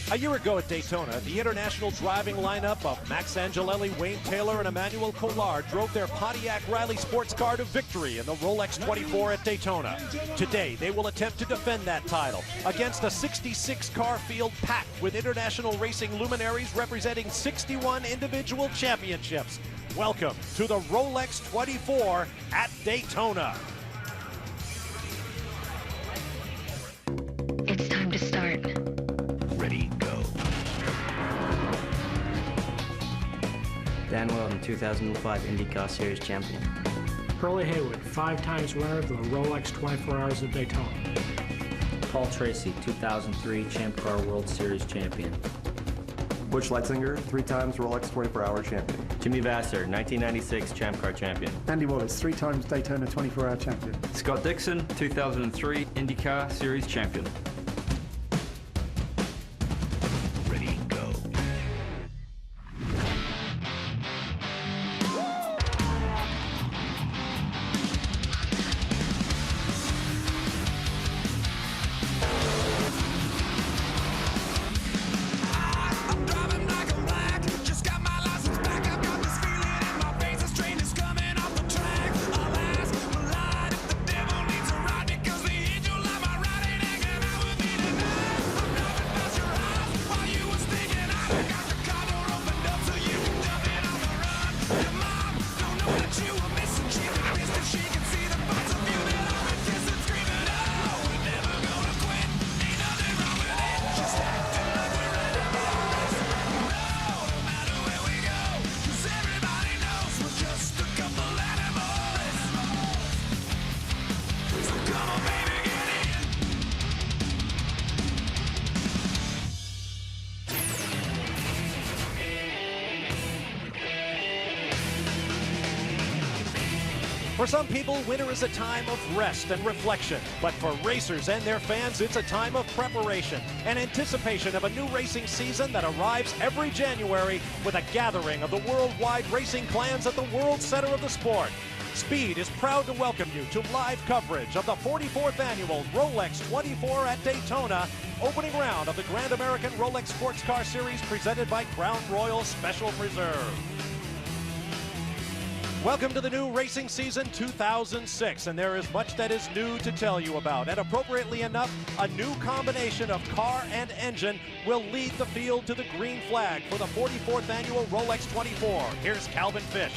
A year ago at Daytona, the international driving lineup of Max Angelelli, Wayne Taylor, and Emmanuel Collard drove their Pontiac Riley sports car to victory in the Rolex 24 at Daytona. Today, they will attempt to defend that title against a 66-car field packed with international racing luminaries representing 61 individual championships. Welcome to the Rolex 24 at Daytona. It's time to start. Ready, go. Dan Wheldon, 2005 IndyCar Series champion. Hurley Haywood, 5 times winner of the Rolex 24 Hours of Daytona. Paul Tracy, 2003 Champ Car World Series champion. Butch Leitzinger, 3 times Rolex 24-hour champion. Jimmy Vasser, 1996 Champ Car champion. Andy Wallace, 3 times Daytona 24-hour champion. Scott Dixon, 2003 IndyCar Series champion. Ready, go. For some people, winter is a time of rest and reflection. But for racers and their fans, it's a time of preparation and anticipation of a new racing season that arrives every January with a gathering of the worldwide racing clans at the World Center of the Sport. Speed is proud to welcome you to live coverage of the 44th annual Rolex 24 at Daytona, opening round of the Grand American Rolex Sports Car Series presented by Crown Royal Special Reserve. Welcome to the new racing season 2006, and there is much that is new to tell you about. And appropriately enough, a new combination of car and engine will lead the field to the green flag for the 44th annual Rolex 24. Here's Calvin Fish.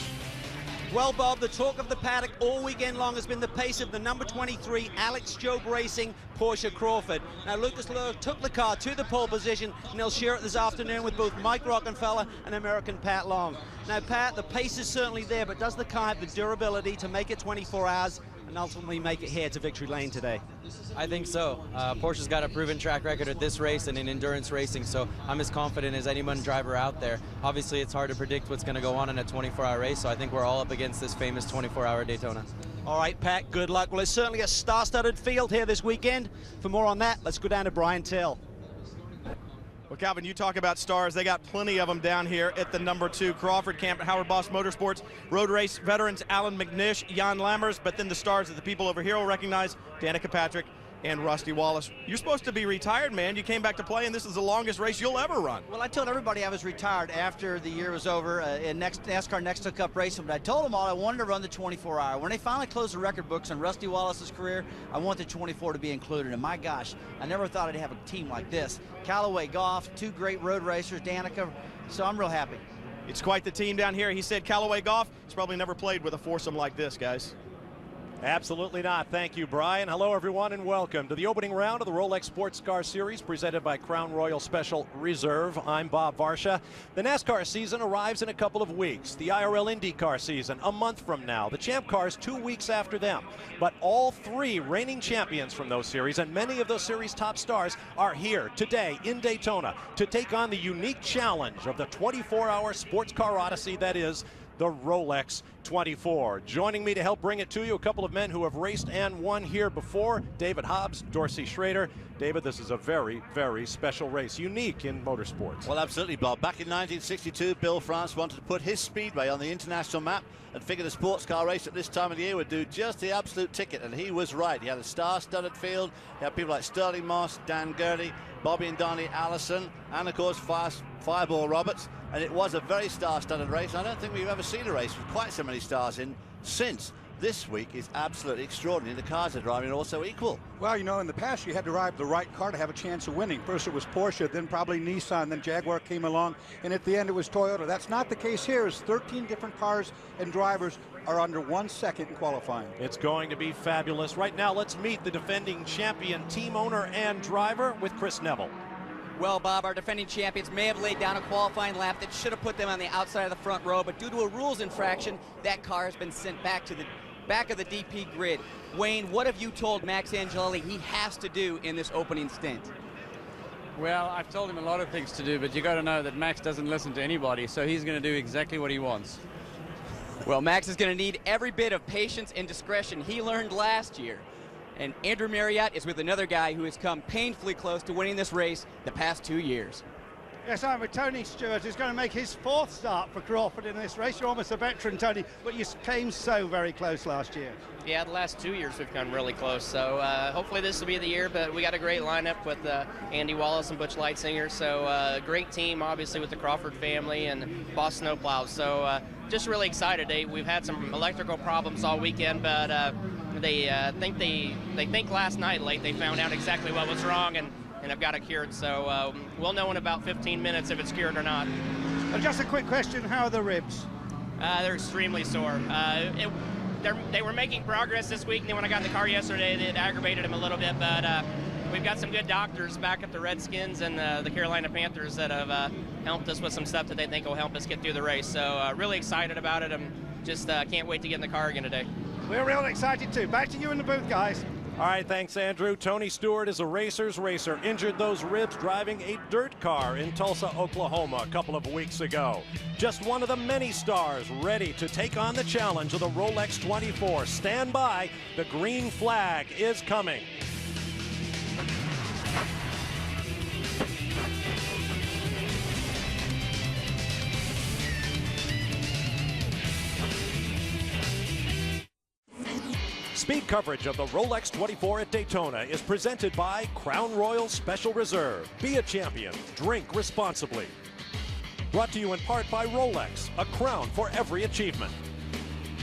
Well, Bob, the talk of the paddock all weekend long has been the pace of the number 23 Alex Job Racing Porsche Crawford. Now, Lucas Luhr took the car to the pole position, and he'll share it this afternoon with both Mike Rockenfeller and American Pat Long. Now, Pat, the pace is certainly there, but does the car have the durability to make it 24 hours and ultimately make it here to victory lane today? I think so. Porsche's got a proven track record at this race and in endurance racing, so I'm as confident as any driver out there. Obviously, it's hard to predict what's going to go on in a 24-hour race, so I think we're all up against this famous 24-hour Daytona. All right, Pat, good luck. Well, it's certainly a star-studded field here this weekend. For more on that, let's go down to Brian Till. Well, Calvin, you talk about stars. They got plenty of them down here at the number 2 Crawford camp at Howard Boss Motorsports. Road race veterans Alan McNish, Jan Lammers, but then the stars that the people over here will recognize, Danica Patrick and Rusty Wallace. You're supposed to be retired, man. You came back to play, and this is the longest race you'll ever run. Well, I told everybody I was retired after the year was over in NASCAR Next to Cup racing, but I told them all I wanted to run the 24-hour. When they finally closed the record books on Rusty Wallace's career, I want the 24 to be included, and my gosh, I never thought I'd have a team like this. Callaway Goff, 2 great road racers, Danica, so I'm real happy. It's quite the team down here. He said Callaway Goff has probably never played with a foursome like this, guys. Absolutely not. Thank you, Brian. Hello, everyone, and welcome to the opening round of the Rolex Sports Car Series presented by Crown Royal Special Reserve. I'm Bob Varsha. The NASCAR season arrives in a couple of weeks. The IRL IndyCar season a month from now. The Champ Cars 2 weeks after them. But all 3 reigning champions from those series and many of those series' top stars are here today in Daytona to take on the unique challenge of the 24-hour sports car odyssey that is the Rolex 24. Joining me to help bring it to you, a couple of men who have raced and won here before. David Hobbs, Dorsey Schroeder. David, this is a very, very special race, unique in motorsports. Well, absolutely, Bob. Back in 1962, Bill France wanted to put his speedway on the international map and figured a sports car race at this time of the year would do just the absolute ticket, and he was right. He had a star-studded field. He had people like Sterling Moss, Dan Gurney, Bobby and Donnie Allison, and of course Fireball Roberts, and it was a very star-studded race. I don't think we've ever seen a race with quite so many stars in since. This week is absolutely extraordinary. The cars are driving also equal. Well, you know, in the past you had to ride the right car to have a chance of winning. First it was Porsche, then probably Nissan, then Jaguar came along, and at the end it was Toyota. That's not the case here. It's 13 different cars and drivers are under 1 second in qualifying. It's going to be fabulous. Right now, let's meet the defending champion, team owner and driver with Chris Neville. Well, Bob, our defending champions may have laid down a qualifying lap that should have put them on the outside of the front row, but due to a rules infraction, that car has been sent back to the back of the DP grid. Wayne, what have you told Max Angelelli he has to do in this opening stint? Well, I've told him a lot of things to do, but you got to know that Max doesn't listen to anybody, so he's going to do exactly what he wants. Well, Max is going to need every bit of patience and discretion he learned last year. And Andrew Marriott is with another guy who has come painfully close to winning this race the past 2 years. Yes, I'm with Tony Stewart, who's going to make his 4th start for Crawford in this race. You're almost a veteran, Tony, but you came so very close last year. Yeah, the last 2 years we've come really close, so hopefully this will be the year, but we got a great lineup with Andy Wallace and Butch Lightsinger, so great team, obviously, with the Crawford family and Boss Snowplows, so just really excited. We've had some electrical problems all weekend, but they think last night late they found out exactly what was wrong and have got it cured, so we'll know in about 15 minutes if it's cured or not. Well, just a quick question, how are the ribs? They're extremely sore. They were making progress this week, and then when I got in the car yesterday, it aggravated them a little bit, but we've got some good doctors back at the Redskins and the Carolina Panthers that have helped us with some stuff that they think will help us get through the race, so really excited about it. I'm just can't wait to get in the car again today. We're real excited too. Back to you in the booth, guys. All right, thanks, Andrew. Tony Stewart is a racer's racer. Injured those ribs driving a dirt car in Tulsa, Oklahoma a couple of weeks ago. Just one of the many stars ready to take on the challenge of the Rolex 24. Stand by. The green flag is coming. Speed coverage of the Rolex 24 at Daytona is presented by Crown Royal Special Reserve. Be a champion. Drink responsibly. Brought to you in part by Rolex, a crown for every achievement.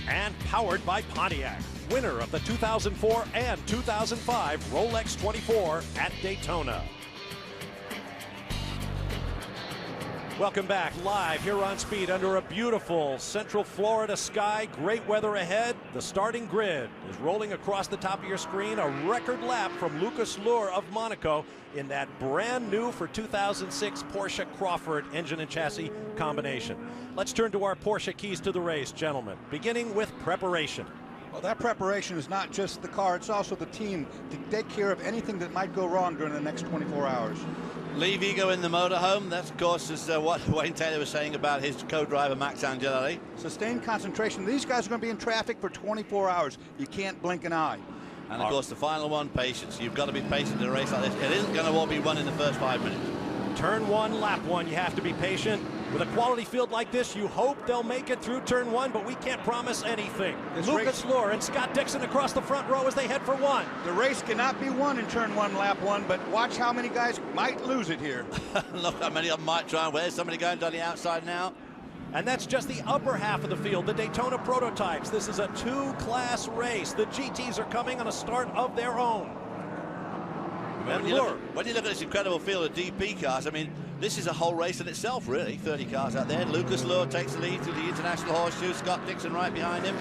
And powered by Pontiac, winner of the 2004 and 2005 Rolex 24 at Daytona. Welcome back live here on Speed under a beautiful Central Florida sky. Great weather ahead. The starting grid is rolling across the top of your screen. A record lap from Luhr of Monaco in that brand new for 2006 Porsche Crawford engine and chassis combination. Let's turn to our Porsche keys to the race, gentlemen, beginning with preparation. Well, that preparation is not just the car, it's also the team to take care of anything that might go wrong during the next 24 hours. Leave ego in the motorhome. That, of course, is what Wayne Taylor was saying about his co-driver, Max Angelelli. Sustained concentration. These guys are going to be in traffic for 24 hours. You can't blink an eye. And, of course, the final one, patience. You've got to be patient in a race like this. It isn't going to all be won in the first 5 minutes. Turn one, lap one, you have to be patient. With a quality field like this, you hope they'll make it through turn one, but we can't promise anything. Luhr and Scott Dixon across the front row as they head for one. The race cannot be won in turn one, lap one, but watch how many guys might lose it here. Look how many of them might try. Where's somebody going down the outside now? And that's just the upper half of the field, the Daytona prototypes. This is a two-class race. The GTs are coming on a start of their own. When you look at this incredible field of DP cars, I mean, this is a whole race in itself, really. 30 cars out there. Luhr takes the lead through the International Horseshoe. Scott Dixon right behind him.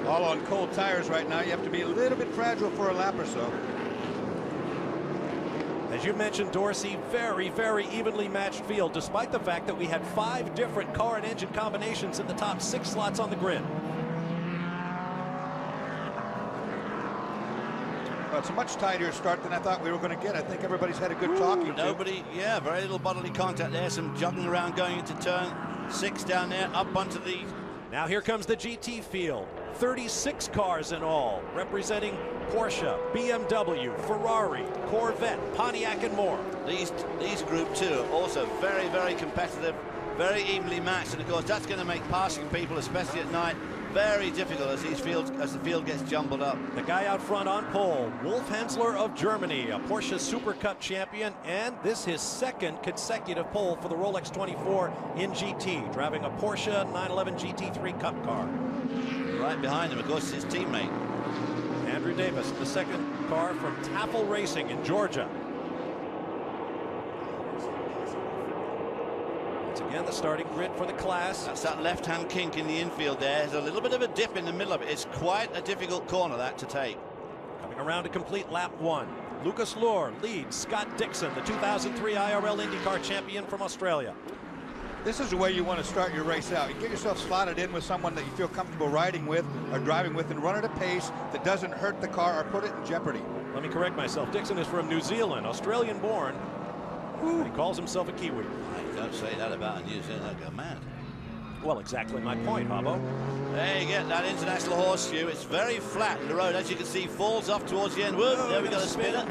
All on cold tires right now. You have to be a little bit fragile for a lap or so. As you mentioned, Dorsey, very, very evenly matched field, despite the fact that we had 5 different car and engine combinations in the top 6 slots on the grid. It's a much tighter start than I thought we were going to get. I think everybody's had a good talking to. Yeah, very little bodily contact there. Some jogging around going into turn 6 down there, up onto the Now here comes the GT field. 36 cars in all, representing Porsche, BMW, Ferrari, Corvette, Pontiac, and more. These Group 2 are also very, very competitive, very evenly matched, and of course that's going to make passing people, especially at night, very difficult as the field gets jumbled up. The guy out front on pole, Wolf Henzler of Germany, a Porsche Super Cup champion, and this his second consecutive pole for the Rolex 24 in GT, driving a Porsche 911 GT3 Cup car. Right behind him, of course, is his teammate. Andrew Davis, the second car from Taffel Racing in Georgia. Once again, the starting grid for the class. That's that left-hand kink in the infield there. There's a little bit of a dip in the middle of it. It's quite a difficult corner, that, to take. Coming around to complete lap 1. Lucas Luhr leads Scott Dixon, the 2003 IRL IndyCar champion from Australia. This is the way you want to start your race out. You get yourself slotted in with someone that you feel comfortable riding with or driving with, and run at a pace that doesn't hurt the car or put it in jeopardy. Let me correct myself. Dixon is from New Zealand, Australian born. He calls himself a Kiwi. Don't say that about a New Zealand, I'll go mad. Well, exactly my point, Hobbo. There you get that international horseshoe. It's very flat in the road, as you can see, falls off towards the end. Whoop, there we go, the spinner.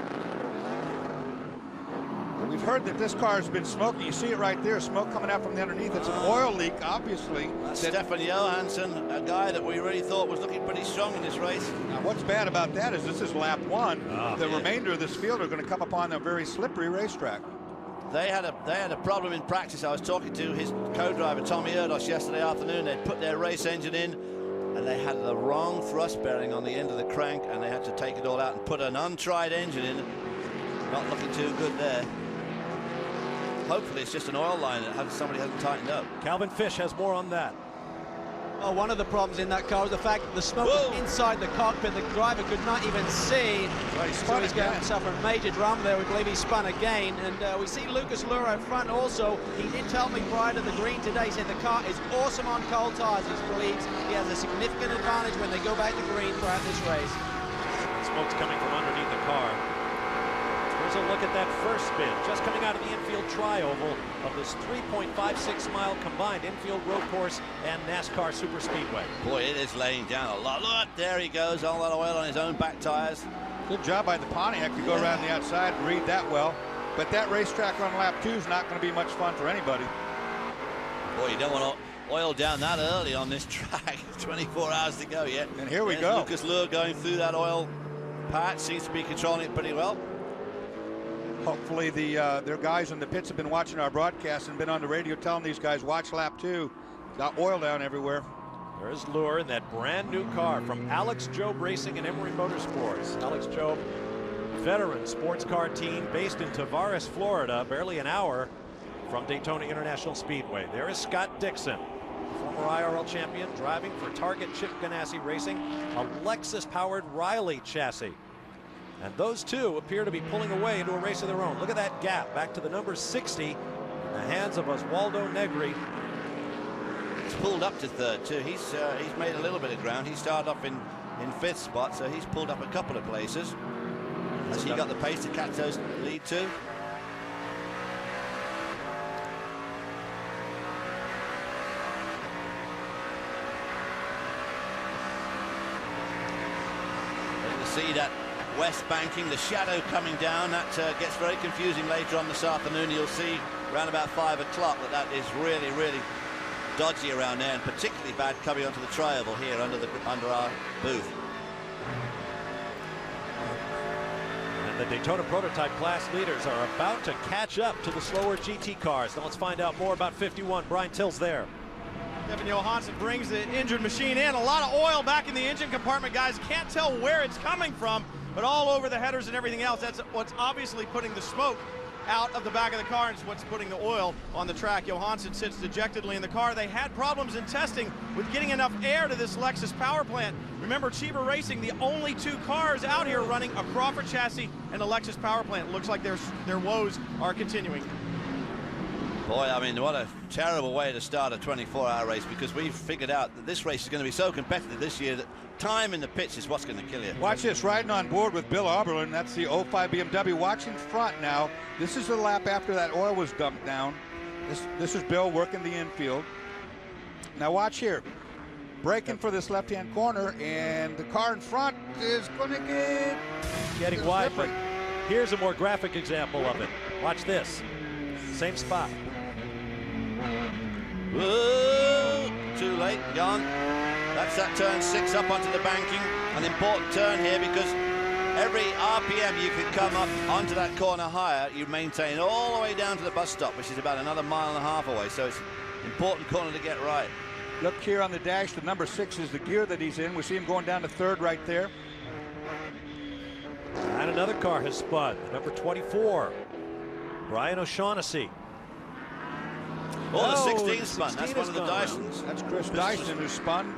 We've heard that this car has been smoking. You see it right there, smoke coming out from the underneath. It's an oil leak, obviously. Stefan Johansson, a guy that we really thought was looking pretty strong in this race. Now, what's bad about that is this is lap 1. The remainder of this field are going to come upon a very slippery racetrack. They had a problem in practice. I was talking to his co-driver, Tommy Erdos, yesterday afternoon. They'd put their race engine in, and they had the wrong thrust bearing on the end of the crank, and they had to take it all out and put an untried engine in. Not looking too good there. Hopefully it's just an oil line that somebody hasn't tightened up. Calvin Fish has more on that. Oh, one of the problems in that car was the fact that the smoke was inside the cockpit. The driver could not even see. So he's going to suffer a major drum there. We believe he spun again. And we see Lucas Luhr out front also. He did tell me prior to the green today, he said the car is awesome on cold tires. He believes he has a significant advantage when they go back to green throughout this race. Smoke's coming from underneath the car. Here's a look at that first spin, just coming out of the infield tri-oval of this 3.56-mile combined infield road course and NASCAR Super Speedway. Boy, it is laying down a lot. Look, there he goes, all that oil on his own back tires. Good job by the Pontiac to go around the outside and read that well. But that racetrack on lap 2 is not going to be much fun for anybody. Boy, you don't want to oil down that early on this track. 24 hours to go yet. And here we go. Lucas Luhr going through that oil patch, seems to be controlling it pretty well. Hopefully their guys in the pits have been watching our broadcast and been on the radio telling these guys, watch lap 2. Got oil down everywhere. There's Luhr in that brand new car from Alex Job Racing and Emery Motorsports. Alex Job, veteran sports car team based in Tavares, Florida, barely an hour from Daytona International Speedway. There is Scott Dixon, former IRL champion, driving for Target Chip Ganassi Racing, a Lexus-powered Riley chassis. And those two appear to be pulling away into a race of their own. Look at that gap back to the number 60 in the hands of Oswaldo Negri. He's pulled up to third too. He's made a little bit of ground. He started off in 5th spot, so he's pulled up a couple of places. Has he got the pace to catch those lead two? See that west banking, the shadow coming down, that gets very confusing later on this afternoon. You'll see around about 5 o'clock that is really, really dodgy around there, and particularly bad coming onto the tri-oval here under our booth. And the Daytona prototype class leaders are about to catch up to the slower GT cars. Now let's find out more about 51. Brian Till's there. Stefan Johansson brings the engine machine in. A lot of oil back in the engine compartment, guys. Can't tell where it's coming from, but all over the headers and everything else. That's what's obviously putting the smoke out of the back of the car, and it's what's putting the oil on the track. Johansson sits dejectedly in the car. They had problems in testing with getting enough air to this Lexus power plant. Remember, Cheever Racing, the only 2 cars out here running a Crawford chassis and a Lexus power plant. Looks like their woes are continuing. Boy, I mean, what a terrible way to start a 24-hour race, because we've figured out that this race is going to be so competitive this year that time in the pits is what's going to kill you. Watch this, riding on board with Bill Auberlen. That's the 05 BMW. Watch in front now. This is the lap after that oil was dumped down. This is Bill working the infield. Now watch here. braking for this left-hand corner, and the car in front is going to get getting wide. But here's a more graphic example of it. Watch this. Same spot. Whoa, too late, gone. That's that turn 6 up onto the banking. An important turn here because every RPM you can come up onto that corner higher, you maintain all the way down to the bus stop, which is about another 1.5 miles away. So it's an important corner to get right. Look here on the dash, the number 6 is the gear that he's in. We see him going down to 3rd right there. And another car has spun. Number 24, Brian O'Shaughnessy. Oh, the 16 spun. That's one of the Dysons. That's Chris Dyson who spun.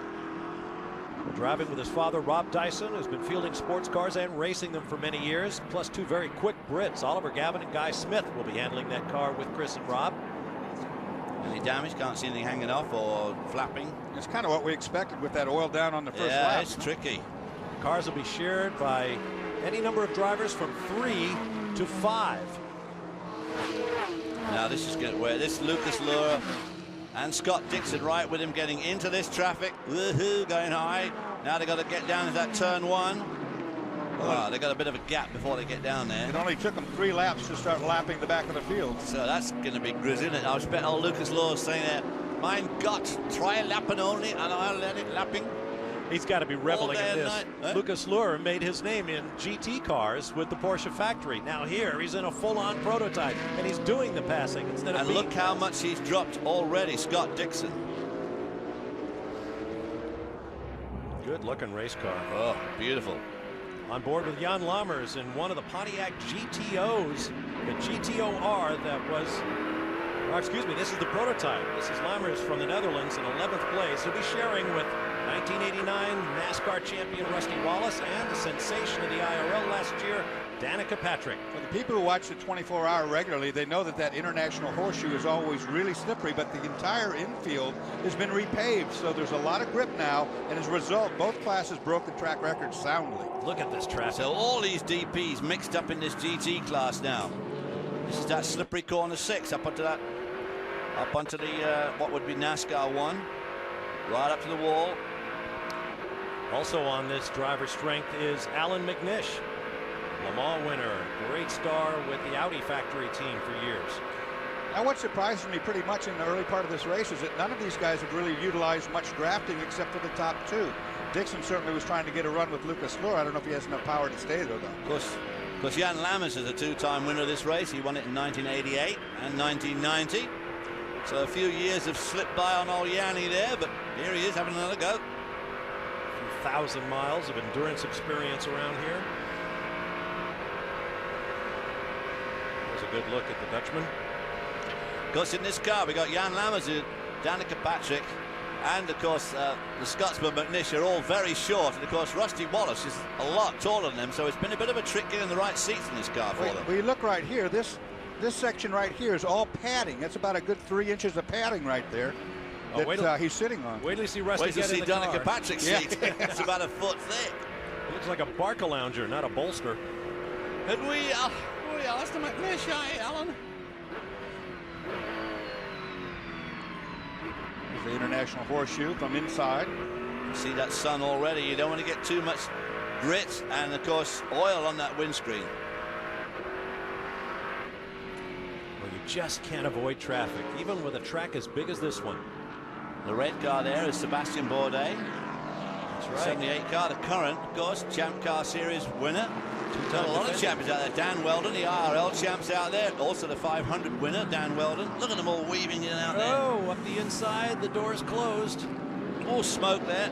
Driving with his father, Rob Dyson, who's been fielding sports cars and racing them for many years, plus 2 very quick Brits. Oliver Gavin and Guy Smith will be handling that car with Chris and Rob. Any damage? Can't see anything hanging off or flapping. It's kind of what we expected with that oil down on the first lap. Yeah, it's tricky. Cars will be shared by any number of drivers from 3 to 5. Now this is good. Where this Lucas Luhr and Scott Dixon right with him getting into this traffic. Woohoo, going high. Now they've got to get down to that turn 1. Oh, they got a bit of a gap before they get down there. It only took them 3 laps to start lapping the back of the field. So that's going to be grizzy, isn't it? I bet old Lucas Luhr saying that, mein Gott, try lapping only and I'll let it lapping. He's got to be reveling in this. Huh? Lucas Luhr made his name in GT cars with the Porsche factory. Now here, he's in a full-on prototype, and he's doing the passing instead of. And look how much he's dropped already, Scott Dixon. Good-looking race car. Oh, beautiful. On board with Jan Lammers in one of the Pontiac GTOs, the GTO-R that was. Oh, excuse me, this is the prototype. This is Lammers from the Netherlands in 11th place. He'll be sharing with 1989 NASCAR champion Rusty Wallace and the sensation of the IRL last year, Danica Patrick. For the people who watch the 24-hour regularly, they know that that international horseshoe is always really slippery, but the entire infield has been repaved, so there's a lot of grip now, and as a result, both classes broke the track record soundly. Look at this traffic. So all these DPs mixed up in this GT class now. This is that slippery corner 6 up onto that, up onto the what would be NASCAR 1, right up to the wall. Also on this driver's strength is Alan McNish, Le Mans winner, great star with the Audi factory team for years. Now what surprises me pretty much in the early part of this race is that none of these guys have really utilized much drafting except for the top 2. Dixon certainly was trying to get a run with Lucas Luhr. I don't know if he has enough power to stay there, though. Of course, Jan Lammers is a 2-time winner of this race. He won it in 1988 and 1990. So a few years have slipped by on old Yanni there, but here he is having another go. 1,000 miles of endurance experience around here. There's a good look at the Dutchman. Of course, in this car, we got Jan Lammers, Danica Patrick, and of course, the Scotsman McNish are all very short. And of course, Rusty Wallace is a lot taller than them, so it's been a bit of a trick getting the right seats in this car for them. We look right here. This section right here is all padding. That's about a good 3 inches of padding right there. That he's sitting on. Wait till you see Rusty get in the Danica car. Patrick's seat. It's about a foot thick. It looks like a Barca lounger, not a bolster. And we asked him McNish, Alan. There's the international horseshoe from inside. You see that sun already. You don't want to get too much grit and of course oil on that windscreen. Well, you just can't avoid traffic, even with a track as big as this one. The red car there is Sebastian Bourdais. That's right. 78 car, the current, of course, Champ Car Series winner. Got a lot of champions out there. Dan Wheldon, the IRL champs out there. Also the 500 winner, Dan Wheldon. Look at them all weaving in and out there. Oh, up the inside, the door's closed. More smoke there.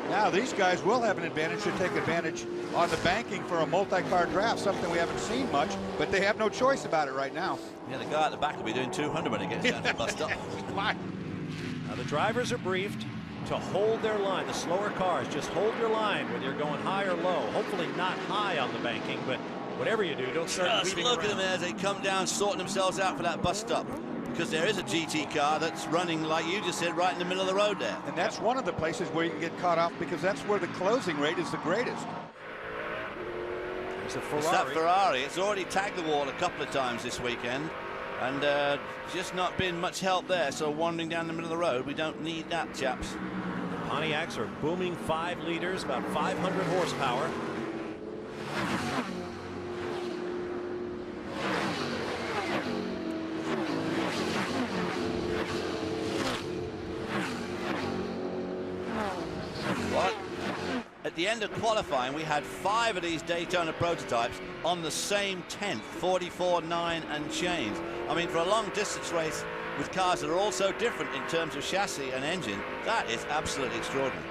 Now these guys will have an advantage to take advantage on the banking for a multi-car draft, something we haven't seen much, but they have no choice about it right now. Yeah, the guy at the back will be doing 200 when he gets down to the bus stop. Now the drivers are briefed to hold their line. The slower cars, just hold your line whether you're going high or low. Hopefully not high on the banking, but whatever you do, don't start Just weaving look around. at them as they come down, sorting themselves out for that bus stop. Because there is a GT car that's running, like you just said, right in the middle of the road there. And that's one of the places where you can get caught off because that's where the closing rate is the greatest. There's a Ferrari. It's that Ferrari. It's already tagged the wall a couple of times this weekend. And just not been much help there. So wandering down the middle of the road, we don't need that, chaps. Pontiacs are booming 5 liters, about 500 horsepower. At the end of qualifying, we had 5 of these Daytona prototypes on the same 10th, 44, 9 and change. I mean, for a long distance race with cars that are all so different in terms of chassis and engine, that is absolutely extraordinary.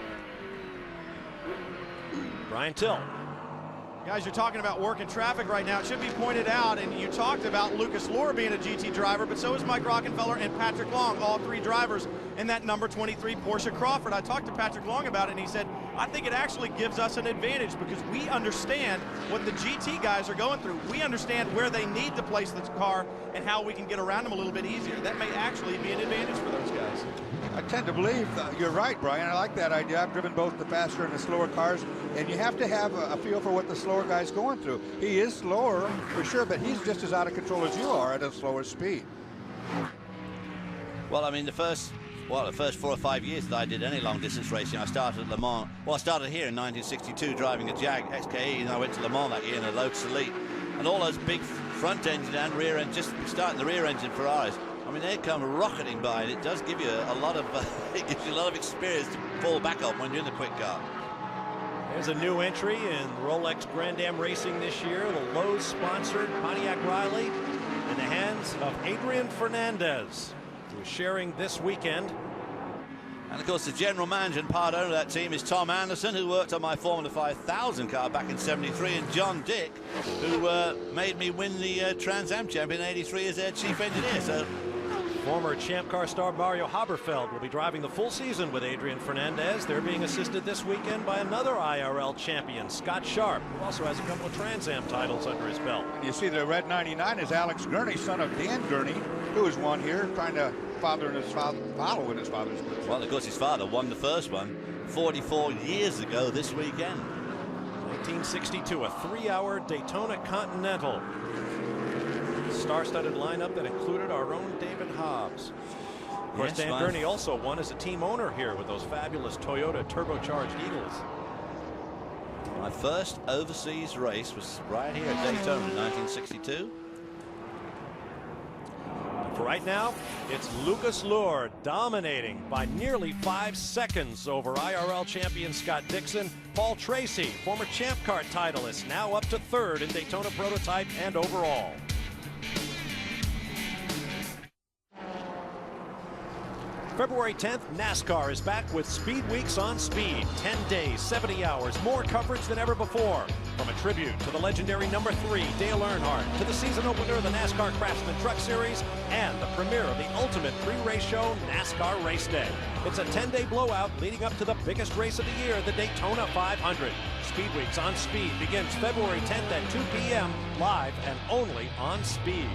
Brian Till. Guys, you're talking about working traffic right now. It should be pointed out, and you talked about Lucas Luhr being a GT driver, but so is Mike Rockenfeller and Patrick Long, all 3 drivers in that number 23 Porsche Crawford. I talked to Patrick Long about it, and he said, I think it actually gives us an advantage because we understand what the GT guys are going through. We understand where they need to place the car and how we can get around them a little bit easier. That may actually be an advantage for those guys. I tend to believe you're right, Brian. I like that idea. I've driven both the faster and the slower cars, and you have to have a feel for what the slower guy's going through. He is slower for sure, but he's just as out of control as you are at a slower speed. Well, I mean, the first 4 or 5 years that I did any long distance racing, I started at Le Mans. Well, I started here in 1962 driving a Jag XKE, and I went to Le Mans that year in a Lotus Elite. And all those big front engine and rear end, just starting the rear engine Ferraris, I mean, they come rocketing by, and it does give you a lot of it gives you a lot of experience to fall back on when you're in the quick car. There's a new entry in Rolex Grand Am Racing this year. The Lowe's-sponsored Pontiac Riley in the hands of Adrian Fernandez, who is sharing this weekend. And of course, the general manager and part owner of that team is Tom Anderson, who worked on my Formula 5000 car back in '73, and John Dick, who made me win the Trans Am Champion in '83 as their chief engineer. So, former Champ Car star Mario Haberfeld will be driving the full season with Adrian Fernandez. They're being assisted this weekend by another IRL champion, Scott Sharp, who also has a couple of Trans Am titles under his belt. You see the red 99 is Alex Gurney, son of Dan Gurney, who has won here, trying to follow in his father's footsteps. Well, of course, his father won the first one 44 years ago this weekend. 1962, a 3-hour Daytona Continental. Star-studded lineup that included our own David Hobbs. Of course, Yes, Dan Gurney also won as a team owner here with those fabulous Toyota turbocharged Eagles. My first overseas race was right here at Daytona in 1962. For right now, it's Lucas Luhr dominating by nearly 5 seconds over IRL champion Scott Dixon. Paul Tracy, former Champ Car titleist, now up to 3rd in Daytona prototype and overall. February 10th, NASCAR is back with Speed Weeks on Speed. 10 days, 70 hours, more coverage than ever before. From a tribute to the legendary number 3, Dale Earnhardt, to the season opener of the NASCAR Craftsman Truck Series, and the premiere of the ultimate pre-race show, NASCAR Race Day. It's a 10-day blowout leading up to the biggest race of the year, the Daytona 500. Speed Weeks on Speed begins February 10th at 2 p.m. live and only on Speed.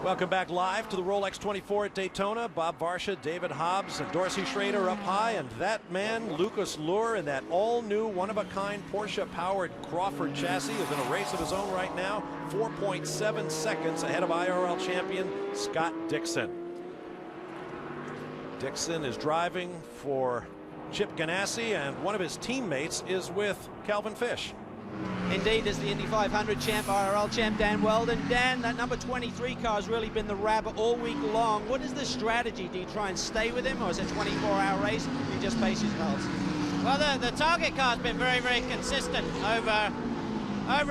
Welcome back live to the Rolex 24 at Daytona. Bob Varsha, David Hobbs, and Dorsey Schroeder up high, and that man, Lucas Luhr, in that all-new, one-of-a-kind Porsche-powered Crawford chassis is in a race of his own right now, 4.7 seconds ahead of IRL champion Scott Dixon. Dixon is driving for Chip Ganassi, and one of his teammates is with Calvin Fish. Indeed, there's the Indy 500 champ, IRL champ, Dan Wheldon. Dan, that number 23 car has really been the rabbit all week long. What is the strategy? Do you try and stay with him, or is it a 24-hour race? You just pace yourselves? Well, the target car's been very, very consistent over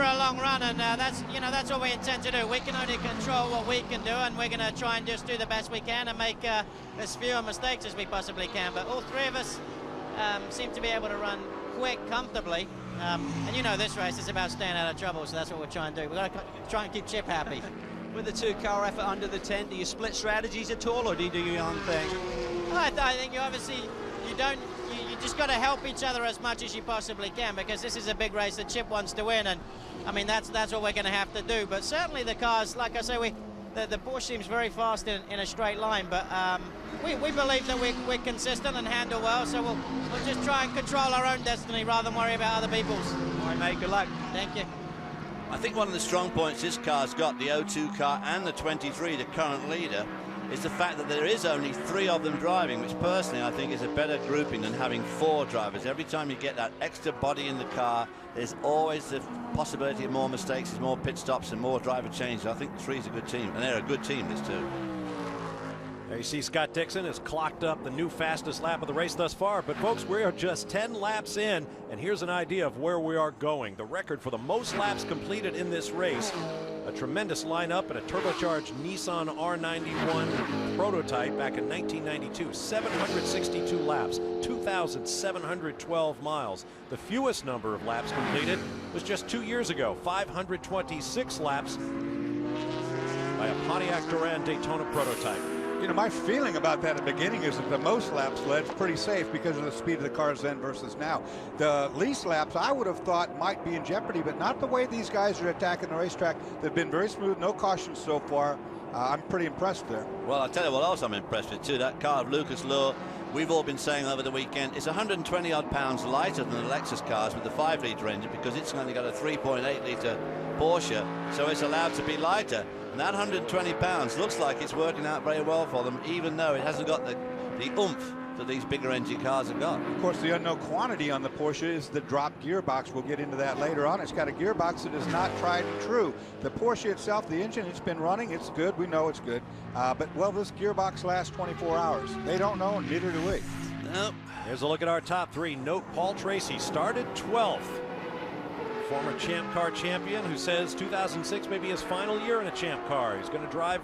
a long run, and that's what we intend to do. We can only control what we can do, and we're going to try and just do the best we can and make as few mistakes as we possibly can. But all 3 of us seem to be able to run quick, comfortably. And you know this race is about staying out of trouble, so that's what we're trying to do. We've got to try and keep Chip happy. With the 2-car effort under the tent, do you split strategies at all, or do you do your own thing? I think you obviously, you just got to help each other as much as you possibly can, because this is a big race that Chip wants to win, and I mean that's what we're going to have to do. But certainly the cars, like I say, the Porsche seems very fast in a straight line, but we believe that we're consistent and handle well, so we'll just try and control our own destiny rather than worry about other people's. All right, mate, good luck. Thank you. I think one of the strong points this car's got, the 02 car and the 23, the current leader, is the fact that there is only 3 of them driving, which personally I think is a better grouping than having 4 drivers. Every time you get that extra body in the car, there's always the possibility of more mistakes, there's more pit stops and more driver changes. I think 3 is a good team, and they're a good team, this too. There you see Scott Dixon has clocked up the new fastest lap of the race thus far. But folks, we are just 10 laps in, and here's an idea of where we are going. The record for the most laps completed in this race. A tremendous lineup and a turbocharged Nissan R91 prototype back in 1992. 762 laps, 2,712 miles. The fewest number of laps completed was just 2 years ago, 526 laps by a Pontiac Duran Daytona prototype. You know, my feeling about that at the beginning is that the most laps led's pretty safe because of the speed of the cars then versus now. The least laps I would have thought might be in jeopardy, but not the way these guys are attacking the racetrack. They've been very smooth, no cautions so far. I'm pretty impressed there. Well, I'll tell you what else I'm impressed with too. That car of Lucas Luhr, we've all been saying over the weekend, it's 120 odd pounds lighter than the Lexus cars with the 5-litre engine because it's only got a 3.8-litre Porsche, so it's allowed to be lighter. And that 120 pounds looks like it's working out very well for them, even though it hasn't got the oomph that these bigger engine cars have got. Of course, the unknown quantity on the Porsche is the drop gearbox. We'll get into that later on. It's got a gearbox that is not tried and true. The Porsche itself, the engine, it's been running. It's good. We know it's good. But will this gearbox last 24 hours? They don't know, and neither do we. Nope. Here's a look at our top 3. Note Paul Tracy started 12th. Former Champ Car champion who says 2006 may be his final year in a Champ Car. He's going to drive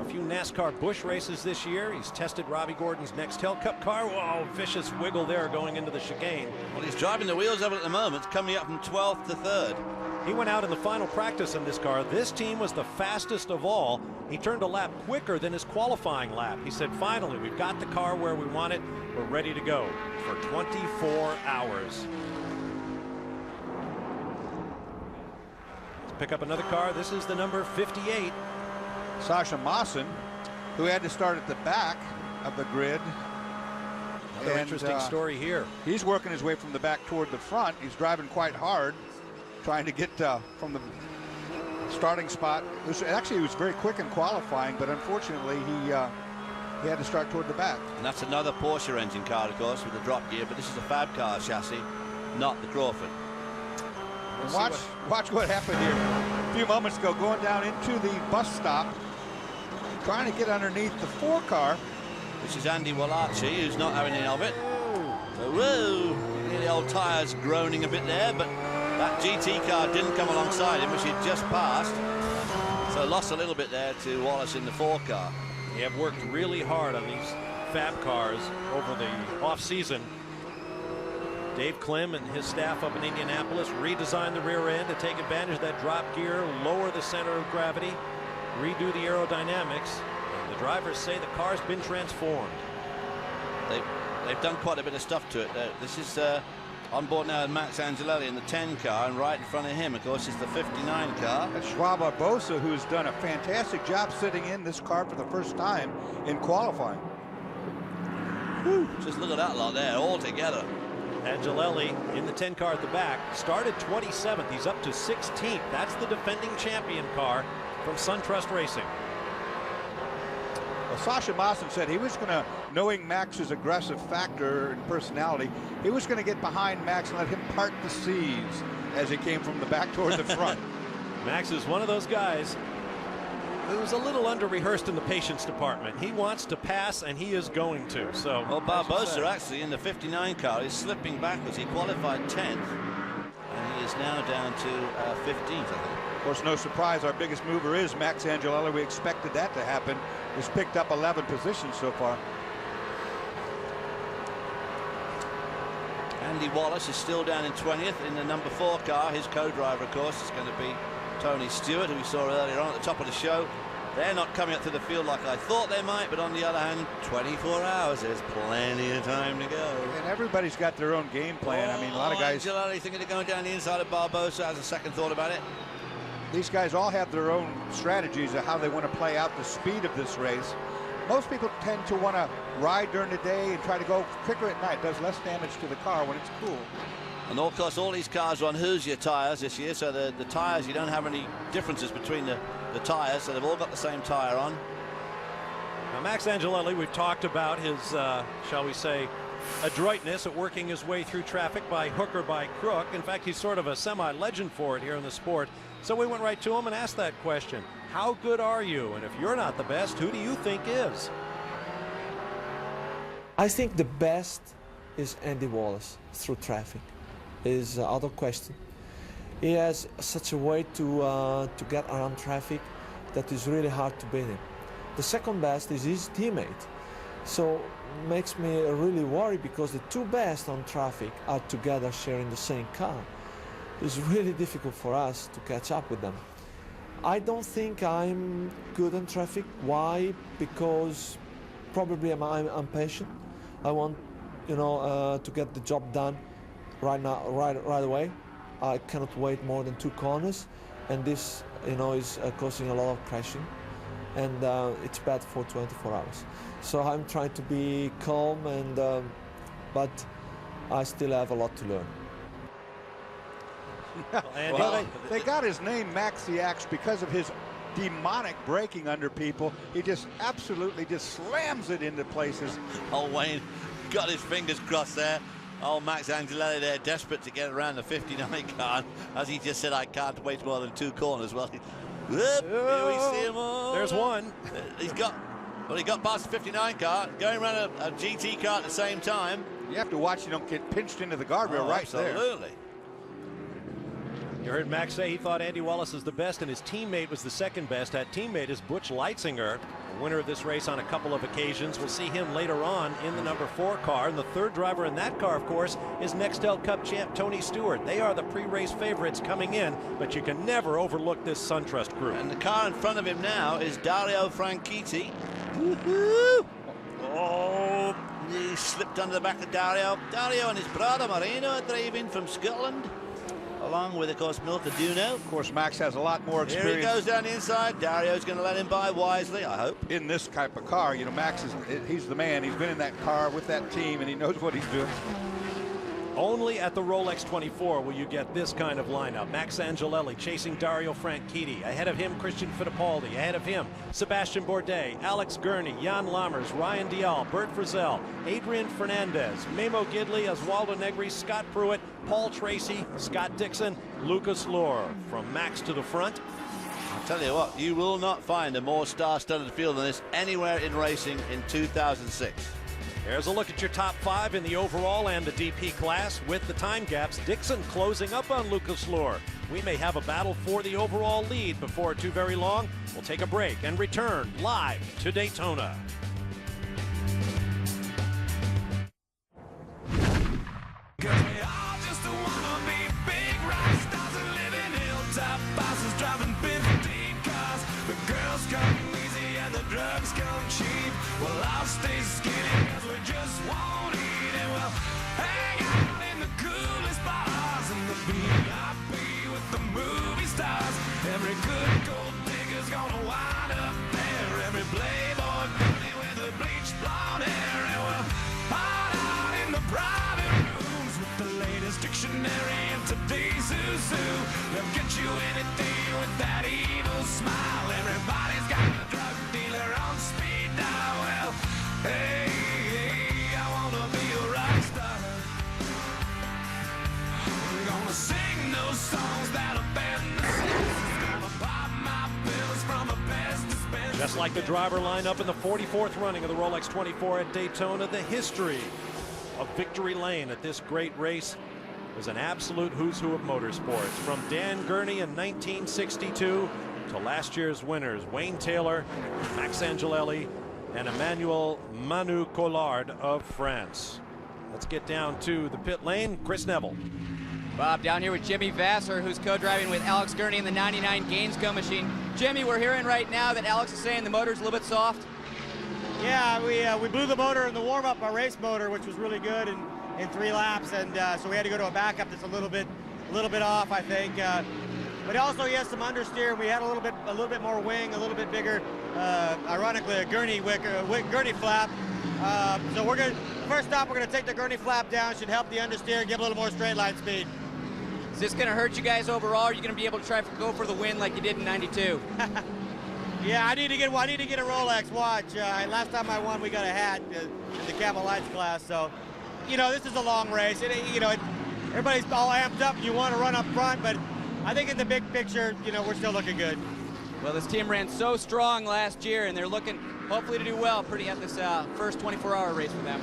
a few NASCAR Busch races this year. He's tested Robbie Gordon's Nextel Cup car. Whoa, vicious wiggle there going into the chicane. Well, he's driving the wheels of it at the moment, coming up from 12th to 3rd. He went out in the final practice in this car. This team was the fastest of all. He turned a lap quicker than his qualifying lap. He said, finally, we've got the car where we want it. We're ready to go for 24 hours. Pick up another car. This is the number 58. Sasha Maassen, who had to start at the back of the grid. Another interesting story here. He's working his way from the back toward the front. He's driving quite hard, trying to get from the starting spot. Actually, he was very quick in qualifying, but unfortunately, he had to start toward the back. And that's another Porsche engine car, of course, with the drop gear, but this is a Fab car chassis, not the Crawford. And watch what happened here a few moments ago, going down into the bus stop, trying to get underneath the 4 car. This is Andy Wallace, who's not having any of it. Whoa, the old tyres groaning a bit there, but that GT car didn't come alongside him, which he'd just passed. So lost a little bit there to Wallace in the 4 car. They have worked really hard on these Fab cars over the off-season. Dave Klim and his staff up in Indianapolis redesigned the rear end to take advantage of that drop gear, lower the center of gravity, redo the aerodynamics. And the drivers say the car's been transformed. They've done quite a bit of stuff to it. This is on board now with Max Angelelli in the 10 car, and right in front of him, of course, is the 59 car. That's Schwab Barbosa, who's done a fantastic job sitting in this car for the first time in qualifying. Whew. Just look at that lot there, all together. Angelelli in the 10 car at the back started 27th. He's up to 16th. That's the defending champion car from SunTrust Racing. Well, Sasha Maassen said he was going to, knowing Max's aggressive factor and personality, he was going to get behind Max and let him part the seas as he came from the back toward the front. Max is one of those guys who's a little under-rehearsed in the patience department. He wants to pass, and he is going to. So, well, Barbosa actually in the 59 car is slipping backwards. He qualified 10th, and he is now down to 15th, I think. Of course, no surprise, our biggest mover is Max Angelelli. We expected that to happen. He's picked up 11 positions so far. Andy Wallace is still down in 20th in the number 4 car. His co-driver, of course, is going to be Tony Stewart, who we saw earlier on at the top of the show. They're not coming up to the field like I thought they might, but on the other hand, 24 hours, there's plenty of time to go. And everybody's got their own game plan. I mean, a lot of guys... Angelelli thinking of going down the inside of Barbosa, has a second thought about it. These guys all have their own strategies of how they want to play out the speed of this race. Most people tend to want to ride during the day and try to go quicker at night. It does less damage to the car when it's cool. And of course, all these cars are on Hoosier tyres this year, so the tyres, you don't have any differences between the tyres, so they've all got the same tyre on. Now, Max Angelelli, we've talked about his, shall we say, adroitness at working his way through traffic by hook or by crook. In fact, he's sort of a semi-legend for it here in the sport. So we went right to him and asked that question. How good are you? And if you're not the best, who do you think is? I think the best is Andy Wallace through traffic. Is out of question. He has such a way to get around traffic that is really hard to beat him. The second best is his teammate. So makes me really worried because the two best on traffic are together sharing the same car. It's really difficult for us to catch up with them. I don't think I'm good on traffic. Why? Because probably I'm patient. I want, to get the job done right now, right away. I cannot wait more than 2 corners, and this, is causing a lot of crashing, and it's bad for 24 hours. So I'm trying to be calm, and but I still have a lot to learn. Well, they got his name Maxi Axe because of his demonic braking under people. He just absolutely just slams it into places. Oh, Wayne got his fingers crossed there. Oh, Max Angelelli there, desperate to get around the 59 car. As he just said, I can't wait more than 2 corners. Well, here we see him. There's one. He got past the 59 car, going around a GT car at the same time. You have to watch you don't get pinched into the guardrail right there. Absolutely. You heard Max say he thought Andy Wallace is the best and his teammate was the second best. That teammate is Butch Leitzinger, the winner of this race on a couple of occasions. We'll see him later on in the number 4 car. And the third driver in that car, of course, is Nextel Cup champ Tony Stewart. They are the pre-race favorites coming in, but you can never overlook this SunTrust crew. And the car in front of him now is Dario Franchitti. Woohoo! Oh, he slipped under the back of Dario. Dario and his brother Marino are driving from Scotland, along with, of course, Milka Duno. Of course, Max has a lot more experience. Here he goes down the inside. Dario's going to let him by wisely, I hope. In this type of car, Max he's the man. He's been in that car with that team, and he knows what he's doing. Only at the Rolex 24 will you get this kind of lineup. Max Angelelli chasing Dario Franchitti. Ahead of him, Christian Fittipaldi. Ahead of him, Sebastian Bourdais, Alex Gurney, Jan Lammers, Ryan Dial, Bert Frizzell, Adrian Fernandez, Memo Gidley, Oswaldo Negri, Scott Pruitt, Paul Tracy, Scott Dixon, Lucas Luhr. From Max to the front. I'll tell you what, you will not find a more star-studded field than this anywhere in racing in 2006. There's a look at your top 5 in the overall and the DP class with the time gaps. Dixon closing up on Lucas Luhr. We may have a battle for the overall lead before too very long. We'll take a break and return live to Daytona. Drugs come cheap. Well, I'll stay skinny cause we just won't eat. And we'll hang out in the coolest bars and the VIP with the movie stars. Every good gold digger's gonna wind up there. Every playboy bunny with the bleached blonde hair. And we'll hide out in the private rooms with the latest dictionary and today's zoo. They'll get you anything with that evil smile. Everybody's got a drug dealer on speed dial. Well, hey, I wanna be a rock star. We're gonna sing those songs that offend the senses. Gonna pop my pills from a best dispenser. Just like the driver lineup in the 44th running of the Rolex 24 at Daytona, the history of Victory Lane at this great race was an absolute who's who of motorsports. From Dan Gurney in 1962 to last year's winners, Wayne Taylor, Max Angelelli, and Emmanuel Manu Collard of France. Let's get down to the pit lane. Chris Neville. Bob, down here with Jimmy Vasser, who's co-driving with Alex Gurney in the 99 Gainsco machine. Jimmy, we're hearing right now that Alex is saying the motor's a little bit soft. Yeah, we blew the motor in the warm-up, our race motor, which was really good in 3 laps, and so we had to go to a backup that's a little bit off, I think. But also he has some understeer. We had a little bit more wing, a little bit bigger. Ironically, a Gurney Gurney flap. So we're gonna first stop. We're gonna take the Gurney flap down. Should help the understeer, give a little more straight line speed. Is this gonna hurt you guys overall? Or are you gonna be able to try to go for the win like you did in '92? Yeah, I need to get a Rolex watch. Last time I won, we got a hat in the Camel Lights class. So, you know, this is a long race. Everybody's all amped up. You want to run up front, but I think in the big picture, you know, we're still looking good. Well, this team ran so strong last year, and they're looking hopefully to do well at this first 24-hour race for them.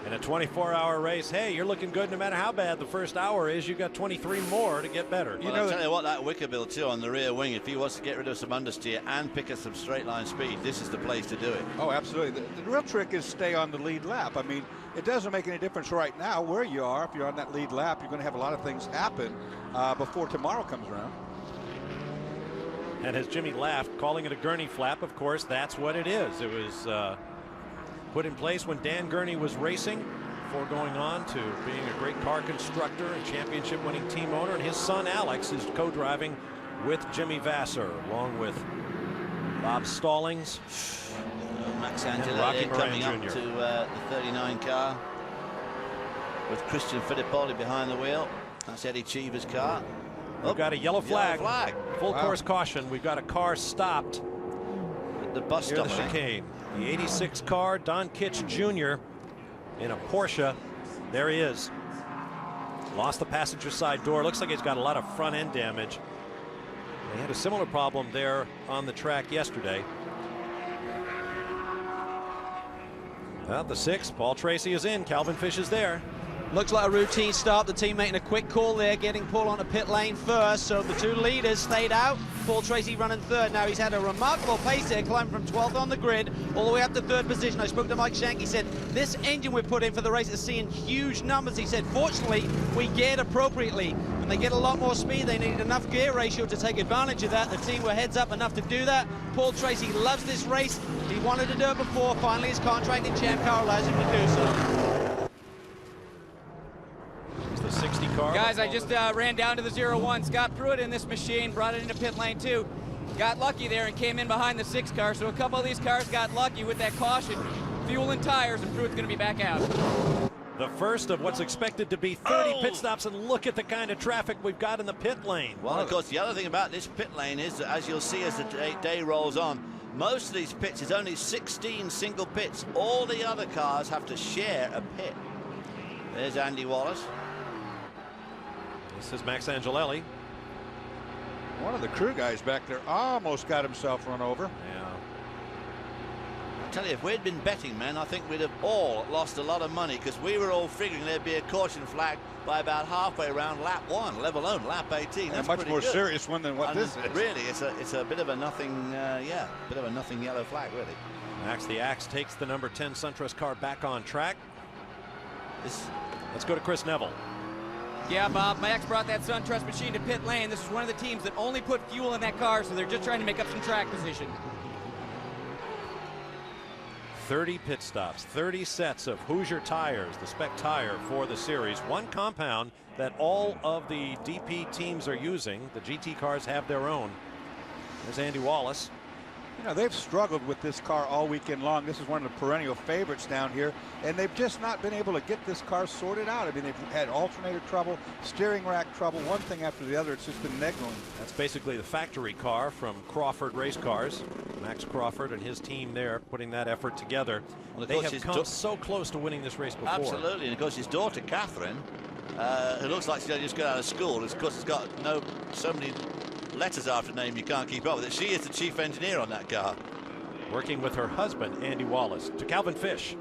In a 24-hour race, hey, you're looking good no matter how bad the first hour is. You've got 23 more to get better. Well, I'll tell you what, that wicker bill too on the rear wing, if he wants to get rid of some understeer and pick up some straight line speed, this is the place to do it. Oh, absolutely. The real trick is stay on the lead lap. I mean, it doesn't make any difference right now where you are. If you're on that lead lap, you're going to have a lot of things happen before tomorrow comes around. And as Jimmy laughed, calling it a gurney flap, of course, that's what it is. It was put in place when Dan Gurney was racing, before going on to being a great car constructor and championship winning team owner, and his son Alex is co-driving with Jimmy Vasser along with Bob Stallings, Max and Angelelli coming Jr. up to the 39 car with Christian Fittipaldi behind the wheel. That's Eddie Cheever's car. We've got a yellow flag. Full Wow. course caution. We've got a car stopped at the bus near stop, the I think. chicane. The 86 car, Don Kitch Jr. in a Porsche. There he is. Lost the passenger side door. Looks like he's got a lot of front end damage. They had a similar problem there on the track yesterday. Well, the 6, Paul Tracy is in. Calvin Fish is there. Looks like a routine start. The team making a quick call there, getting Paul onto pit lane first. So the two leaders stayed out. Paul Tracy running third. Now he's had a remarkable pace here, climbing from 12th on the grid all the way up to third position. I spoke to Mike Shank. He said, this engine we put in for the race is seeing huge numbers. He said, fortunately, we geared appropriately. When they get a lot more speed, they need enough gear ratio to take advantage of that. The team were heads up enough to do that. Paul Tracy loves this race. He wanted to do it before. Finally, his contract in Champ Car allows him to do so. The 60 car. Guys, I just ran down to the 01. Scott Pruitt in this machine, brought it into pit lane 2. Got lucky there and came in behind the 6 car, so a couple of these cars got lucky with that caution. Fuel and tires, and Pruitt's going to be back out. The first of what's expected to be 30 pit stops, and look at the kind of traffic we've got in the pit lane. Well, of course, the other thing about this pit lane is that, as you'll see as the day rolls on, most of these pits is only 16 single pits. All the other cars have to share a pit. There's Andy Wallace. This is Max Angelelli. One of the crew guys back there almost got himself run over. Yeah. I tell you, if we'd been betting men, I think we'd have all lost a lot of money, because we were all figuring there'd be a caution flag by about halfway around lap 1, let alone lap 18. And That's a much pretty more good. serious one than what And this is. Really, it's a bit of a nothing, bit of a nothing yellow flag, really. Max the Axe takes the number 10 SunTrust car back on track. Let's go to Chris Neville. Yeah, Bob, Max brought that SunTrust machine to pit lane. This is one of the teams that only put fuel in that car, so they're just trying to make up some track position. 30 pit stops, 30 sets of Hoosier tires, the spec tire for the series. One compound that all of the DP teams are using. The GT cars have their own. There's Andy Wallace. You know, they've struggled with this car all weekend long. This is one of the perennial favorites down here, and they've just not been able to get this car sorted out. I mean, they've had alternator trouble, steering rack trouble, one thing after the other. It's just been niggling. That's basically the factory car from Crawford Race Cars. Max Crawford and his team there putting that effort together. Well, they have come so close to winning this race before. Absolutely, and of course his daughter Catherine, who looks like she's just got out of school, of course has got so many letters after name you can't keep up with it. She is the chief engineer on that car. Working with her husband, Andy Wallace. To Calvin Fish.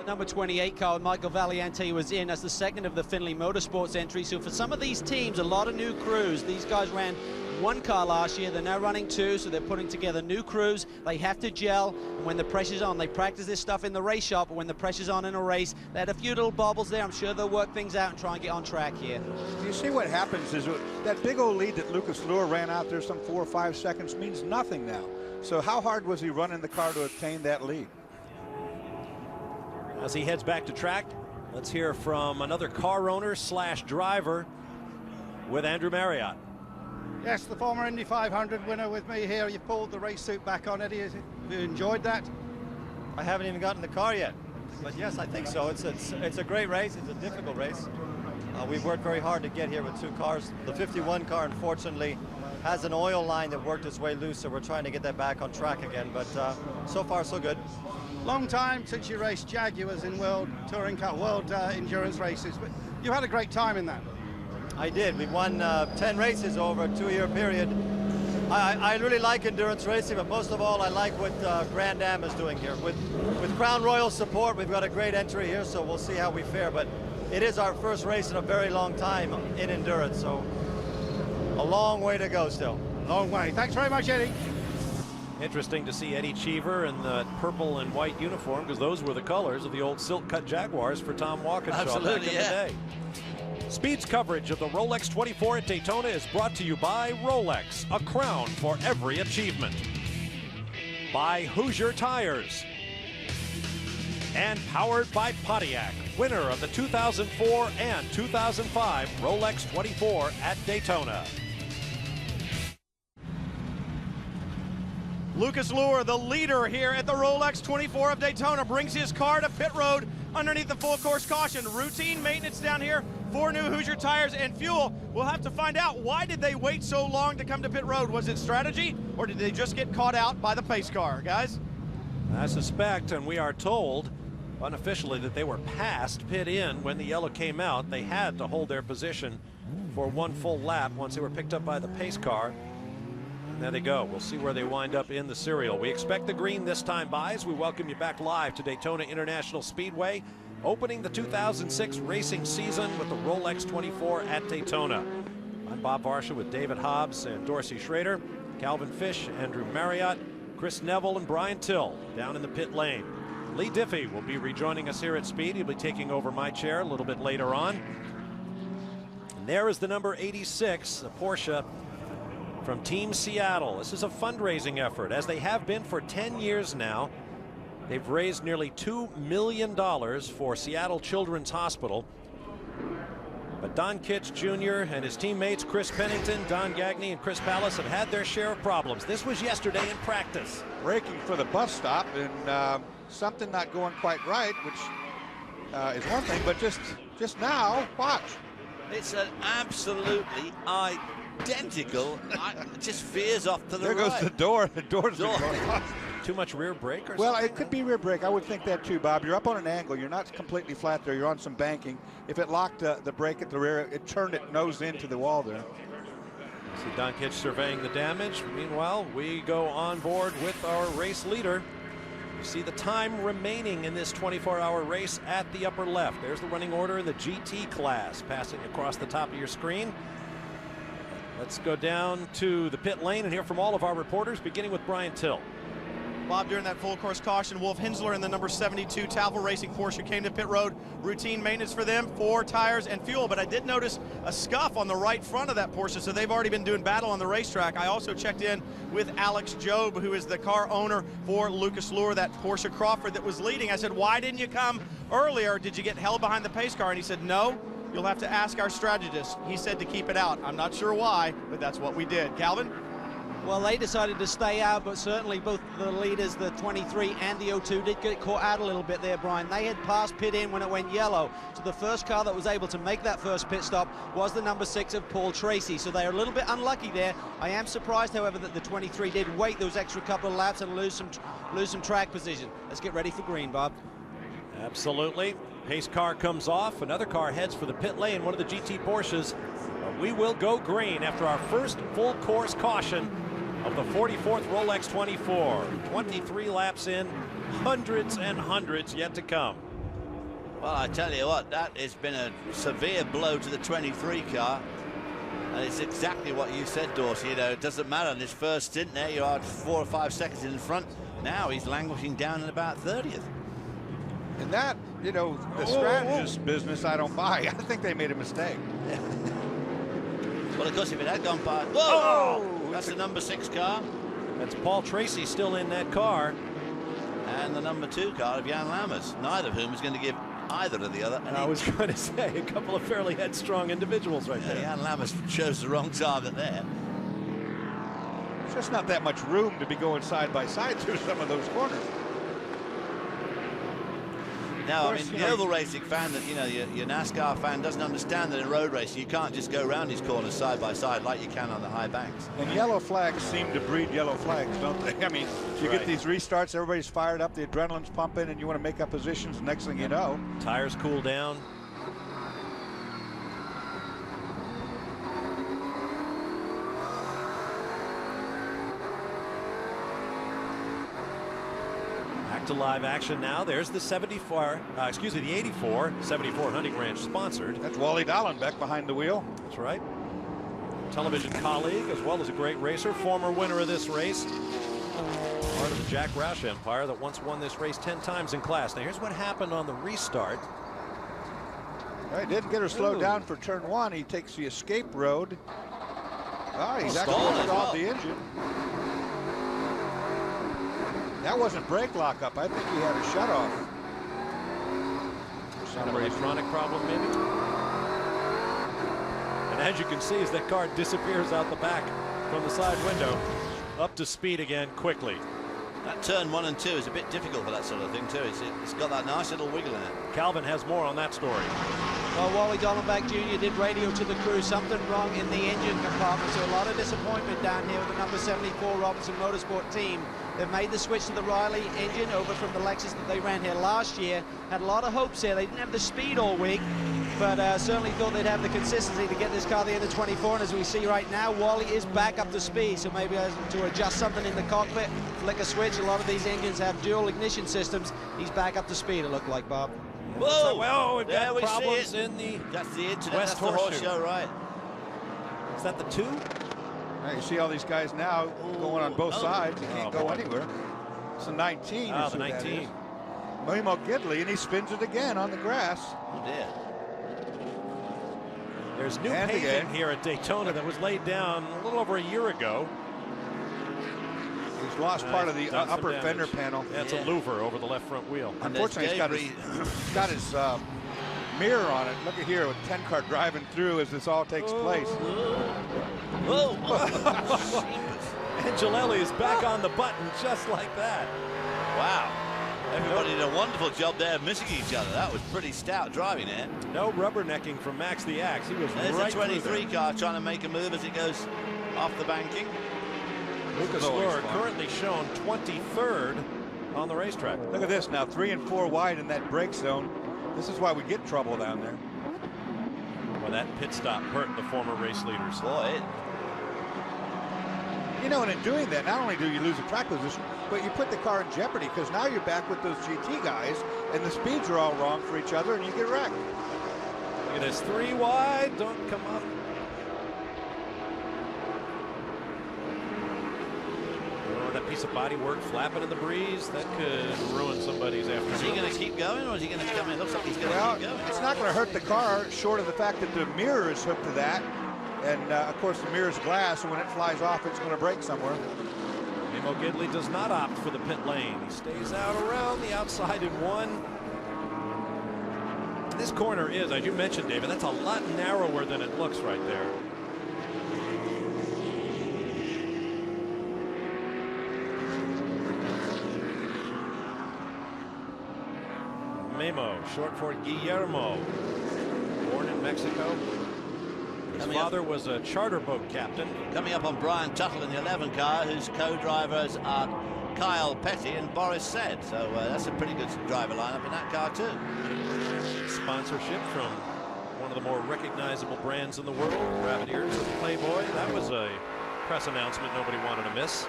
The number 28 car, Michael Valiante, was in as the second of the Findlay Motorsports entry. So for some of these teams, a lot of new crews. These guys ran one car last year. They're now running 2, so they're putting together new crews. They have to gel. And when the pressure's on, they practice this stuff in the race shop. But when the pressure's on in a race, they had a few little bobbles there. I'm sure they'll work things out and try and get on track here. You see what happens is that big old lead that Lucas Luhr ran out there some 4 or 5 seconds means nothing now. So how hard was he running the car to obtain that lead? As he heads back to track, let's hear from another car owner / driver with Andrew Marriott. Yes, the former Indy 500 winner with me here. You pulled the race suit back on, Eddie. Have you enjoyed that? I haven't even gotten the car yet, but yes, I think so. It's a great race. It's a difficult race. We've worked very hard to get here with 2 cars. The 51 car, unfortunately, has an oil line that worked its way loose, so we're trying to get that back on track again. But so far, so good. Long time since you raced Jaguars in World Touring Car, World Endurance races, but you had a great time in that. I did. We won 10 races over a 2-year period. I really like endurance racing, but most of all, I like what Grand Am is doing here. With Crown Royal support, we've got a great entry here, so we'll see how we fare. But it is our first race in a very long time in endurance, so a long way to go still. Long way. Thanks very much, Eddie. Interesting to see Eddie Cheever in the purple and white uniform, because those were the colors of the old silk-cut Jaguars for Tom Walkinshaw back in the day. Speed's coverage of the Rolex 24 at Daytona is brought to you by Rolex, a crown for every achievement. By Hoosier Tires. And powered by Pontiac, winner of the 2004 and 2005 Rolex 24 at Daytona. Lucas Luhr, the leader here at the Rolex 24 of Daytona, brings his car to pit road underneath the full course caution. Routine maintenance down here, 4 new Hoosier tires and fuel. We'll have to find out, why did they wait so long to come to pit road? Was it strategy, or did they just get caught out by the pace car, guys? I suspect, and we are told unofficially, that they were past pit in when the yellow came out. They had to hold their position for 1 full lap once they were picked up by the pace car. There they go. We'll see where they wind up in the serial. We expect the green this time by as we welcome you back live to Daytona International Speedway, opening the 2006 racing season with the Rolex 24 at Daytona. I'm Bob Varsha with David Hobbs and Dorsey Schroeder, Calvin Fish, Andrew Marriott, Chris Neville, and Brian Till down in the pit lane. Lee Diffie will be rejoining us here at Speed. He'll be taking over my chair a little bit later on. And there is the number 86, a Porsche from Team Seattle. This is a fundraising effort, as they have been for 10 years now. They've raised nearly $2 million for Seattle Children's Hospital. But Don Kitch Jr. and his teammates Chris Pennington, Don Gagne, and Chris Pallas have had their share of problems. This was yesterday in practice. Braking for the bus stop, and something not going quite right, which is one thing, but just now, watch. It's an absolutely identical, it just veers off to the there right. There goes the door. The door's Door. Too much rear brake or well, something? it could be rear brake. I would think that too, Bob. You're up on an angle. You're not completely flat there. You're on some banking. If it locked the brake at the rear, it turned it nose into the wall there. See Don Kitch surveying the damage. Meanwhile, we go on board with our race leader. You see the time remaining in this 24-hour race at the upper left. There's the running order in the GT class, passing across the top of your screen. Let's go down to the pit lane and hear from all of our reporters, beginning with Brian Till. Bob, during that full course caution, Wolf Henzler in the number 72 Talbot Racing Porsche came to pit road. Routine maintenance for them, 4 tires and fuel. But I did notice a scuff on the right front of that Porsche, so they've already been doing battle on the racetrack. I also checked in with Alex Job, who is the car owner for Lucas Luhr, that Porsche Crawford that was leading. I said, why didn't you come earlier? Did you get held behind the pace car? And he said, no. You'll have to ask our strategist. He said to keep it out. I'm not sure why, but that's what we did. Calvin? Well, they decided to stay out, but certainly both the leaders, the 23 and the 02, did get caught out a little bit there, Brian. They had passed pit in when it went yellow. So the first car that was able to make that first pit stop was the number 6 of Paul Tracy. So they're a little bit unlucky there. I am surprised, however, that the 23 did wait those extra couple of laps and lose some track position. Let's get ready for green, Bob. Absolutely. Pace car comes off. Another car heads for the pit lane, one of the GT Porsches. We will go green after our first full course caution of the 44th Rolex 24. 23 laps in, hundreds and hundreds yet to come. Well, I tell you what, that has been a severe blow to the 23 car. And it's exactly what you said, Dorsey. You know, it doesn't matter. In his first stint there, you are 4 or 5 seconds in front. Now he's languishing down in about 30th. And that, you know, the strategist business, I don't buy. I think they made a mistake. Well, of course, if it had gone by... Whoa! That's the number 6 car. That's Paul Tracy still in that car. And the number 2 car of Jan Lammers, neither of whom is going to give either of the other. I was going to say, a couple of fairly headstrong individuals right there. Jan Lammers chose the wrong target there. There's just not that much room to be going side by side through some of those corners. No, I mean, the oval racing fan, that your NASCAR fan doesn't understand that in road racing you can't just go around these corners side by side like you can on the high banks. And yellow flags seem to breed yellow flags, don't they? I mean, you get these restarts, everybody's fired up, the adrenaline's pumping, and you want to make up positions. Next thing you know, tires cool down. To live action now. There's the 74, the 84 74 Hunting Ranch sponsored. That's Wally Dallenbach behind the wheel. That's right. Television colleague as well as a great racer, former winner of this race. Part of the Jack Roush empire that once won this race 10 times in class. Now here's what happened on the restart. Well, he didn't get her slowed down for turn 1. He takes the escape road. Oh, he's actually stalled the engine. That wasn't brake lockup. I think he had a shutoff. Some electronic problem, maybe. And as you can see, as that car disappears out the back from the side window, up to speed again quickly. That turn 1 and 2 is a bit difficult for that sort of thing too. It's got that nice little wiggle in it. Calvin has more on that story. Well, Wally Dallenbach Jr. did radio to the crew, something wrong in the engine compartment, so a lot of disappointment down here with the number 74 Robinson Motorsport team. They've made the switch to the Riley engine over from the Lexus that they ran here last year. Had a lot of hopes here. They didn't have the speed all week, but certainly thought they'd have the consistency to get this car the end of 24. And as we see right now, Wally is back up to speed, so maybe to adjust something in the cockpit, flick a switch. A lot of these engines have dual ignition systems. He's back up to speed, it looked like, Bob. Whoa! Well, we've got we problems in the That's the internet. West That's the horse show, right? Is that the 2? Now you see all these guys now going on both sides. You can't go anywhere. It's a 19. Oh, the 19. Memo Gidley, and he spins it again on the grass. Oh dear. There's new paving here at Daytona that was laid down a little over a year ago. He's lost part of the upper fender panel. That's a louver over the left front wheel. Unfortunately, he's got his mirror on it. Look at here with 10 car driving through as this all takes place. Whoa! Angelelli is back on the button just like that. Wow. Everybody did a wonderful job there of missing each other. That was pretty stout driving there. No rubbernecking from Max the Axe. He was There's right a 23 car trying to make a move as it goes off the banking. Lucas Luhr currently shown 23rd on the racetrack. Look at this now, 3 and 4 wide in that brake zone. This is why we get trouble down there. Well, that pit stop hurt the former race leaders. Boy. You know, and in doing that, not only do you lose a track position, but you put the car in jeopardy because now you're back with those GT guys and the speeds are all wrong for each other and you get wrecked. Look at this, 3 wide, don't come up. Oh, that piece of bodywork flapping in the breeze, that could ruin somebody's afternoon. Is he going to keep going or is he going to come in? It looks like he's going to keep going. It's not going to hurt the car short of the fact that the mirror is hooked to that. And of course the mirror's glass, so when it flies off, it's going to break somewhere. Memo Gidley does not opt for the pit lane. He stays out around the outside in 1. This corner is, as you mentioned, David, that's a lot narrower than it looks right there. Memo, short for Guillermo, born in Mexico. His father was a charter boat captain. Coming up on Brian Tuttle in the 11 car, whose co-drivers are Kyle Petty and Boris Said. So that's a pretty good driver lineup in that car too. Sponsorship from one of the more recognizable brands in the world, Rabbit Ears of Playboy. That was a press announcement nobody wanted to miss.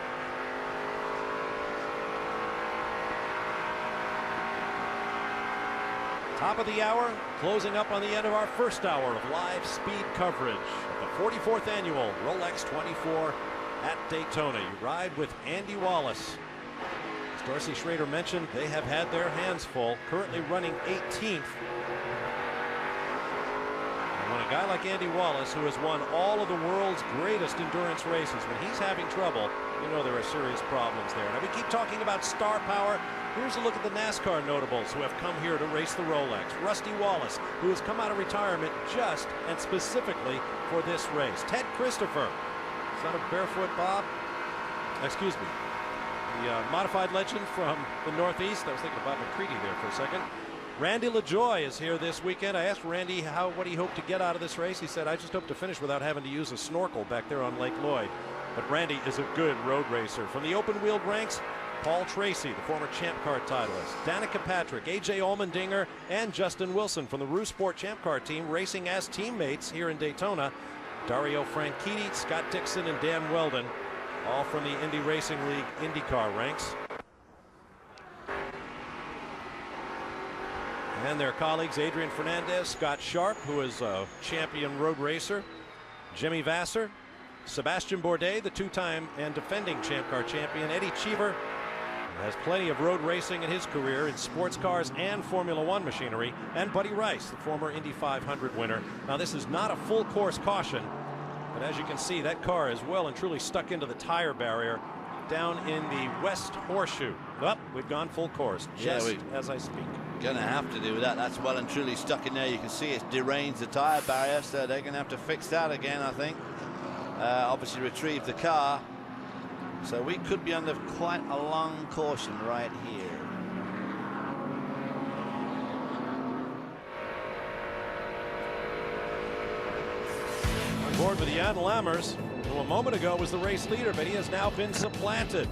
Top of the hour, closing up on the end of our first hour of live speed coverage of the 44th annual Rolex 24 at Daytona. You ride with Andy Wallace. As Dorsey Schroeder mentioned, they have had their hands full, currently running 18th. And when a guy like Andy Wallace, who has won all of the world's greatest endurance races, when he's having trouble, you know there are serious problems there. Now we keep talking about star power. Here's a look at the NASCAR notables who have come here to race the Rolex. Rusty Wallace, who has come out of retirement just and specifically for this race. Ted Christopher, son of Barefoot Bob, excuse me, the modified legend from the Northeast. I was thinking of Bob McCready there for a second. Randy LaJoie is here this weekend. I asked Randy what he hoped to get out of this race. He said, I just hope to finish without having to use a snorkel back there on Lake Lloyd. But Randy is a good road racer. From the open-wheeled ranks, Paul Tracy, the former Champ Car titleist, Danica Patrick, A.J. Allmendinger, and Justin Wilson from the Rue Sport Champ Car team racing as teammates here in Daytona. Dario Franchitti, Scott Dixon, and Dan Wheldon, all from the Indy Racing League IndyCar ranks. And their colleagues Adrian Fernandez, Scott Sharp, who is a champion road racer, Jimmy Vasser, Sebastian Bourdais, the two-time and defending Champ Car champion, Eddie Cheever, has plenty of road racing in his career in sports cars and Formula One machinery, and Buddy Rice, the former Indy 500 winner. Now, this is not a full course caution, but as you can see, that car is well and truly stuck into the tire barrier down in the West Horseshoe. Well, we've gone full course just as I speak. Gonna have to do that. That's well and truly stuck in there. You can see it's deranged the tire barrier, so they're gonna have to fix that again, I think. Obviously retrieve the car. So we could be under quite a long caution right here. On board with Jan Lammers, who a moment ago was the race leader, but he has now been supplanted.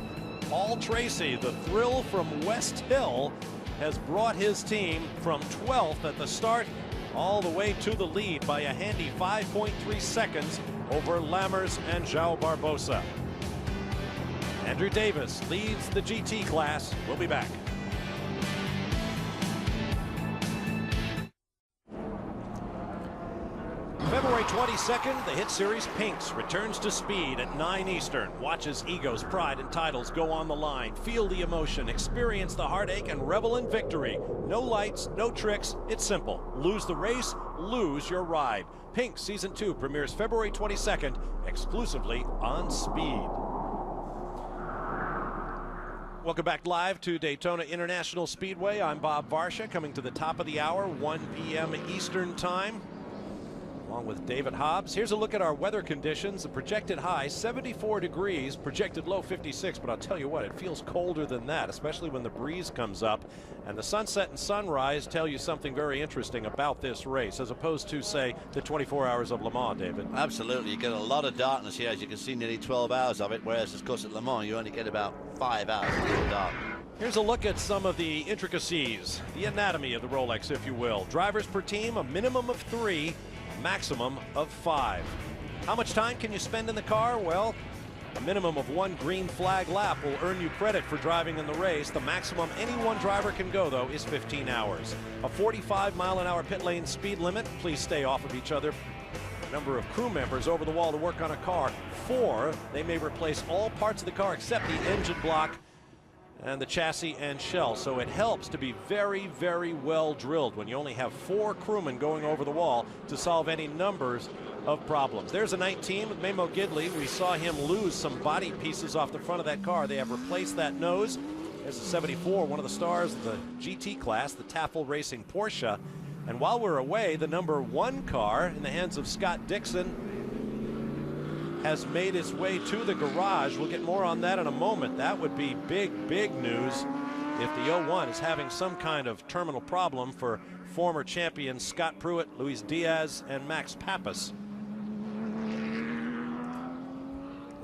Paul Tracy, the thrill from West Hill, has brought his team from 12th at the start all the way to the lead by a handy 5.3 seconds over Lammers and João Barbosa. Andrew Davis leads the GT class. We'll be back. February 22nd, the hit series Pinks returns to speed at 9 Eastern. Watch as egos, pride, and titles go on the line. Feel the emotion, experience the heartache, and revel in victory. No lights, no tricks. It's simple. Lose the race, lose your ride. Pinks Season 2 premieres February 22nd, exclusively on Speed. Welcome back live to Daytona International Speedway. I'm Bob Varsha, coming to the top of the hour, 1 p.m. Eastern Time, along with David Hobbs. Here's a look at our weather conditions. The projected high 74 degrees, projected low 56, but I'll tell you what, it feels colder than that, especially when the breeze comes up. And the sunset and sunrise tell you something very interesting about this race, as opposed to, say, the 24 hours of Le Mans, David. Absolutely. You get a lot of darkness here, as you can see, nearly 12 hours of it, whereas, of course, at Le Mans, you only get about 5 hours of dark. Here's a look at some of the intricacies, the anatomy of the Rolex, if you will. Drivers per team, a minimum of 3. Maximum of 5. How much time can you spend in the car? Well, a minimum of 1 green flag lap will earn you credit for driving in the race. The maximum any one driver can go, though, is 15 hours. A 45-mile-an-hour pit lane speed limit. Please stay off of each other. Number of crew members over the wall to work on a car, 4. They may replace all parts of the car except the engine block and the chassis and shell. So it helps to be very, very well drilled when you only have 4 crewmen going over the wall to solve any numbers of problems. There's a 19 with Memo Gidley. We saw him lose some body pieces off the front of that car. They have replaced that nose. There's a 74, one of the stars of the GT class, the Tafel Racing Porsche. And while we're away, the number 1 car in the hands of Scott Dixon has made its way to the garage. We'll get more on that in a moment. That would be big, big news if the 01 is having some kind of terminal problem for former champions Scott Pruitt, Luis Diaz, and Max Pappas.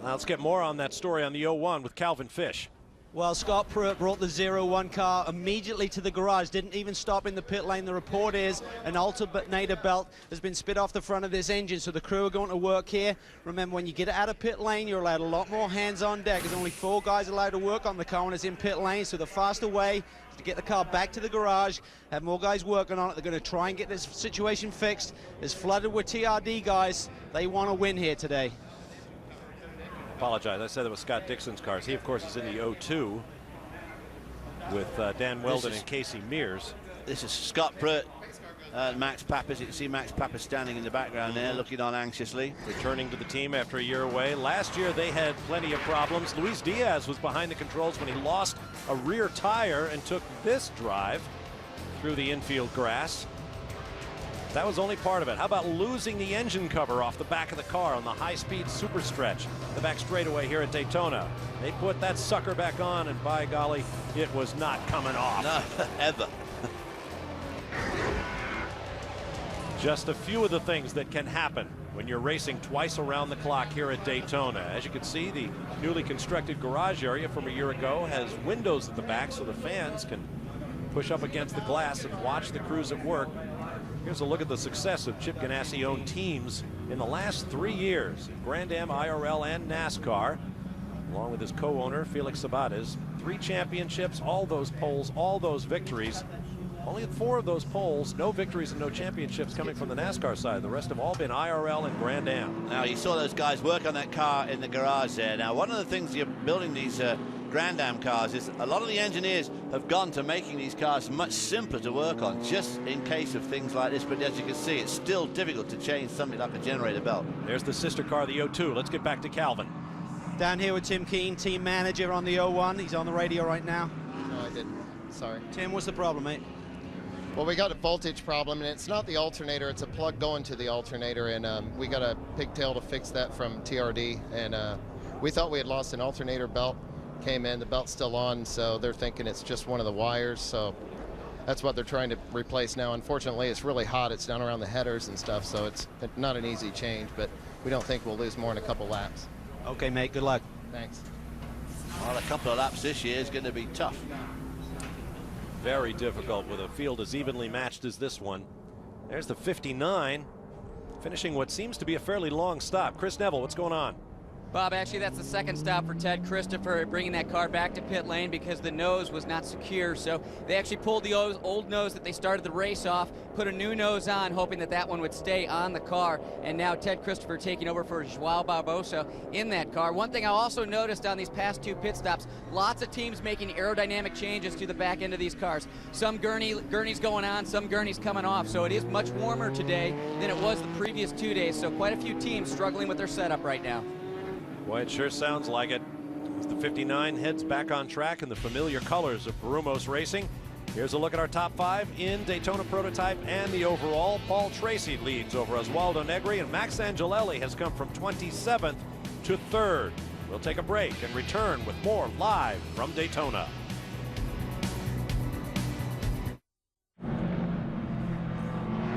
Now let's get more on that story on the 01 with Calvin Fish. Well, Scott Pruitt brought the 01 car immediately to the garage, didn't even stop in the pit lane. The report is an alternator belt has been spit off the front of this engine, so the crew are going to work here. Remember, when you get out of pit lane, you're allowed a lot more hands on deck. There's only 4 guys allowed to work on the car when it's in pit lane, so the faster way is to get the car back to the garage, have more guys working on it. They're going to try and get this situation fixed. It's flooded with TRD guys. They want to win here today. Apologize, I said it was Scott Dixon's cars. He, of course, is in the 02 with Dan Wheldon and Casey Mears. This is Scott Pruitt, Max Pappas. You can see Max Pappas standing in the background there, looking on anxiously. Returning to the team after a year away. Last year, they had plenty of problems. Luis Diaz was behind the controls when he lost a rear tire and took this drive through the infield grass. That was only part of it. How about losing the engine cover off the back of the car on the high-speed super stretch, the back straightaway here at Daytona? They put that sucker back on, and by golly, it was not coming off. No, ever. Just a few of the things that can happen when you're racing twice around the clock here at Daytona. As you can see, the newly constructed garage area from a year ago has windows at the back so the fans can push up against the glass and watch the crews at work. Here's a look at the success of Chip Ganassi-owned teams in the last 3 years in Grand Am, IRL, and NASCAR, along with his co-owner Felix Sabates. 3 championships, all those poles, all those victories. Only 4 of those poles, no victories and no championships coming from the NASCAR side. The rest have all been IRL and Grand Am. Now, you saw those guys work on that car in the garage there. Now, one of the things you're building these Grand Am cars is a lot of the engineers have gone to making these cars much simpler to work on, just in case of things like this. But as you can see, it's still difficult to change something like a generator belt. There's the sister car, the 02. Let's get back to Calvin. Down here with Tim Keene, team manager on the 01. He's on the radio right now. No, I didn't. Sorry. Tim, what's the problem, mate? Well, we got a voltage problem, and it's not the alternator. It's a plug going to the alternator, and we got a pigtail to fix that from TRD. And we thought we had lost an alternator belt. Came in, the belt's still on, so they're thinking it's just one of the wires. So that's what they're trying to replace now. Unfortunately, it's really hot. It's down around the headers and stuff, so it's not an easy change, but we don't think we'll lose more than a couple laps. Okay, mate, good luck. Thanks. Well, a couple of laps this year is going to be tough. Very difficult with a field as evenly matched as this one. There's the 59, finishing what seems to be a fairly long stop. Chris Neville, what's going on? Bob, actually, that's the second stop for Ted Christopher, bringing that car back to pit lane because the nose was not secure. So they actually pulled the old nose that they started the race off, put a new nose on, hoping that that one would stay on the car. And now Ted Christopher taking over for João Barbosa in that car. One thing I also noticed on these past 2 pit stops, lots of teams making aerodynamic changes to the back end of these cars. Some gurneys going on, some gurneys coming off. So it is much warmer today than it was the previous 2 days. So quite a few teams struggling with their setup right now. Boy, it sure sounds like it. As the 59 heads back on track in the familiar colors of Brumos Racing. Here's a look at our top 5 in Daytona Prototype and the overall. Paul Tracy leads over Oswaldo Negri, and Max Angelelli has come from 27th to 3rd. We'll take a break and return with more live from Daytona.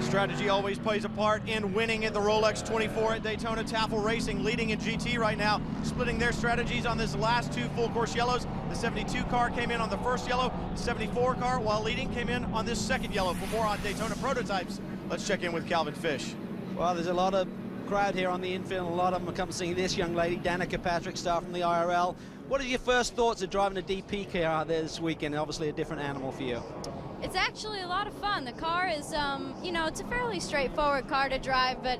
Strategy always plays a part in winning at the Rolex 24 at Daytona. Tafel Racing leading in GT right now, splitting their strategies on this last 2 full course yellows. The 72 car came in on the first yellow. The 74 car, while leading, came in on this second yellow. For more on Daytona Prototypes, let's check in with Calvin Fish. Well, there's a lot of crowd here on the infield. A lot of them are coming to see this young lady, Danica Patrick, star from the IRL. What are your first thoughts of driving a DP car this weekend? Obviously a different animal for you. It's actually a lot of fun. The car is, you know, it's a fairly straightforward car to drive, but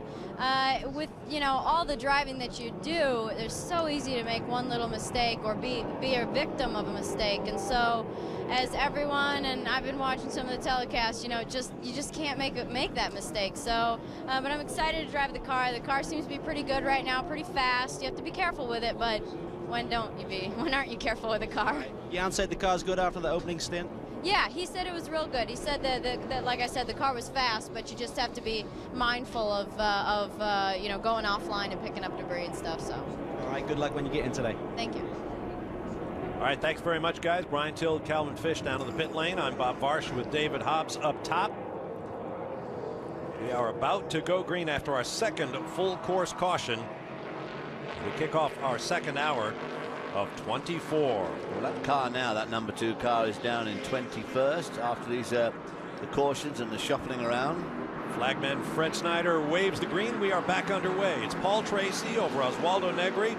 with, you know, all the driving that you do, it's so easy to make one little mistake or be a victim of a mistake. And so, as everyone, and I've been watching some of the telecasts, you know, you just can't make that mistake. So, but I'm excited to drive the car. The car seems to be pretty good right now, pretty fast. You have to be careful with it, but when aren't you careful with the car? Jan said the car's good after the opening stint. Yeah, he said it was real good. He said that like I said, the car was fast, but you just have to be mindful of you know, going offline and picking up debris and stuff. So. All right, good luck when you get in today. Thank you. All right, thanks very much, guys. Brian Till, Calvin Fish down in the pit lane. I'm Bob Varsha with David Hobbs up top. We are about to go green after our second full course caution. We kick off our second hour of 24. Well, that car now, that number 2 car, is down in 21st after these the cautions and the shuffling around. Flagman Fred Snyder waves the green. We are back underway. It's Paul Tracy over Oswaldo Negri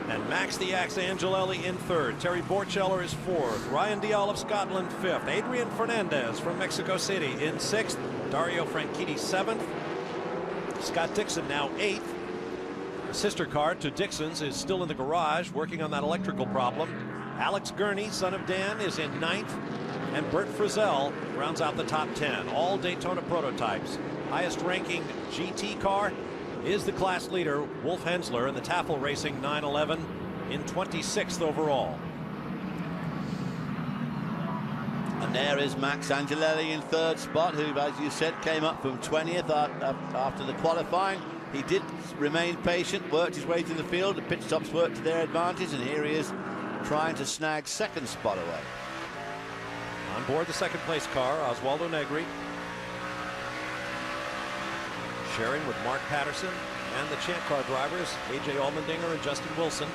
and Max the Axe Angelelli in 3rd. Terry Borcheller is 4th. Ryan Dial of Scotland 5th. Adrian Fernandez from Mexico City in 6th. Dario Franchitti 7th. Scott Dixon now 8th. The sister car to Dixon's is still in the garage working on that electrical problem. Alex Gurney, son of Dan, is in 9th. And Bert Frizzell rounds out the top 10. All Daytona Prototypes. Highest ranking GT car is the class leader, Wolf Henzler, in the Tafel Racing 911 in 26th overall. And there is Max Angelelli in 3rd spot, who, as you said, came up from 20th after the qualifying. He did remain patient, worked his way through the field. The pit stops worked to their advantage, and here he is trying to snag 2nd spot away. On board the 2nd place car, Oswaldo Negri. sharing with Mark Patterson and the Champ Car drivers, A.J. Allmendinger and Justin Wilson.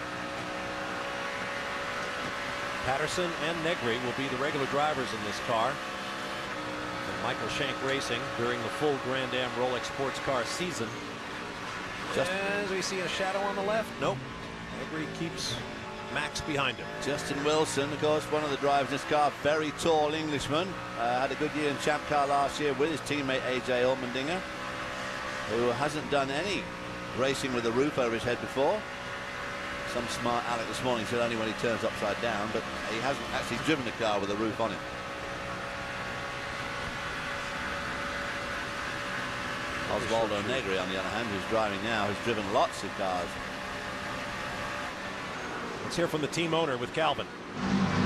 Patterson and Negri will be the regular drivers in this car. And Michael Shank Racing during the full Grand Am Rolex sports car season. As we see a shadow on the left. Nope. Negri keeps Max behind him. Justin Wilson, of course, one of the drivers in this car, very tall Englishman. Had a good year in Champ Car last year with his teammate A.J. Allmendinger, who hasn't done any racing with a roof over his head before. Some smart Alec this morning said only when he turns upside down, but he hasn't actually driven a car with a roof on it. Oswaldo Negri, on the other hand, who's driving now, has driven lots of cars. Let's hear from the team owner with Calvin.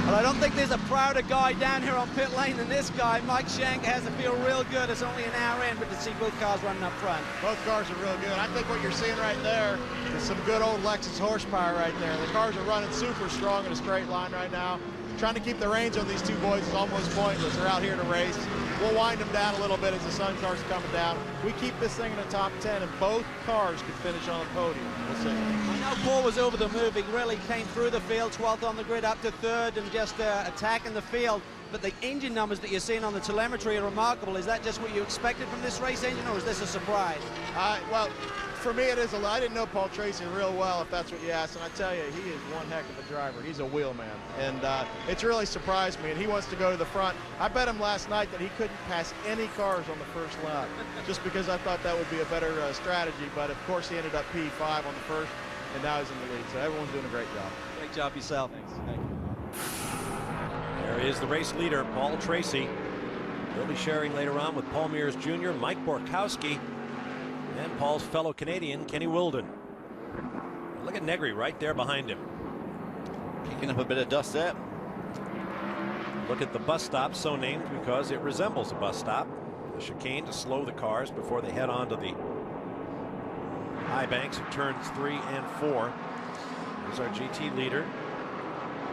Well, I don't think there's a prouder guy down here on pit lane than this guy. Mike Shank has to feel real good. It's only an hour in, but to see both cars running up front. Both cars are real good. I think what you're seeing right there is some good old Lexus horsepower right there. The cars are running super strong in a straight line right now. Trying to keep the range on these two boys is almost pointless. They're out here to race. We'll wind them down a little bit as the sun starts coming down. We keep this thing in the top 10, and both cars could finish on the podium. We'll see. I know Paul was over the move. He really came through the field, 12th on the grid, up to 3rd, and just attacking the field. But the engine numbers that you're seeing on the telemetry are remarkable. Is that just what you expected from this race engine, or is this a surprise? Well, for me, it is a lot. I didn't know Paul Tracy real well, if that's what you asked, and I tell you, he is one heck of a driver. He's a wheelman, and it's really surprised me, and he wants to go to the front. I bet him last night that he couldn't pass any cars on the first lap, just because I thought that would be a better strategy, but of course he ended up P5 on the first, and now he's in the lead, so everyone's doing a great job. Great job yourself. Thanks. Thank you. There is the race leader, Paul Tracy. He'll be sharing later on with Paul Mears Jr., Mike Borkowski, and Paul's fellow Canadian, Kenny Wheldon. Look at Negri right there behind him. Kicking up a bit of dust there. Look at the bus stop, so named because it resembles a bus stop. The chicane to slow the cars before they head on to the high banks of turns 3 and 4. Here's our GT leader.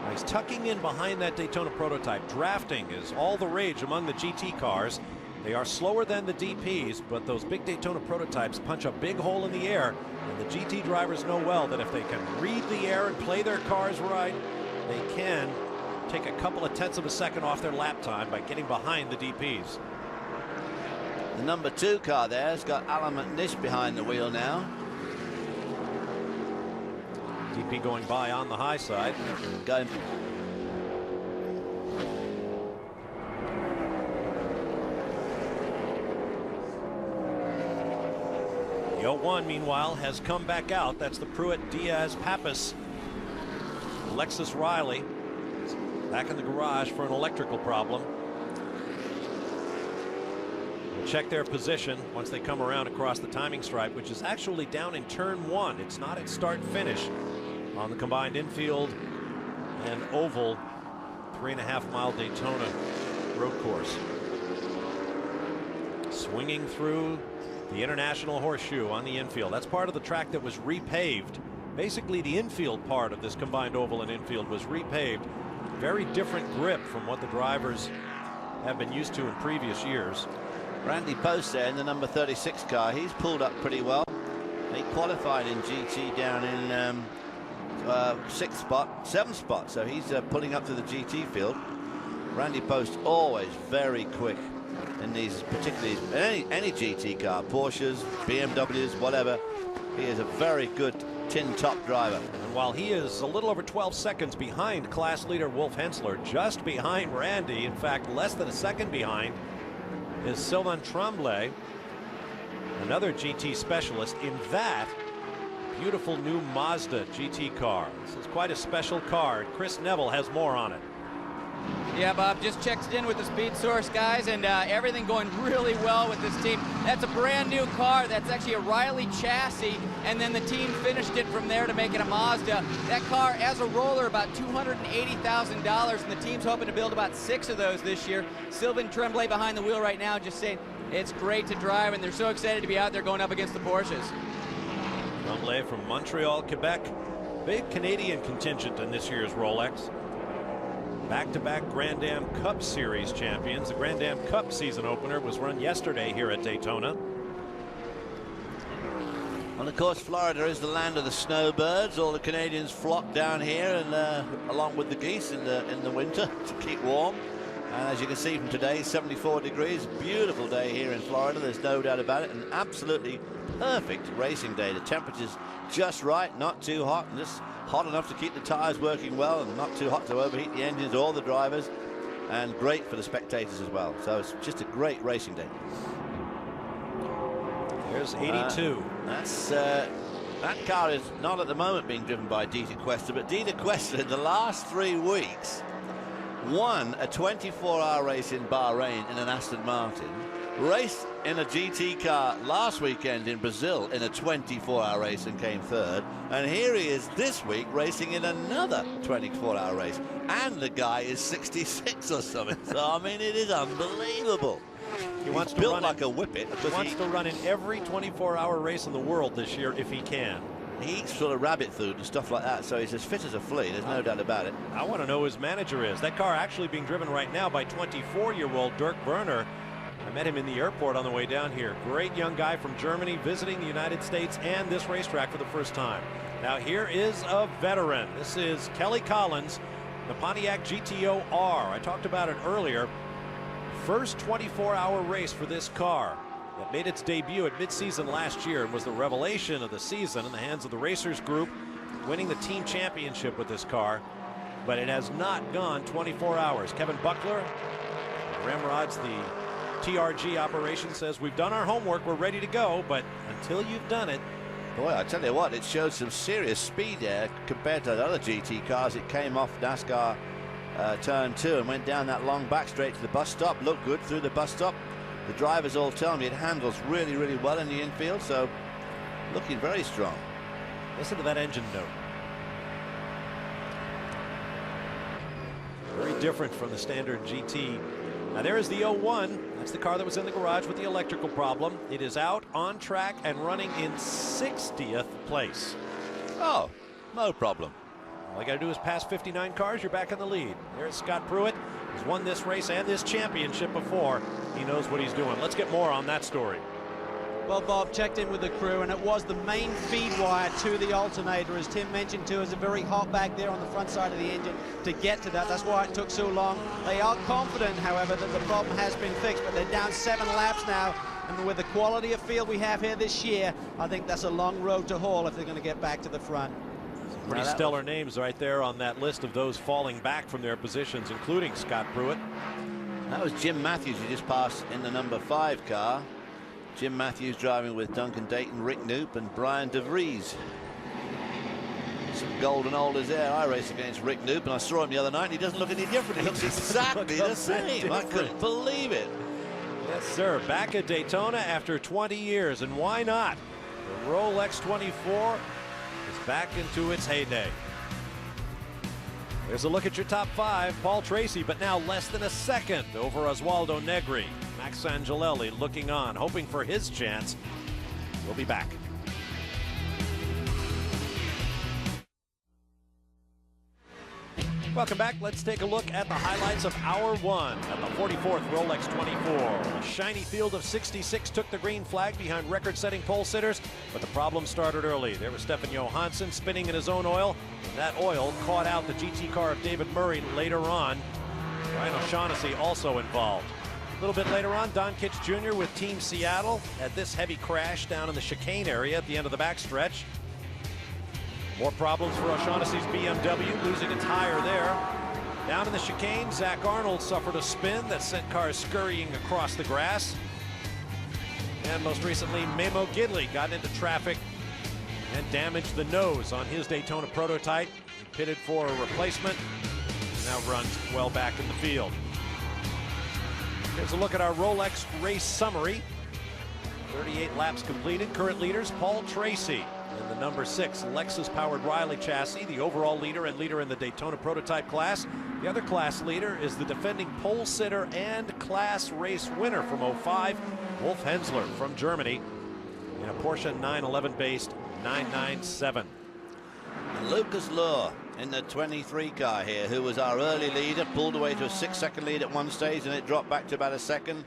He's tucking in behind that Daytona prototype. Drafting is all the rage among the GT cars. They are slower than the DPs, but those big Daytona prototypes punch a big hole in the air, and the GT drivers know well that if they can read the air and play their cars right, they can take a couple of tenths of a second off their lap time by getting behind the DPs. The number 2 car there has got Allmendinger behind the wheel now. DP going by on the high side. Going. The 01, meanwhile, has come back out. That's the Pruitt Diaz Pappas. Lexus Riley back in the garage for an electrical problem. We'll check their position once they come around across the timing stripe, which is actually down in turn 1. It's not at start finish on the combined infield and oval 3.5 mile Daytona road course. Swinging through the International Horseshoe on the infield. That's part of the track that was repaved. Basically, the infield part of this combined oval and infield was repaved. Very different grip from what the drivers have been used to in previous years. Randy Post there in the number 36 car. He's pulled up pretty well. He qualified in GT down in 6th spot, 7th spot. So he's pulling up to the GT field. Randy Post always very quick in these, particularly any GT car, Porsches, BMWs, whatever. He is a very good tin top driver. And while he is a little over 12 seconds behind class leader Wolf Henzler, just behind Randy, in fact less than a second behind, is Sylvain Tremblay, another GT specialist in that beautiful new Mazda GT car. This is quite a special car. Chris Neville has more on it. Yeah, Bob, just checked in with the Speed Source guys, and everything going really well with this team. That's a brand new car. That's actually a Riley chassis, and then the team finished it from there to make it a Mazda. That car, as a roller, about $280,000, and the team's hoping to build about 6 of those this year. Sylvain Tremblay behind the wheel right now, just saying it's great to drive, and they're so excited to be out there going up against the Porsches. Tremblay from Montreal, Quebec. Big Canadian contingent in this year's Rolex. Back-to-back Grand Am Cup Series champions. The Grand Am Cup season opener was run yesterday here at Daytona. And of course, Florida is the land of the snowbirds. All the Canadians flock down here, and along with the geese in the winter to keep warm. And as you can see from today, 74 degrees, beautiful day here in Florida. There's no doubt about it. An absolutely perfect racing day. The temperature's just right, not too hot, and just hot enough to keep the tires working well, and not too hot to overheat the engines or the drivers, and great for the spectators as well. So it's just a great racing day. There's 82. That car is not at the moment being driven by Dieter Quester, but Dieter Quester in the last 3 weeks won a 24-hour race in Bahrain in an Aston Martin, raced in a GT car last weekend in Brazil in a 24-hour race and came third, and here he is this week racing in another 24-hour race, and the guy is 66 or something. So I mean, it is unbelievable. He wants to built run like a whippet. He wants to run in every 24-hour race in the world this year if he can. He eats sort of rabbit food and stuff like that, so he's as fit as a flea. There's no doubt about it. I want to know who his manager is. That car actually being driven right now by 24-year-old Dirk Werner. I met him in the airport on the way down here. Great young guy from Germany visiting the United States and this racetrack for the first time. Now here is a veteran. This is Kelly Collins, the Pontiac GTO R. I talked about it earlier. First 24-hour race for this car that made its debut at midseason last year and was the revelation of the season in the hands of the Racers Group, winning the team championship with this car. But it has not gone 24 hours. Kevin Buckler, Ramrod's the TRG operation, says we've done our homework, we're ready to go, but until you've done it. Boy, I tell you what, it showed some serious speed there compared to the other GT cars. It came off NASCAR turn 2 and went down that long back straight to the bus stop. Looked good through the bus stop. The drivers all tell me it handles really, really well in the infield, so looking very strong. Listen to that engine note. Very different from the standard GT. Now there is the 01. That's the car that was in the garage with the electrical problem. It is out on track and running in 60th place. Oh, no problem. All you got to do is pass 59 cars, you're back in the lead. There's Scott Pruitt. He's won this race and this championship before. He knows what he's doing. Let's get more on that story. Well, Bob checked in with the crew, and it was the main feed wire to the alternator, as Tim mentioned too. Is very hot back there on the front side of the engine to get to that. That's why it took so long. They are confident, however, that the problem has been fixed, but they're down 7 laps now. And with the quality of field we have here this year, I think that's a long road to haul if they're going to get back to the front. Pretty stellar names right there on that list of those falling back from their positions, including Scott Pruitt. That was Jim Matthews who just passed in the number 5 car. Jim Matthews driving with Duncan Dayton, Rick Knoop, and Brian DeVries. Some golden olders there. I raced against Rick Knoop, and I saw him the other night, and he doesn't look any different. He looks exactly the same. I couldn't believe it. Yes, sir. Back at Daytona after 20 years, and why not? The Rolex 24 is back into its heyday. There's a look at your top 5. Paul Tracy, but now less than a second over Oswaldo Negri. Max Angelelli looking on, hoping for his chance. We'll be back. Welcome back. Let's take a look at the highlights of hour 1 at the 44th Rolex 24. A shiny field of 66 took the green flag behind record-setting pole sitters, but the problem started early. There was Stefan Johansson spinning in his own oil, and that oil caught out the GT car of David Murray later on. Ryan O'Shaughnessy also involved. A little bit later on, Don Kitch Jr. with Team Seattle had this heavy crash down in the chicane area at the end of the backstretch. More problems for O'Shaughnessy's BMW, losing a tire there. Down in the chicane, Zach Arnold suffered a spin that sent cars scurrying across the grass. And most recently, Memo Gidley got into traffic and damaged the nose on his Daytona prototype. He pitted for a replacement, and now runs well back in the field. Here's a look at our Rolex race summary. 38 laps completed. Current leaders, Paul Tracy in the number 6 Lexus-powered Riley chassis, the overall leader and leader in the Daytona prototype class. The other class leader is the defending pole sitter and class race winner from 05, Wolf Henzler from Germany, in a Porsche 911-based 997. And Lucas Luhr in the 23 car here, who was our early leader, pulled away to a 6-second lead at one stage, and it dropped back to about a second.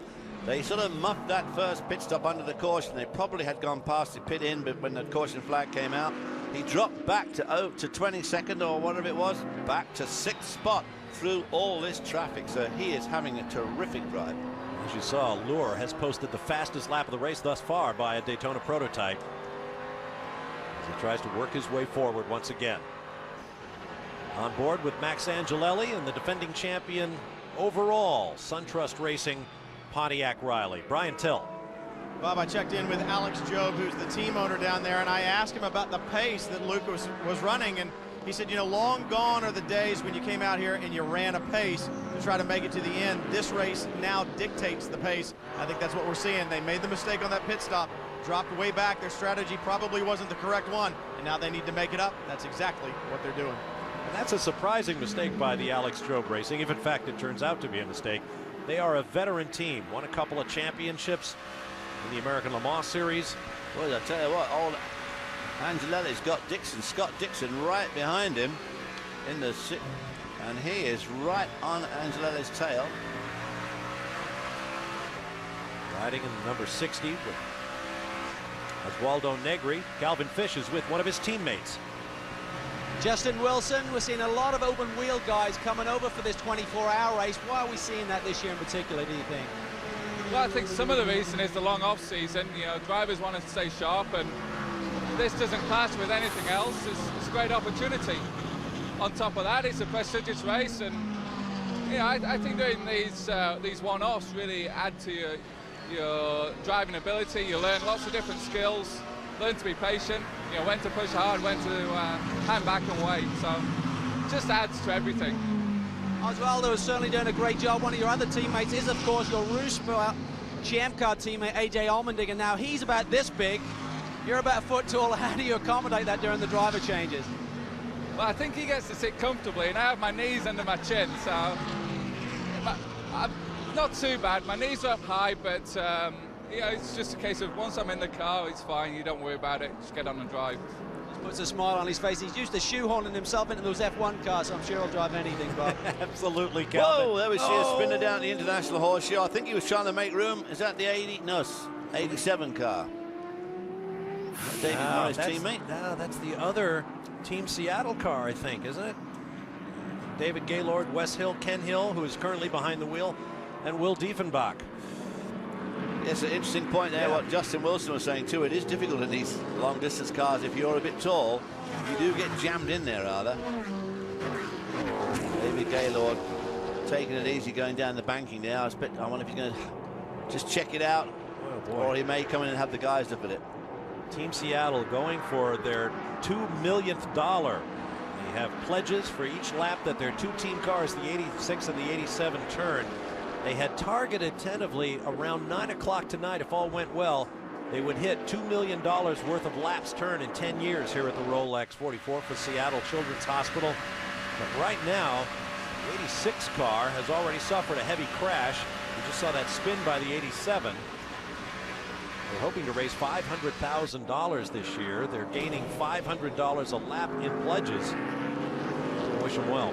They sort of muffed that first pit stop under the caution. They probably had gone past the pit in, but when the caution flag came out, he dropped back to 22nd or whatever it was, back to 6th spot through all this traffic. So he is having a terrific drive. As you saw, Luhr has posted the fastest lap of the race thus far by a Daytona prototype, as he tries to work his way forward once again. On board with Max Angelelli and the defending champion overall, SunTrust Racing, Pontiac Riley. Brian Till. Bob, I checked in with Alex Job, who's the team owner down there, and I asked him about the pace that Luke was running, and he said, you know, long gone are the days when you came out here and you ran a pace to try to make it to the end. This race now dictates the pace. I think that's what we're seeing. They made the mistake on that pit stop, dropped way back. Their strategy probably wasn't the correct one, and now they need to make it up. That's exactly what they're doing. And that's a surprising mistake by the Alex Job Racing, if in fact it turns out to be a mistake. They are a veteran team, won a couple of championships in the American Le Mans Series. Well, I tell you what, old Angelelli's got Scott Dixon right behind him in the and he is right on Angelelli's tail. Riding in the number 60 with Oswaldo Negri. Calvin Fish is with one of his teammates. Justin Wilson, we're seeing a lot of open wheel guys coming over for this 24-hour race. Why are we seeing that this year in particular, do you think? Well, I think some of the reason is the long off season. You know, drivers want to stay sharp, and this doesn't clash with anything else. It's a great opportunity. On top of that, it's a prestigious race, and you know, I think doing these one-offs really add to your driving ability. You learn lots of different skills. Learn to be patient, you know, when to push hard, when to hang back and wait. So it just adds to everything. Oswaldo is certainly doing a great job. One of your other teammates is, of course, your Roosevelt Champ Car teammate, AJ Allmendinger. Now, he's about this big. You're about a foot tall. How do you accommodate that during the driver changes? Well, I think he gets to sit comfortably, and I have my knees under my chin, so I'm not too bad. My knees are up high, but yeah, it's just a case of once I'm in the car, it's fine. You don't worry about it. Just get on and drive. Just puts a smile on his face. He's used to shoehorning himself into those F1 cars, so I'm sure he'll drive anything, Bob. Absolutely, Calvin. Whoa, there we see a spinner down the International Horseshoe. I think he was trying to make room. Is that the 87 car? David Murray's teammate? No, that's the other Team Seattle car, I think, isn't it? David Gaylord, Wes Hill, Ken Hill, who is currently behind the wheel, and Will Diefenbach. It's an interesting point there, what Justin Wilson was saying too. It is difficult in these long distance cars. If you're a bit tall, you do get jammed in there rather. David Gaylord taking it easy going down the banking now. I wonder if you're going to just check it out, or he may come in and have the guys look at it. Team Seattle going for their $2 million. They have pledges for each lap that their two team cars, the 86 and the 87, turn. They had targeted tentatively around 9 o'clock tonight. If all went well, they would hit $2 million worth of laps turned in 10 years here at the Rolex 44 for Seattle Children's Hospital. But right now, the 86 car has already suffered a heavy crash. You just saw that spin by the 87. They're hoping to raise $500,000 this year. They're gaining $500 a lap in pledges. Wish them well.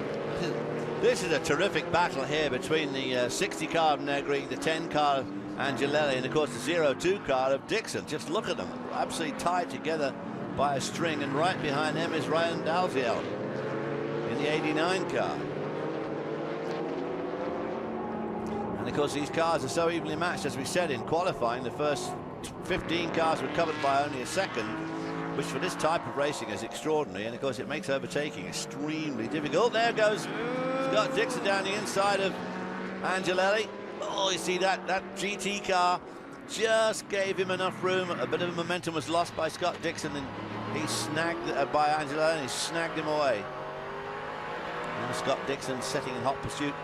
This is a terrific battle here between the 60 car of Negri, the 10 car of Angelelli, and of course the 02 car of Dixon. Just look at them, absolutely tied together by a string, and right behind them is Ryan Dalziel in the 89 car. And of course these cars are so evenly matched, as we said in qualifying. The first 15 cars were covered by only a second, which for this type of racing is extraordinary, and of course it makes overtaking extremely difficult. There goes Scott Dixon down the inside of Angelelli. Oh, you see that GT car just gave him enough room. A bit of momentum was lost by Scott Dixon, and he snagged by Angelelli, and he snagged him away. And Scott Dixon setting in hot pursuit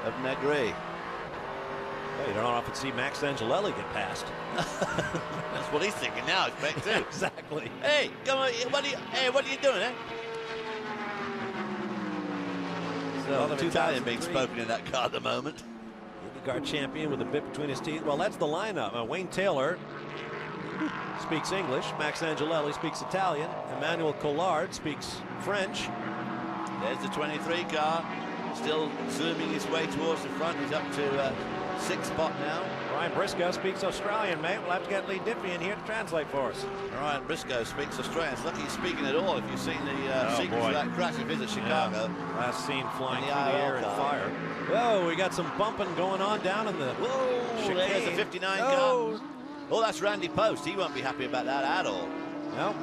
of Negri. Well, you don't often see Max Angelelli get past. That's what he's thinking now, I expect too. Exactly. Hey, come on, what are you doing, eh? So, a lot of Italian being spoken in that car at the moment. IndyCar champion with a bit between his teeth. Well, that's the lineup. Wayne Taylor speaks English. Max Angelelli speaks Italian. Emmanuel Collard speaks French. There's the 23 car, still zooming his way towards the front. He's up to 6th spot now. Ryan Briscoe speaks Australian, mate. We'll have to get Lee Diffie in here to translate for us. Ryan Briscoe speaks Australian. It's lucky he's speaking at all if you've seen the sequence of that crash he visit Chicago. Yeah. Last scene flying through the the air and fire. Whoa, we got some bumping going on down in the chicane. There's the 59 car. Oh, that's Randy Post. He won't be happy about that at all. No.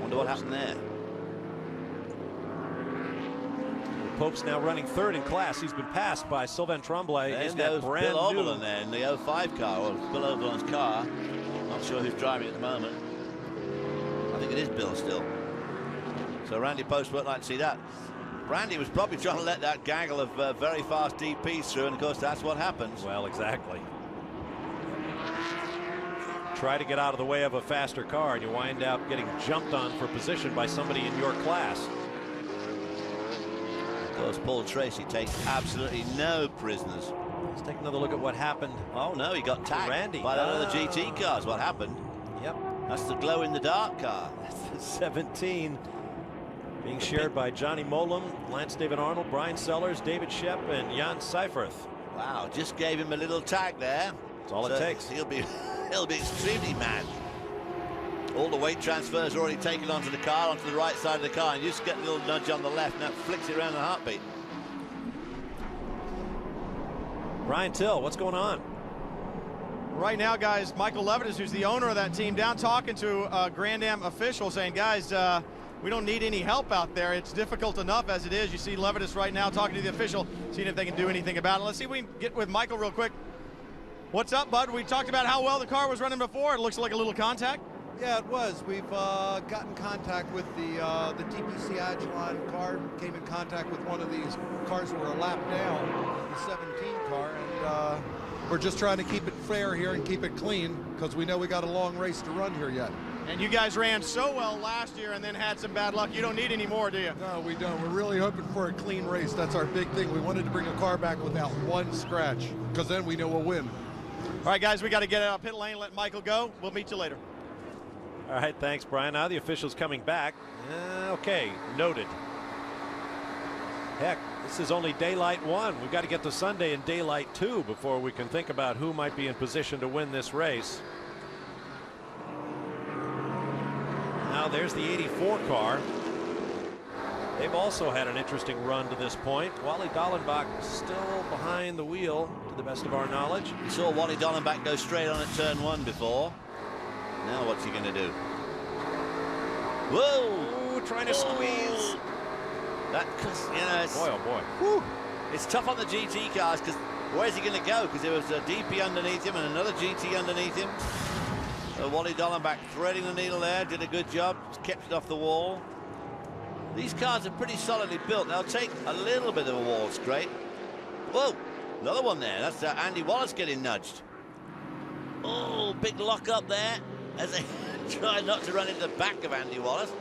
Wonder what happened there. Pobst now running 3rd in class. He's been passed by Sylvain Tremblay in that brand Bill new. Auberlen there in the 05 car, or Bill Auberlen's car. Not sure who's driving at the moment. I think it is Bill still. So Randy Post won't like to see that. Randy was probably trying to let that gaggle of very fast DPs through, and of course that's what happens. Well, exactly. Try to get out of the way of a faster car, and you wind up getting jumped on for position by somebody in your class. Of course, Paul Tracy takes absolutely no prisoners. Let's take another look at what happened. Oh no, he got tagged Randy. by that other GT cars. What happened? Yep. That's the glow-in-the-dark car. That's the 17. Being shared by Johnny Mowlem, Lance David Arnold, Brian Sellers, David Shep, and Jan Seiferth. Wow, just gave him a little tag there. That's all it takes. He'll be extremely mad. All the weight transfers are already taken onto the car, onto the right side of the car, and you just get a little nudge on the left, and that flicks it around in a heartbeat. Ryan Till, what's going on? Right now, guys, Michael Levitas, who's the owner of that team, down talking to a Grand Am official saying, guys, we don't need any help out there. It's difficult enough as it is. You see Levitas right now talking to the official, seeing if they can do anything about it. Let's see if we can get with Michael real quick. What's up, bud? We talked about how well the car was running before. It looks like a little contact. Yeah, it was. We've gotten contact with the TPC Agilon car, came in contact with one of these cars that were a lap down, the 17 car, and we're just trying to keep it fair here and keep it clean because we know we got a long race to run here yet. And you guys ran so well last year and then had some bad luck. You don't need any more, do you? No, we don't. We're really hoping for a clean race. That's our big thing. We wanted to bring a car back without one scratch because then we know we'll win. All right, guys, we got to get out of pit lane, let Michael go. We'll meet you later. All right, thanks, Brian. Now the official's coming back. Okay, noted. Heck, this is only daylight 1. We've got to get to Sunday in daylight 2 before we can think about who might be in position to win this race. Now there's the 84 car. They've also had an interesting run to this point. Wally Dallenbach still behind the wheel, to the best of our knowledge. You saw Wally Dallenbach go straight on at turn 1 before. Now what's he going to do? Whoa! Ooh, trying to squeeze. That, you know, it's, boy, oh boy. Whew, it's tough on the GT cars because where's he going to go? Because there was a DP underneath him and another GT underneath him. So Wally Dallenbach threading the needle there, did a good job, kept it off the wall. These cars are pretty solidly built. They'll take a little bit of a wall scrape. Whoa, another one there. That's Andy Wallace getting nudged. Oh, big lock up there as they try not to run into the back of Andy Wallace.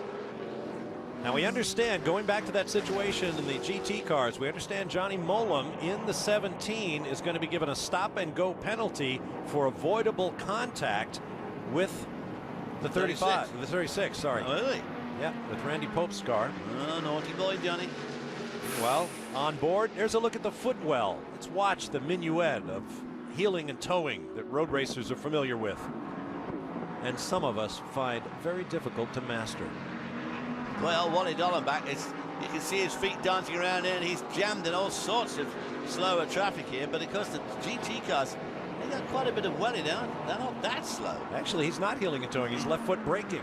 Now we understand, going back to that situation in the GT cars, we understand Johnny Mowlem in the 17 is going to be given a stop and go penalty for avoidable contact with the 35, 36. the 36, sorry. Oh, really? Yeah, with Randy Pobst's car. Oh, naughty boy, Johnny. Well, on board, there's a look at the footwell. Let's watch the minuet of heeling and towing that road racers are familiar with, and some of us find very difficult to master. Well, Wally Dallenbach, you can see his feet dancing around there, and he's jammed in all sorts of slower traffic here, but of course the GT cars, they got quite a bit of welly down. They're not that slow. Actually, he's not heeling and towing, he's left foot braking.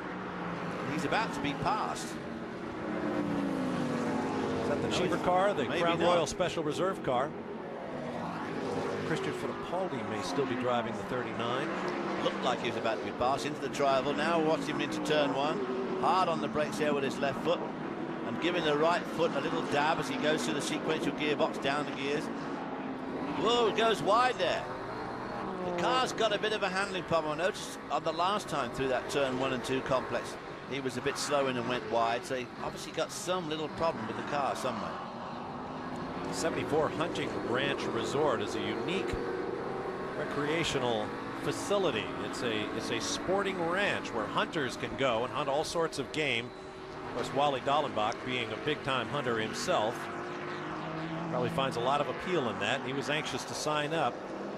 He's about to be passed. Is that the Cheever car, the Crown not. Royal Special Reserve car? Christian Fittipaldi may still be driving the 39. Looked like he was about to be passed into the triangle. Now watch him into turn 1. Hard on the brakes there with his left foot and giving the right foot a little dab as he goes through the sequential gearbox down the gears. Whoa, it goes wide there. The car's got a bit of a handling problem. I noticed on the last time through that turn 1 and 2 complex, he was a bit slow in and went wide, so he obviously got some little problem with the car somewhere. 74 Hunting Ranch Resort is a unique recreational facility. It's a sporting ranch where hunters can go and hunt all sorts of game. Of course, Wally Dallenbach being a big-time hunter himself. Probably finds a lot of appeal in that. He was anxious to sign up.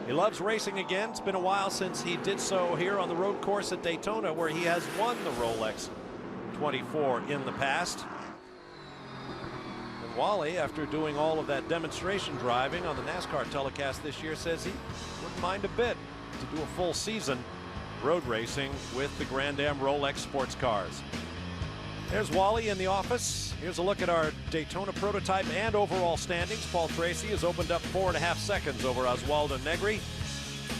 He loves racing again. It's been a while since he did so here on the road course at Daytona, where he has won the Rolex 24 in the past. And Wally, after doing all of that demonstration driving on the NASCAR telecast this year, says he wouldn't mind a bit to do a full season road racing with the Grand Am Rolex sports cars. There's Wally in the office. Here's a look at our Daytona prototype and overall standings. Paul Tracy has opened up 4.5 seconds over Oswaldo Negri.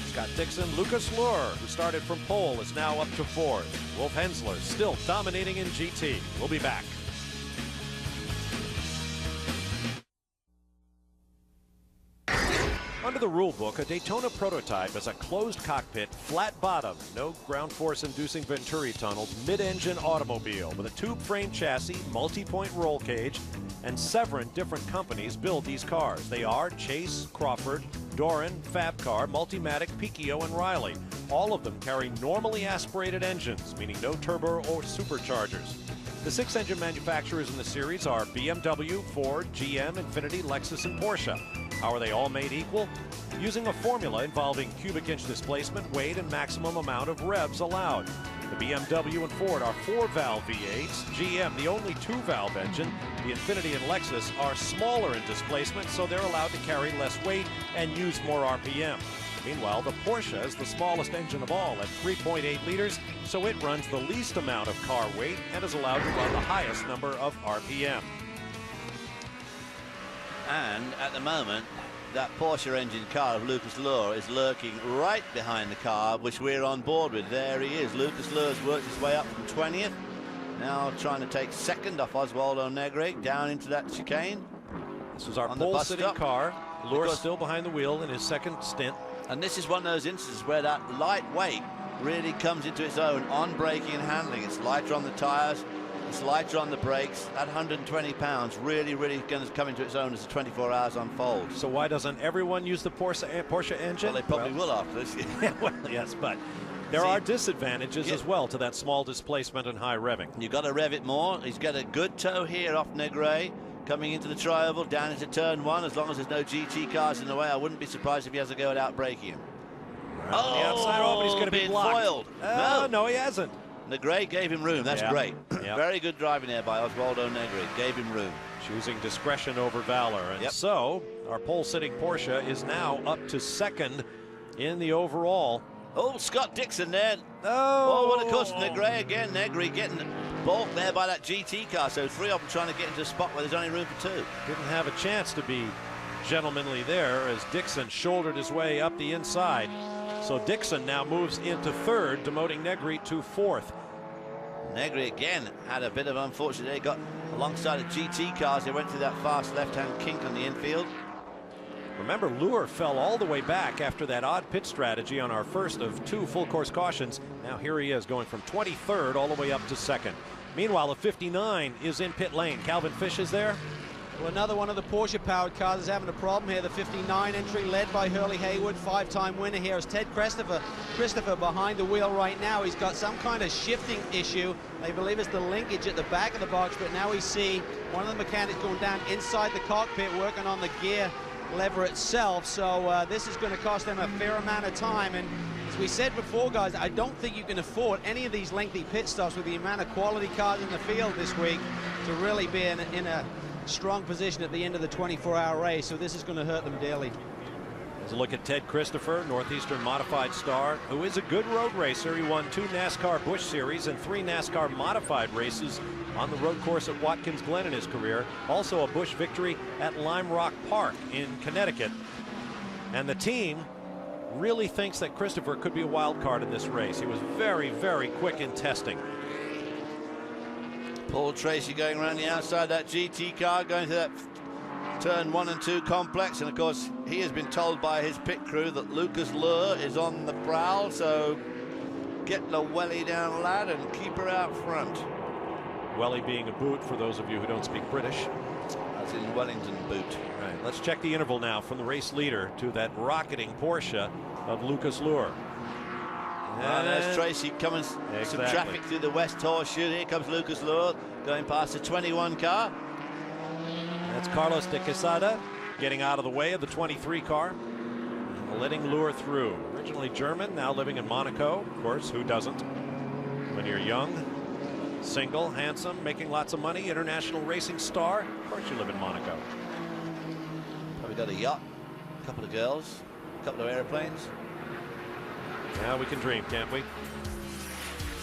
Scott Dixon, Lucas Luhr, who started from pole, is now up to 4th. Wolf Henzler still dominating in GT. We'll be back. Under the rule book, a Daytona prototype is a closed cockpit, flat bottom, no ground force inducing Venturi tunnels, mid-engine automobile with a tube frame chassis, multi-point roll cage, and 7 different companies build these cars. They are Chase, Crawford, Doran, Fabcar, Multimatic, Picchio, and Riley. All of them carry normally aspirated engines, meaning no turbo or superchargers. The 6 engine manufacturers in the series are BMW, Ford, GM, Infiniti, Lexus, and Porsche. How are they all made equal? Using a formula involving cubic inch displacement, weight, and maximum amount of revs allowed. The BMW and Ford are 4-valve V8s. GM, the only 2-valve engine. The Infiniti and Lexus are smaller in displacement, so they're allowed to carry less weight and use more RPM. Meanwhile, the Porsche is the smallest engine of all at 3.8 liters, so it runs the least amount of car weight and is allowed to run the highest number of RPM. And at the moment, that Porsche engine car of Lucas Luhr is lurking right behind the car, which we're on board with. There he is. Lucas Luhr's worked his way up from 20th. Now trying to take 2nd off Oswaldo Negri down into that chicane. This was our pole-sitting car. Luhr still behind the wheel in his 2nd stint. And this is one of those instances where that lightweight really comes into its own on braking and handling. It's lighter on the tires. It's lighter on the brakes. At 120 pounds, really going to come into its own as the 24 hours unfold. So why doesn't everyone use the Porsche engine? Well, they probably will after this. Well, yes, but there are disadvantages as well to that small displacement and high revving. You've got to rev it more. He's got a good toe here off Negri. Coming into the tri-oval, down into turn 1. As long as there's no GT cars in the way, I wouldn't be surprised if he has to go at out braking him. On the outside, but he's going to be blocked. Foiled. No, he hasn't. Negri gave him room. That's great. Very good driving there by Oswaldo Negri. Gave him room. Choosing discretion over valor. And so our pole-sitting Porsche is now up to 2nd in the overall. Oh, Scott Dixon there. Oh, what a course. Negri again. Negri getting balked there by that GT car. So 3 of them trying to get into a spot where there's only room for 2. Didn't have a chance to be gentlemanly there as Dixon shouldered his way up the inside. So Dixon now moves into 3rd, demoting Negri to 4th. Negri again had a bit of unfortunate. They got alongside of GT cars. They went through that fast left-hand kink on the infield. Remember, Luhr fell all the way back after that odd pit strategy on our first of 2 full course cautions. Now here he is going from 23rd all the way up to 2nd. Meanwhile, the 59 is in pit lane. Calvin Fish is there. Well, another one of the Porsche-powered cars is having a problem here. The 59 entry led by Hurley Haywood, 5-time winner here. Is Ted Christopher behind the wheel right now. He's got some kind of shifting issue. They believe it's the linkage at the back of the box, but now we see one of the mechanics going down inside the cockpit working on the gear lever itself. So this is going to cost them a fair amount of time. And as we said before, guys, I don't think you can afford any of these lengthy pit stops with the amount of quality cars in the field this week to really be in a strong position at the end of the 24-hour race, so this is going to hurt them dearly. There's a look at Ted Christopher, Northeastern modified star, who is a good road racer. He won 2 NASCAR Busch Series and 3 NASCAR modified races on the road course at Watkins Glen in his career. Also a Busch victory at Lime Rock Park in Connecticut. And the team really thinks that Christopher could be a wild card in this race. He was very quick in testing. Paul Tracy going around the outside that GT car, going to that turn 1 and 2 complex, and of course he has been told by his pit crew that Lucas Luhr is on the prowl, so get the welly down, lad, and keep her out front. Welly being a boot for those of you who don't speak British. That's in Wellington boot. Right, let's check the interval now from the race leader to that rocketing Porsche of Lucas Luhr. And there's Tracy coming, some traffic through the West Horseshoe. Here comes Lucas Luhr going past the 21 car. That's Carlos de Quesada. getting out of the way of the 23 car, letting Luhr through. Originally German, now living in Monaco. Of course, who doesn't? When you're young, single, handsome, making lots of money, international racing star, of course you live in Monaco. Probably got a yacht, a couple of girls, a couple of airplanes. Now we can dream, can't we?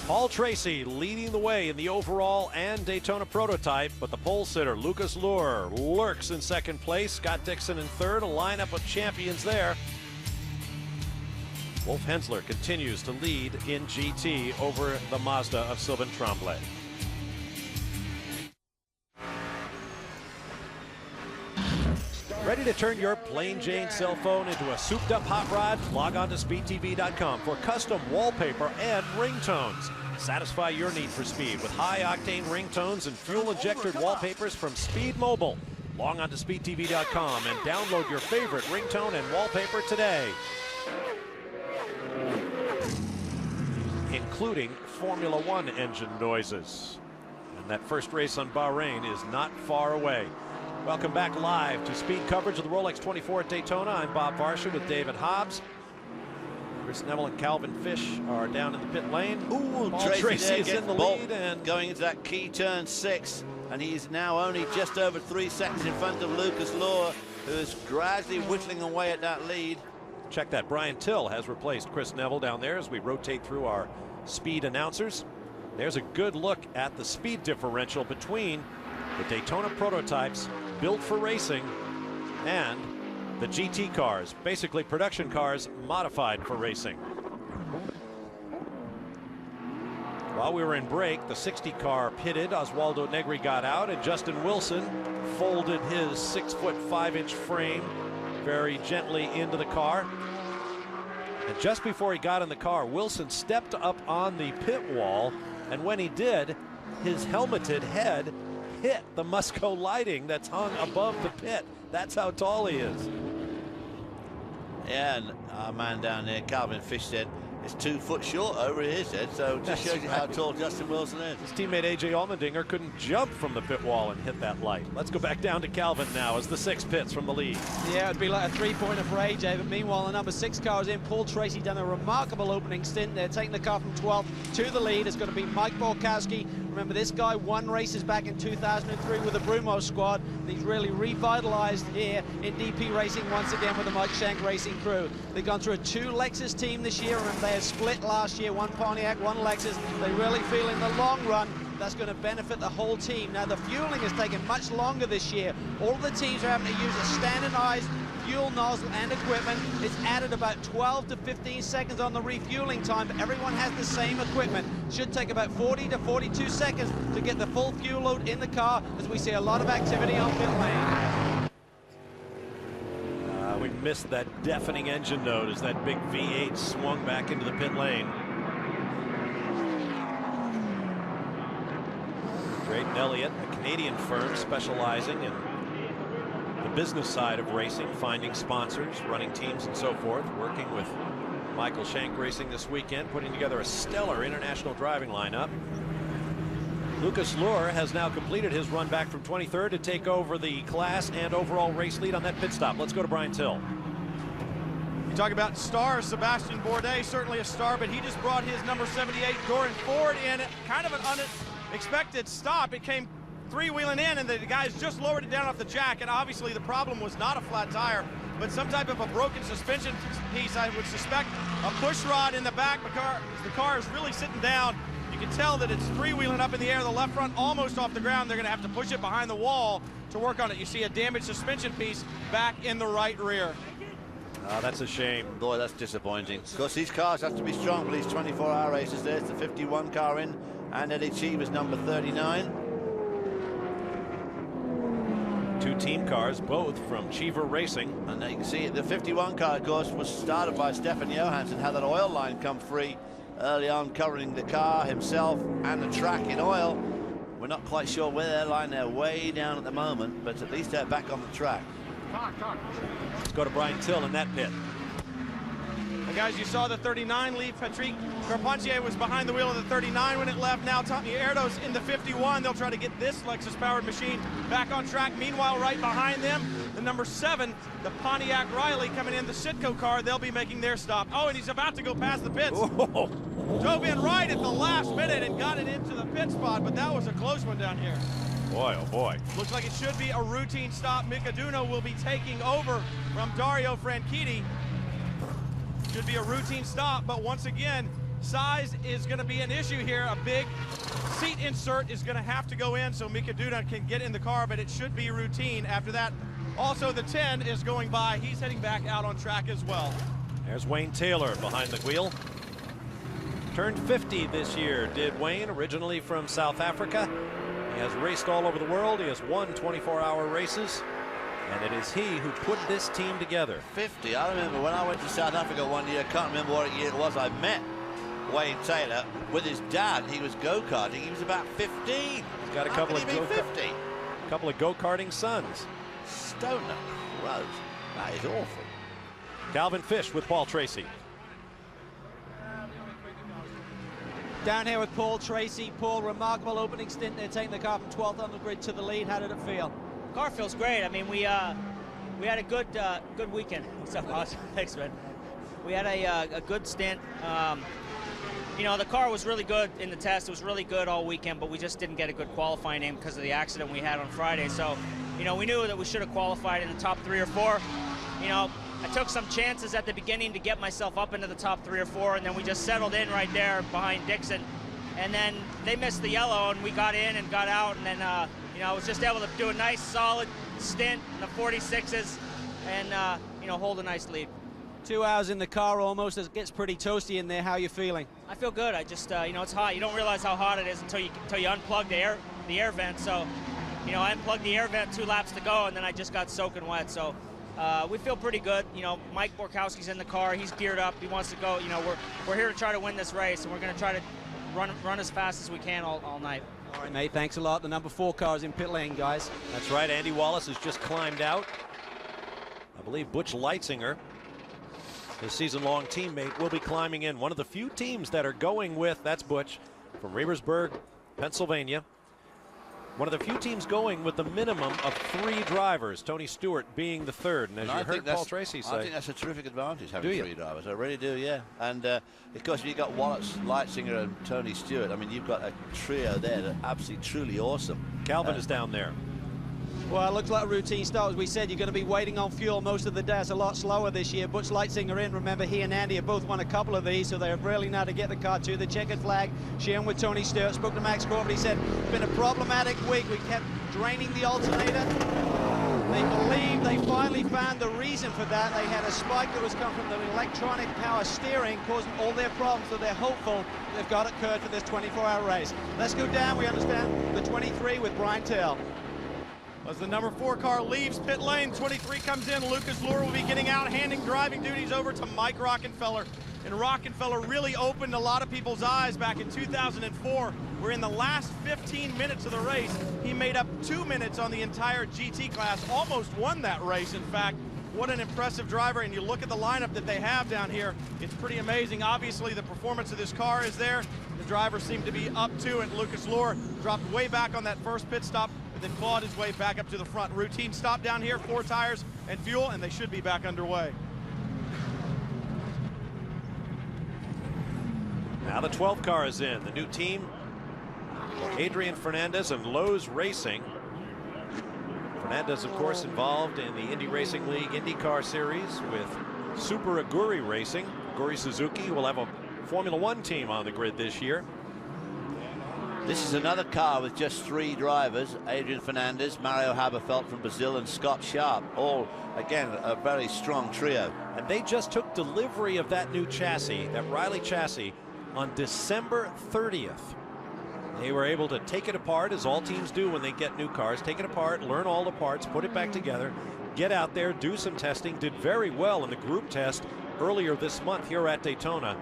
Paul Tracy leading the way in the overall and Daytona prototype, but the pole sitter Lucas Luhr lurks in second place. Scott Dixon in third, a lineup of champions there. Wolf Henzler continues to lead in GT over the Mazda of Sylvain Tremblay. Ready to turn your plain Jane cell phone into a souped up hot rod? Log on to speedtv.com for custom wallpaper and ringtones. Satisfy your need for speed with high octane ringtones and fuel injected wallpapers from Speed Mobile. Log on to speedtv.com and download your favorite ringtone and wallpaper today, including Formula One engine noises. And that first race on Bahrain is not far away. Welcome back live to speed coverage of the Rolex 24 at Daytona. I'm Bob Varsha with David Hobbs. Chris Neville and Calvin Fish are down in the pit lane. Ooh, Tracy is in the lead and going into that key turn 6, and he's now only just over 3 seconds in front of Lucas Luhr, who is gradually whittling away at that lead. Check that. Brian Till has replaced Chris Neville down there as we rotate through our speed announcers. There's a good look at the speed differential between the Daytona prototypes built for racing and the GT cars, basically production cars modified for racing. While we were in break, the 60 car pitted. Oswaldo Negri got out, and Justin Wilson folded his 6'5" frame very gently into the car. And just before he got in the car, Wilson stepped up on the pit wall, and when he did, his helmeted head hit the Musco lighting that's hung above the pit. That's how tall he is. Yeah, and our man down there, Calvin Fish, said it's 2 foot short over his head, so it just shows you how tall Justin Wilson is. His teammate AJ Allmendinger couldn't jump from the pit wall and hit that light. Let's go back down to Calvin now as the 6 pits from the lead. Yeah, it'd be like a 3-pointer for AJ, but meanwhile the number 6 car is in. Paul Tracy done a remarkable opening stint there, taking the car from 12th to the lead. It's going to be Mike Borkowski. Remember, this guy won races back in 2003 with the Brumo squad, and he's really revitalized here in DP racing once again with the Mike Shank racing crew. They've gone through a 2 Lexus team this year. Remember, they had split last year, 1 Pontiac, 1 Lexus. They really feel in the long run that's going to benefit the whole team. Now, the fueling has taken much longer this year. All the teams are having to use a standardized fuel nozzle and equipment. It's added about 12 to 15 seconds on the refueling time, but everyone has the same equipment. Should take about 40 to 42 seconds to get the full fuel load in the car, as we see a lot of activity on pit lane. We missed that deafening engine note as that big V8 swung back into the pit lane. Drayton Elliott, a Canadian firm specializing in the business side of racing, finding sponsors, running teams and so forth, working with Michael Shank Racing this weekend, putting together a stellar international driving lineup. Lucas Luhr has now completed his run back from 23rd to take over the class and overall race lead on that pit stop. Let's go to Brian Till. You talk about stars, Sebastian Bourdais, certainly a star, but he just brought his number 78 Doran Ford in, kind of an unexpected stop. It came 3-wheeling in, and the guys just lowered it down off the jack, and obviously the problem was not a flat tire, but some type of a broken suspension piece. I would suspect a push rod in the back. The car is really sitting down. You can tell that it's 3-wheeling up in the air, the left front almost off the ground. They're going to have to push it behind the wall to work on it. You see a damaged suspension piece back in the right rear. That's a shame. Boy, that's disappointing. Of course, these cars have to be strong for these 24-hour races. There's the 51 car in, and Eddie Cheever's number 39. 2 team cars, both from Cheever Racing. And there you can see the 51 car, of course, was started by Stefan Johansson, had that oil line come free early on, covering the car himself and the track in oil. We're not quite sure where they're lying. They're way down at the moment, but at least they're back on the track. Let's go to Brian Till in that pit. Guys, you saw the 39 leave. Patrick Carpentier was behind the wheel of the 39 when it left. Now Tommy Erdo's in the 51. They'll try to get this Lexus-powered machine back on track. Meanwhile, right behind them, the number 7, the Pontiac Riley coming in the Sitco car. They'll be making their stop. Oh, and he's about to go past the pits. Whoa. Drove in right at the last minute and got it into the pit spot, but that was a close one down here. Boy, oh boy. Looks like it should be a routine stop. Micaduno will be taking over from Dario Franchitti. Should be a routine stop, but once again, size is going to be an issue here. A big seat insert is going to have to go in so Micaduno can get in the car, but it should be routine. After that, also the 10 is going by. He's heading back out on track as well. There's Wayne Taylor behind the wheel. Turned 50 this year, did Wayne, originally from South Africa. He has raced all over the world. He has won 24-hour races. And it is he who put this team together. 50. I remember when I went to South Africa one year, I can't remember what year it was, I met Wayne Taylor with his dad. He was go-karting. He was about 15. He's got a couple of go-karting sons. Stoner. Gross. That is awful. Calvin Fish with Paul Tracy. Down here with Paul Tracy. Paul, remarkable opening stint there, taking the car from 12th on the grid to the lead. How did it feel? Car feels great. I mean, we had a good weekend. Thanks, man. We had a good stint. You know, the car was really good in the test. It was really good all weekend, but we just didn't get a good qualifying aim because of the accident we had on Friday. So, you know, we knew that we should have qualified in the top 3 or 4. You know, I took some chances at the beginning to get myself up into the top 3 or 4, and then we just settled in right there behind Dixon. And then they missed the yellow, and we got in and got out, and then, you know, I was just able to do a nice, solid stint in the 46s and, you know, hold a nice lead. 2 hours in the car almost. It gets pretty toasty in there. How are you feeling? I feel good. I just, you know, it's hot. You don't realize how hot it is until you unplug the air vent. So, you know, I unplugged the air vent 2 laps to go, and then I just got soaking wet. So we feel pretty good. You know, Mike Borkowski's in the car. He's geared up. He wants to go. You know, we're here to try to win this race, and we're going to try to run as fast as we can all night. All right, mate, thanks a lot. The number 4 car is in pit lane, guys. That's right. Andy Wallace has just climbed out. I believe Butch Leitzinger, his season-long teammate, will be climbing in. One of the few teams that are going with, that's Butch, from Rebersburg, Pennsylvania. One of the few teams going with the minimum of 3 drivers, Tony Stewart being the 3rd. And as you heard Paul Tracy say, I think that's a terrific advantage, having 3 drivers. I really do, yeah. And of course, you've got Wallace, Leitzinger, and Tony Stewart. I mean, you've got a trio there that are absolutely, truly awesome. Calvin is down there. Well, it looks like a routine start. As we said, you're going to be waiting on fuel most of the day. It's a lot slower this year. Butch Leitzinger in. Remember, he and Andy have both won a couple of these, so they're really now to get the car to the checkered flag. Sharing with Tony Stewart. Spoke to Max Crawford. He said, it's been a problematic week. We kept draining the alternator. They believe they finally found the reason for that. They had a spike that was come from the electronic power steering, causing all their problems, so they're hopeful they've got it cured for this 24-hour race. Let's go down. We understand the 23 with Brian Tell. As the number 4 car leaves pit lane, 23 comes in. Lucas Luhr will be getting out, handing driving duties over to Mike Rockenfeller. And Rockenfeller really opened a lot of people's eyes back in 2004, where in the last 15 minutes of the race, he made up 2 minutes on the entire GT class, almost won that race, in fact. What an impressive driver, and you look at the lineup that they have down here, it's pretty amazing. Obviously, the performance of this car is there. The drivers seem to be up to it. Lucas Luhr dropped way back on that first pit stop, then clawed his way back up to the front. Routine stop down here, 4 tires and fuel, and they should be back underway. Now the 12th car is in. The new team, Adrian Fernandez and Lowe's Racing. Fernandez, of course, involved in the Indy Racing League IndyCar Series with Super Aguri Racing. Aguri Suzuki will have a Formula One team on the grid this year. This is another car with just 3 drivers, Adrian Fernandez, Mario Haberfeld from Brazil, and Scott Sharp. All, again, a very strong trio. And they just took delivery of that new chassis, that Riley chassis, on December 30th. They were able to take it apart, as all teams do when they get new cars, take it apart, learn all the parts, put it back together, get out there, do some testing, did very well in the group test earlier this month here at Daytona.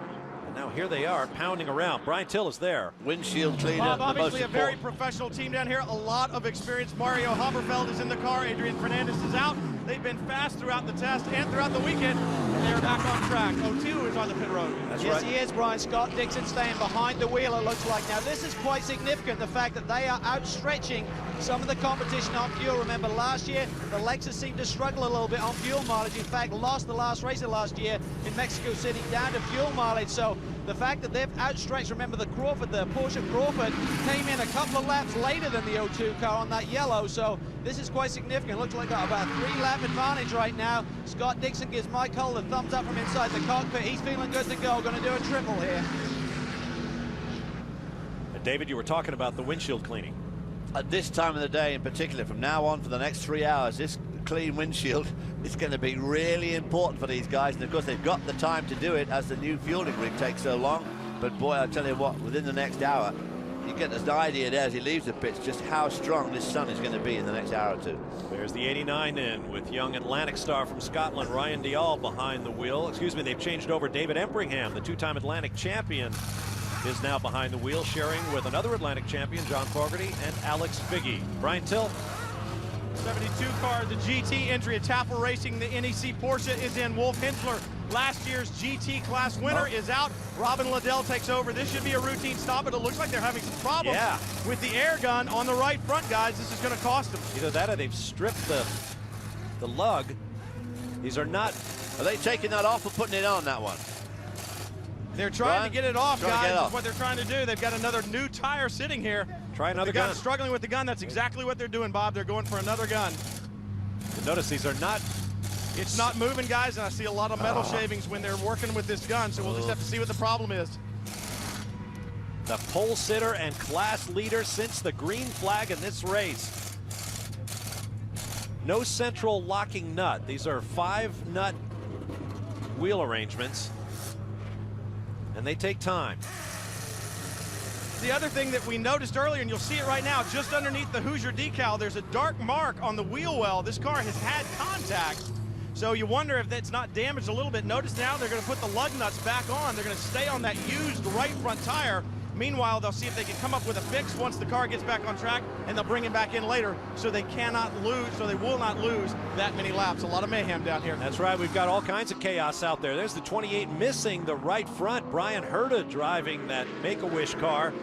And now here they are pounding around. Brian Till is there. Windshield cleaner. Bob, obviously a very professional team down here. A lot of experience. Mario Haberfeld is in the car. Adrian Fernandez is out. They've been fast throughout the test and throughout the weekend. they're back on track. 02 is on the pit road. Yes, he is, Brian. Scott Dixon staying behind the wheel, it looks like. Now, this is quite significant, the fact that they are outstretching some of the competition on fuel. Remember, last year, the Lexus seemed to struggle a little bit on fuel mileage. In fact, lost the last race of last year in Mexico City down to fuel mileage. So the fact that they've outstretched, remember the Porsche Crawford came in a couple of laps later than the 02 car on that yellow. So this is quite significant. Looks like got about a 3-lap advantage right now. Scott Dixon gives Mike Hull the thumbs up from inside the cockpit. He's feeling good to go. Going to do a triple here. And David, you were talking about the windshield cleaning. At this time of the day in particular, from now on for the next 3 hours, this clean windshield is going to be really important for these guys. And of course, they've got the time to do it as the new fueling rig takes so long. But boy, I'll tell you what, within the next hour, you get an idea there as he leaves the pits just how strong this sun is going to be in the next hour or two. There's the 89 in with young Atlantic star from Scotland, Ryan Dial, behind the wheel. Excuse me, they've changed over David Empringham, the two-time Atlantic champion, is now behind the wheel, sharing with another Atlantic champion, John Fogerty, and Alex Biggie. Brian Till. 72 car, the GT entry at Tapper Racing. The NEC Porsche is in. Wolf Henzler, last year's GT class winner, is out. Robin Liddell takes over. This should be a routine stop, but it looks like they're having some problems with the air gun on the right front, guys. This is going to cost them. Either that or they've stripped the lug. These are not. Are they taking that off or putting it on, that one? They're trying to get it off, guys. That's off. what they're trying to do. They've got another new tire sitting here. Try another gun. Struggling with the gun. That's exactly what they're doing, Bob. They're going for another gun. Notice these are not. It's not moving, guys, and I see a lot of metal shavings when they're working with this gun, so we'll just have to see what the problem is. The pole sitter and class leader since the green flag in this race. No central locking nut. These are 5-nut wheel arrangements, and they take time. The other thing that we noticed earlier, and you'll see it right now, just underneath the Hoosier decal, there's a dark mark on the wheel well. This car has had contact, so you wonder if that's not damaged a little bit. Notice now they're going to put the lug nuts back on. They're going to stay on that used right front tire. Meanwhile, they'll see if they can come up with a fix once the car gets back on track, and they'll bring it back in later, so they cannot lose, so they will not lose that many laps. A lot of mayhem down here. That's right. We've got all kinds of chaos out there. There's the 28 missing the right front. Brian Herta driving that Make-A-Wish car.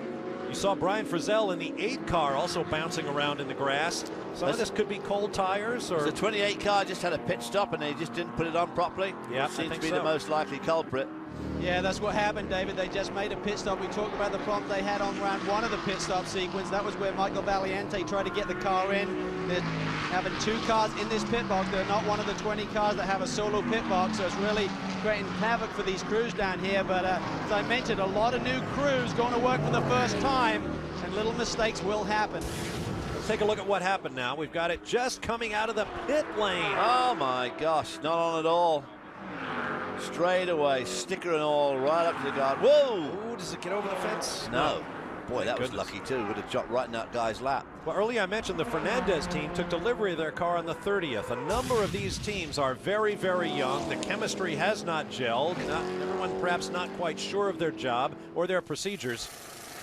You saw Brian Frizzell in the 8 car also bouncing around in the grass. Some of this could be cold tires, or the 28 car just had a pit stop and they just didn't put it on properly. Yeah, seems to be the most likely culprit. Yeah, that's what happened, David. They just made a pit stop. We talked about the problem they had on round 1 of the pit stop sequence. That was where Michael Valiente tried to get the car in. They're having 2 cars in this pit box. They're not one of the 20 cars that have a solo pit box, so it's really creating havoc for these crews down here. But as I mentioned, a lot of new crews going to work for the first time, and little mistakes will happen. Let's take a look at what happened now. We've got it just coming out of the pit lane. Oh my gosh, not on at all. Straight away, sticker and all, right up to the guard. Whoa! Ooh, does it get over the fence? No. Boy, that was lucky too. Would have dropped right in that guy's lap. Well, earlier I mentioned the Fernandez team took delivery of their car on the 30th. A number of these teams are very, very young. The chemistry has not gelled. Everyone perhaps not quite sure of their job or their procedures.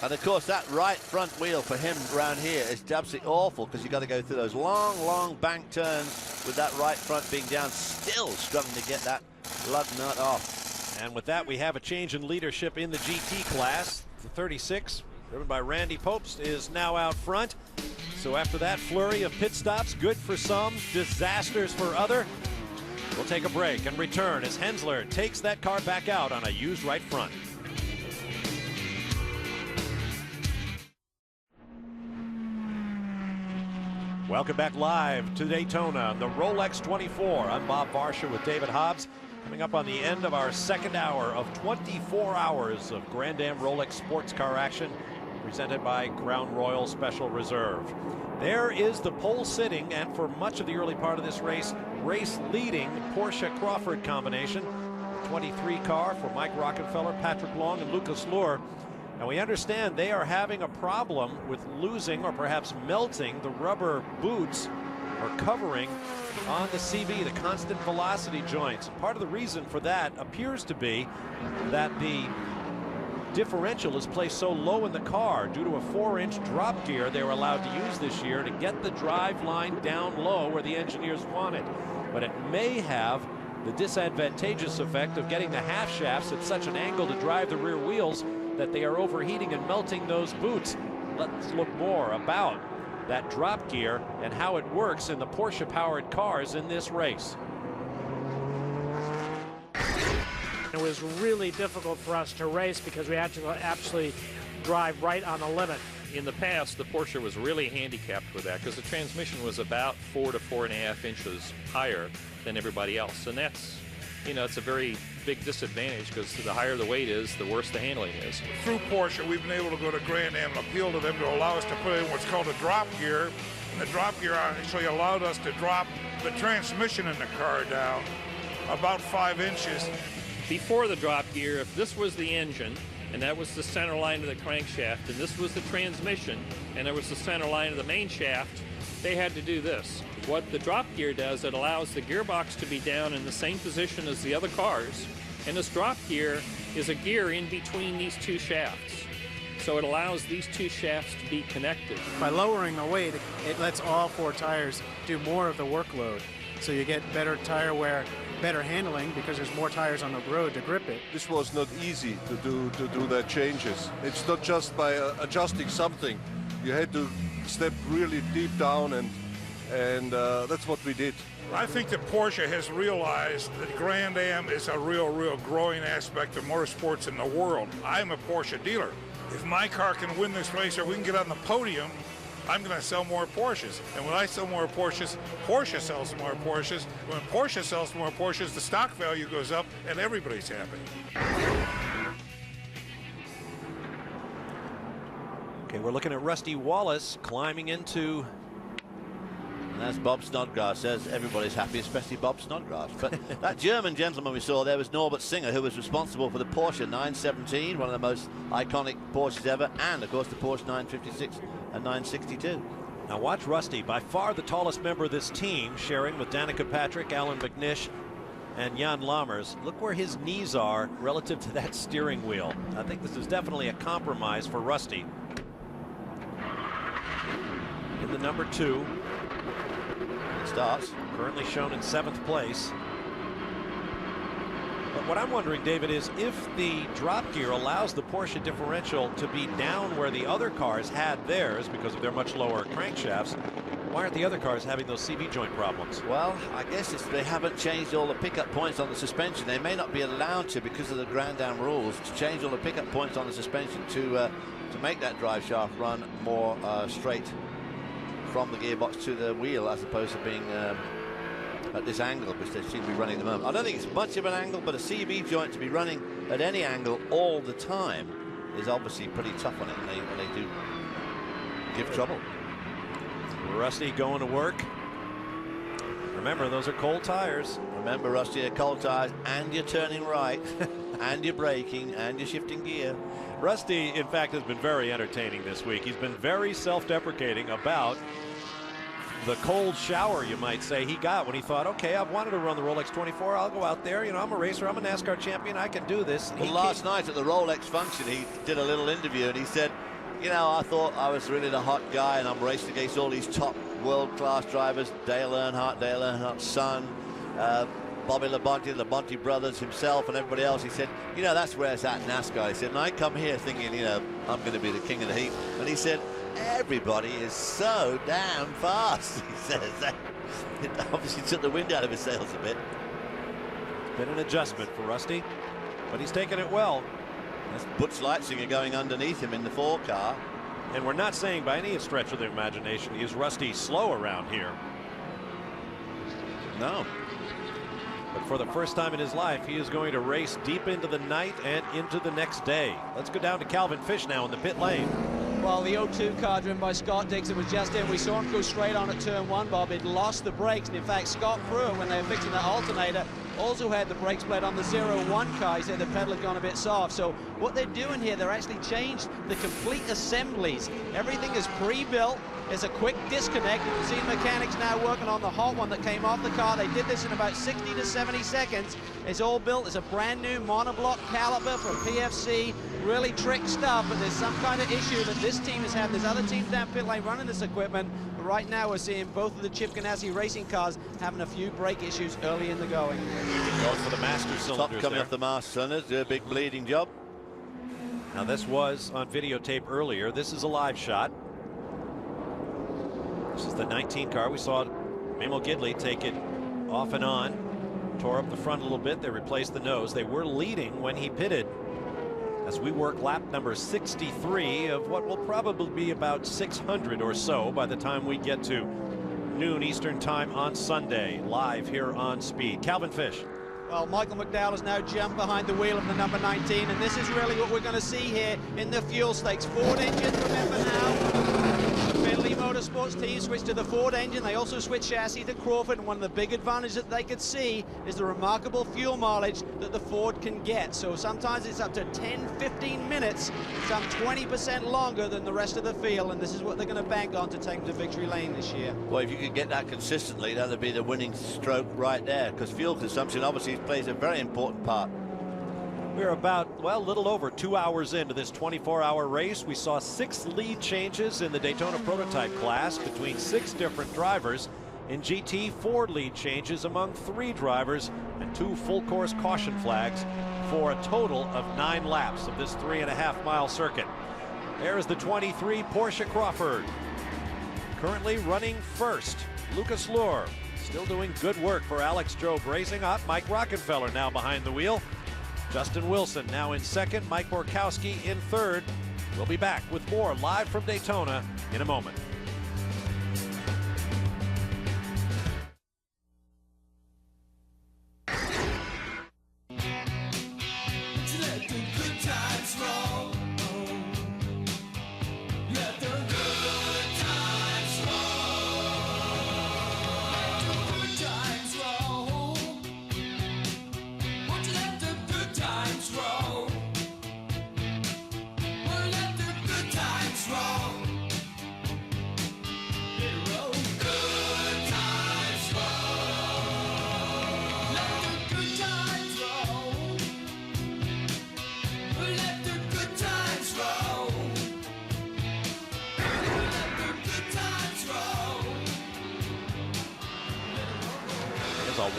And of course, that right front wheel for him around here is absolutely awful, because you've got to go through those long, long bank turns with that right front being down, still struggling to get that lug nut off. And with that, we have a change in leadership in the GT class. The 36, driven by Randy Pobst, is now out front. So after that flurry of pit stops, good for some, disasters for other. We'll take a break and return as Henzler takes that car back out on a used right front. Welcome back live to Daytona, the Rolex 24. I'm Bob Varsha with David Hobbs. Coming up on the end of our second hour of 24 hours of Grand Am Rolex sports car action, presented by Crown Royal Special Reserve. There is the pole sitting, and for much of the early part of this race leading Porsche Crawford combination. 23 car for Mike Rockefeller, Patrick Long, and Lucas Luhr. And we understand they are having a problem with losing or perhaps melting the rubber boots or covering on the CV, the constant velocity joints. Part of the reason for that appears to be that the differential is placed so low in the car due to a 4-inch drop gear they were allowed to use this year to get the drive line down low where the engineers want it. But it may have the disadvantageous effect of getting the half shafts at such an angle to drive the rear wheels that they are overheating and melting those boots. Let's look more about that drop gear and how it works in the Porsche-powered cars in this race. It was really difficult for us to race because we had to actually drive right on the limit. In the past, the Porsche was really handicapped with that because the transmission was about 4 to 4.5 inches higher than everybody else. And that's, you know, it's a very big disadvantage because the higher the weight is, the worse the handling is. Through Porsche, we've been able to go to Grand Am and appeal to them to allow us to put in what's called a drop gear. And the drop gear actually allowed us to drop the transmission in the car down about 5 inches. Before the drop gear, if this was the engine, and that was the center line of the crankshaft, and this was the transmission, and there was the center line of the main shaft, they had to do this. What the drop gear does, it allows the gearbox to be down in the same position as the other cars, and this drop gear is a gear in between these two shafts. So it allows these two shafts to be connected. By lowering the weight, it lets all 4 tires do more of the workload. So you get better tire wear, better handling because there's more tires on the road to grip it. This was not easy to do that changes. It's not just by adjusting something. You had to step really deep down, and that's what we did. I think that Porsche has realized that Grand Am is a real growing aspect of motorsports in the world. I'm a Porsche dealer. If my car can win this race or we can get on the podium, I'm going to sell more Porsches. And when I sell more Porsches, Porsche sells more Porsches. When Porsche sells more Porsches, the stock value goes up and everybody's happy. Okay, we're looking at Rusty Wallace climbing into... And as Bob Snodgrass says, everybody's happy, especially Bob Snodgrass. But that German gentleman we saw there was Norbert Singer, who was responsible for the Porsche 917, one of the most iconic Porsches ever, and of course the Porsche 956 and 962. Now watch Rusty, by far the tallest member of this team, sharing with Danica Patrick, Alan McNish, and Jan Lammers. Look where his knees are relative to that steering wheel. I think this is definitely a compromise for Rusty. In the number 2. Starts. Currently shown in 7th place. But what I'm wondering, David, is if the drop gear allows the Porsche differential to be down where the other cars had theirs because of their much lower crankshafts, why aren't the other cars having those CV joint problems? Well, I guess they haven't changed all the pickup points on the suspension. They may not be allowed to, because of the Grand Am rules, to change all the pickup points on the suspension to make that drive shaft run more straight from the gearbox to the wheel, as opposed to being at this angle, which they seem to be running at the moment. I don't think it's much of an angle, but a CV joint to be running at any angle all the time is obviously pretty tough on it, and they do give trouble. Rusty going to work. Remember, those are cold tires. Remember, Rusty, are cold tires, and you're turning right, and you're braking, and you're shifting gear. Rusty, in fact, has been very entertaining this week. He's been very self-deprecating about the cold shower, you might say, he got when he thought, okay, I've wanted to run the Rolex 24. I'll go out there. You know, I'm a racer. I'm a NASCAR champion. I can do this. Well, last night at the Rolex function, he did a little interview, and he said, you know, I thought I was really the hot guy, and I'm racing against all these top world-class drivers, Dale Earnhardt's son, Bobby Labonte, the Labonte brothers himself, and everybody else. He said, you know, that's where it's at in NASCAR. He said, and I come here thinking, you know, I'm going to be the king of the heat. And he said, everybody is so damn fast. He says that it obviously took the wind out of his sails a bit. It's been an adjustment for Rusty, but he's taken it well. That's Butch Leitzinger going underneath him in the 4 car. And we're not saying by any stretch of the imagination is Rusty slow around here. No. But for the first time in his life, he is going to race deep into the night and into the next day. Let's go down to Calvin Fish now in the pit lane. Well, the 02 car driven by Scott Dixon was just in. We saw him go straight on at turn 1, Bob. He'd lost the brakes, and in fact, Scott Pruitt, when they were fixing that alternator, also had the brakes blade on the 01 car. He said the pedal had gone a bit soft. So what they're doing here, they're actually changed the complete assemblies. Everything is pre-built. There's a quick disconnect. You can see the mechanics now working on the hot one that came off the car. They did this in about 60 to 70 seconds. It's all built as a brand new monoblock caliper from PFC. Really trick stuff, but there's some kind of issue that this team has had. There's other teams down pit lane running this equipment. But right now we're seeing both of the Chip Ganassi racing cars having a few brake issues early in the going. Going for the master cylinders. Top coming off the master cylinders, do a big bleeding job. Now this was on videotape earlier. This is a live shot. This is the 19 car. We saw Memo Gidley take it off and on. Tore up the front a little bit. They replaced the nose. They were leading when he pitted. As we work lap number 63 of what will probably be about 600 or so by the time we get to noon Eastern time on Sunday, live here on Speed. Calvin Fish. Well, Michael McDowell has now jumped behind the wheel of the number 19, and this is really what we're going to see here in the fuel stakes. Ford engine, remember now. The Bentley Motorsports team switched to the Ford engine. They also switched chassis to Crawford, and one of the big advantages that they could see is the remarkable fuel mileage that the Ford can get. So sometimes it's up to 10-15 minutes, some 20% longer than the rest of the field, and this is what they're going to bank on to take them to victory lane this year. Well, if you could get that consistently, that would be the winning stroke right there, because fuel consumption obviously plays a very important part. We're about, well, a little over 2 hours into this 24-hour race. We saw 6 lead changes in the Daytona prototype class between 6 different drivers. In GT, 4 lead changes among 3 drivers and 2 full course caution flags for a total of 9 laps of this 3.5-mile circuit. There's the 23 Porsche Crawford. Currently running first, Lucas Luhr. Still doing good work for Alex Job Racing. Up, Mike Rockenfeller now behind the wheel. Justin Wilson now in second, Mike Borkowski in third. We'll be back with more live from Daytona in a moment.